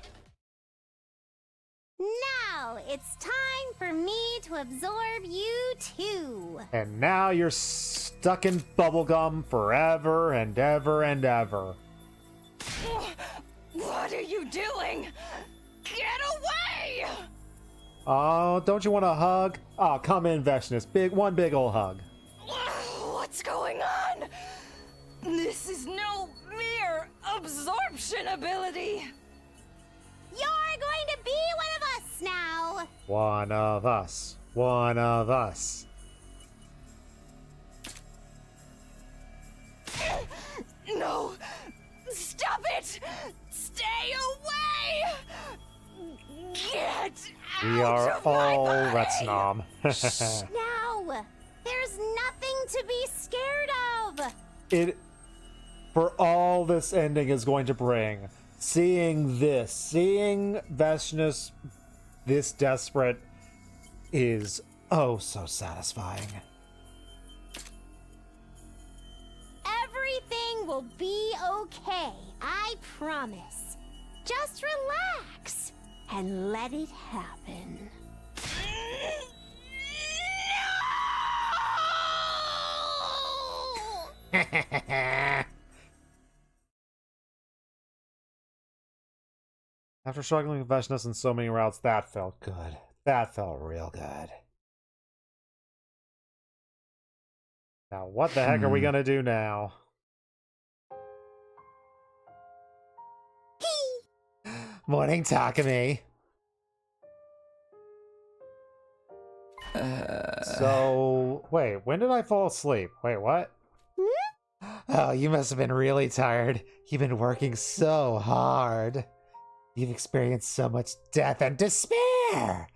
Now it's time for me to absorb you too.
And now you're stuck in bubblegum forever and ever and ever.
What are you doing? Get away!
Oh, don't you want a hug? Oh, come in, Veshnus. One big ol' hug.
What's going on? This is no mere absorption ability.
You're going to be one of us now.
One of us. One of us.
No! Stop it! Stay away! Get
We are
out of my
all
body!
Retsnom.
Now, there's nothing to be scared of.
It, for all this ending is going to bring, seeing Veshnus this desperate is oh so satisfying.
Everything will be okay, I promise. Just relax and let it happen.
After struggling with Veshnus in so many routes, that felt good. That felt real good. Now, what the heck are we gonna do now?
Morning, Takumi.
So, wait, when did I fall asleep? Wait, what?
Oh, you must have been really tired. You've been working so hard. You've experienced so much death and despair.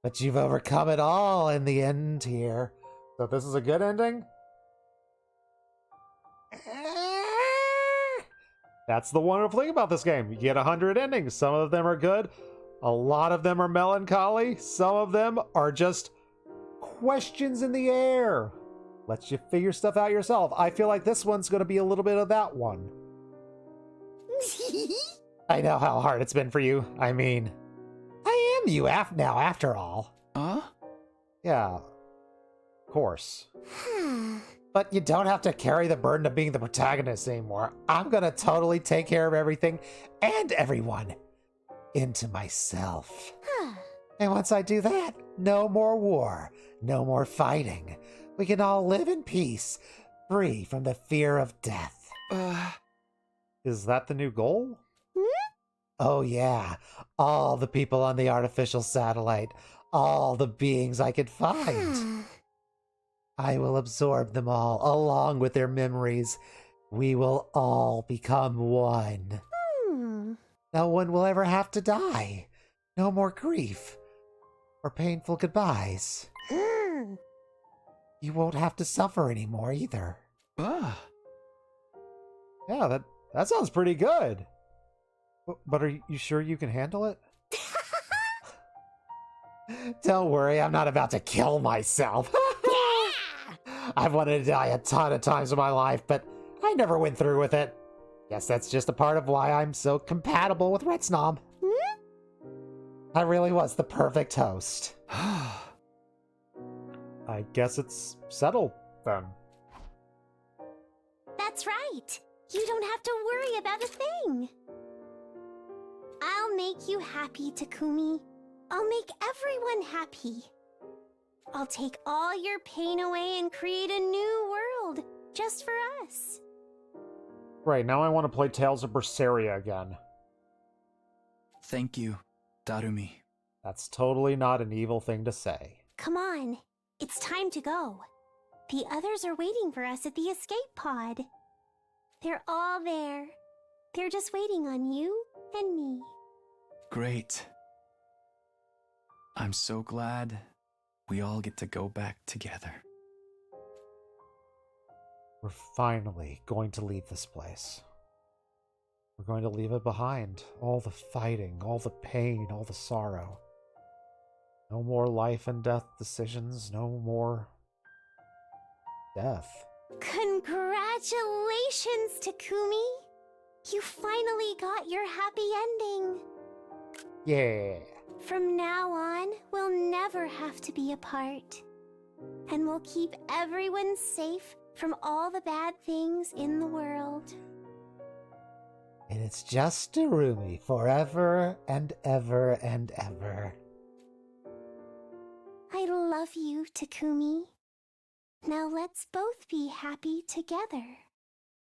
But you've overcome it all in the end here.
So this is a good ending? That's the wonderful thing about this game. You get 100 endings. Some of them are good. A lot of them are melancholy. Some of them are just questions in the air. Lets you figure stuff out yourself. I feel like this one's going to be a little bit of that one.
I know how hard it's been for you. I mean, I am you now after all.
Huh?
Yeah, of course.
But you don't have to carry the burden of being the protagonist anymore. I'm gonna totally take care of everything and everyone into myself. And once I do that, no more war, no more fighting. We can all live in peace, free from the fear of death.
Is that the new goal?
Oh yeah, all the people on the artificial satellite, all the beings I could find. I will absorb them all, along with their memories. We will all become one. No one will ever have to die. No more grief or painful goodbyes. You won't have to suffer anymore either.
Yeah, that sounds pretty good. But are you sure you can handle it?
Don't worry, I'm not about to kill myself. I've wanted to die a ton of times in my life, but I never went through with it. Guess that's just a part of why I'm so compatible with Retsnom. I really was the perfect host.
I guess it's settled, then.
That's right. You don't have to worry about a thing. I'll make you happy, Takumi. I'll make everyone happy. I'll take all your pain away and create a new world just for us.
Right, now I want to play Tales of Berseria again.
Thank you, Darumi.
That's totally not an evil thing to say.
Come on, it's time to go. The others are waiting for us at the escape pod. They're all there. They're just waiting on you and me.
Great. I'm so glad we all get to go back together.
We're finally going to leave this place. We're going to leave it behind. All the fighting, all the pain, all the sorrow. No more life and death decisions, no more death.
Congratulations, Takumi! You finally got your happy ending.
Yeah.
From now on, we'll never have to be apart. And we'll keep everyone safe from all the bad things in the world.
And it's just Darumi forever and ever and ever.
I love you, Takumi. Now let's both be happy together.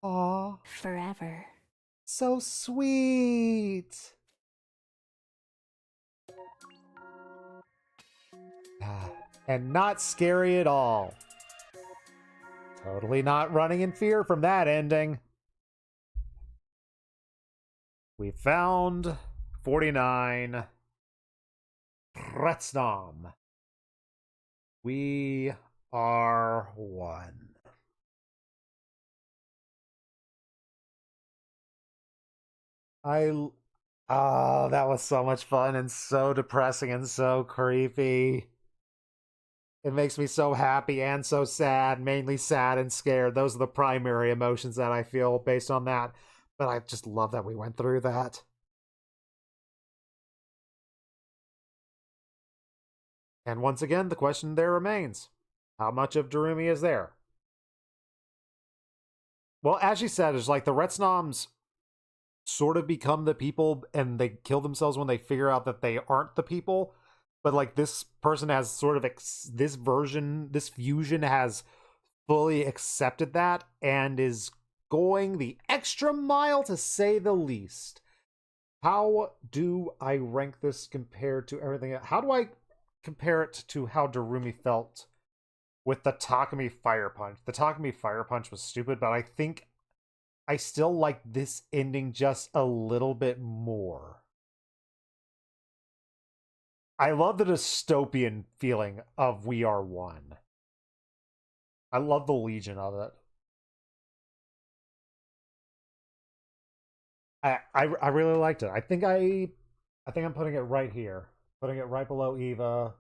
Aw.
Forever.
So sweet.
And not scary at all. Totally not running in fear from that ending. We found 49. Retsnom. We are one. Oh, that was so much fun and so depressing and so creepy. It makes me so happy and so sad, mainly sad and scared. Those are the primary emotions that I feel based on that. But I just love that we went through that. And once again, the question there remains. How much of Darumi is there? Well, as you said, it's like the Retsnoms sort of become the people and they kill themselves when they figure out that they aren't the people. But like this person has sort of this fusion has fully accepted that and is going the extra mile, to say the least. How do I rank this compared to everything? How do I compare it to how Darumi felt with the Takumi Fire Punch? The Takumi Fire Punch was stupid, but I think I still like this ending just a little bit more. I love the dystopian feeling of We Are One. I love the Legion of it. I really liked it. I think I'm putting it right here. Putting it right below Eva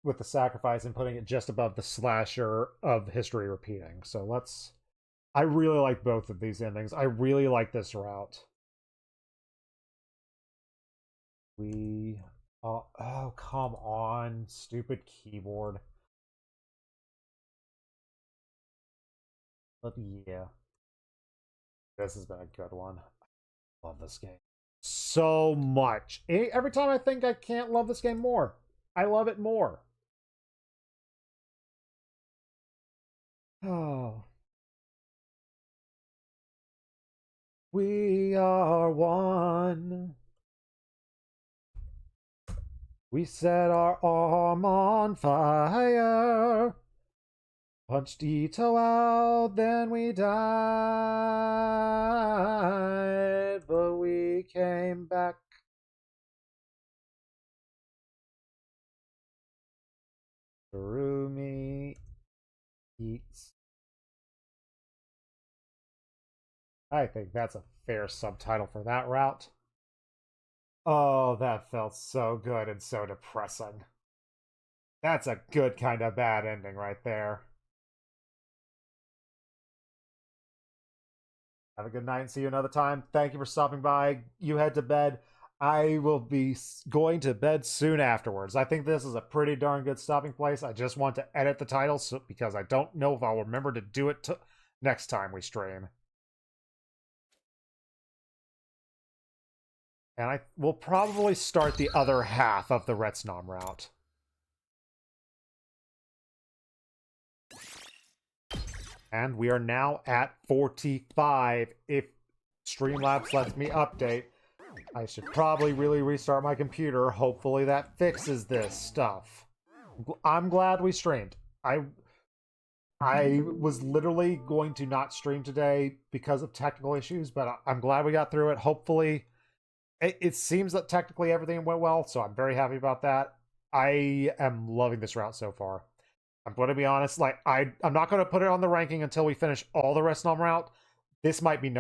with the sacrifice and putting it just above the slasher of history repeating. So I really like both of these endings. I really like this route. We Oh, come on, stupid keyboard. But yeah, this has been a good one. I love this game so much. Every time I think I can't love this game more, I love it more. Oh. We are one. We set our arm on fire. Punched Ito out, then we died. But we came back. Rumi eats. I think that's a fair subtitle for that route. Oh, that felt so good and so depressing. That's a good kind of bad ending right there. Have a good night and see you another time. Thank you for stopping by. You head to bed. I will be going to bed soon afterwards. I think this is a pretty darn good stopping place. I just want to edit the title because I don't know if I'll remember to do it next time we stream. And I will probably start the other half of the Retsnom route. And we are now at 45. If Streamlabs lets me update, I should probably really restart my computer. Hopefully that fixes this stuff. I'm glad we streamed. I was literally going to not stream today because of technical issues, but I'm glad we got through it. Hopefully, it seems that technically everything went well, so I'm very happy about that. I am loving this route so far. I'm going to be honest, like I'm not going to put it on the ranking until we finish all the Retsnom route. This might be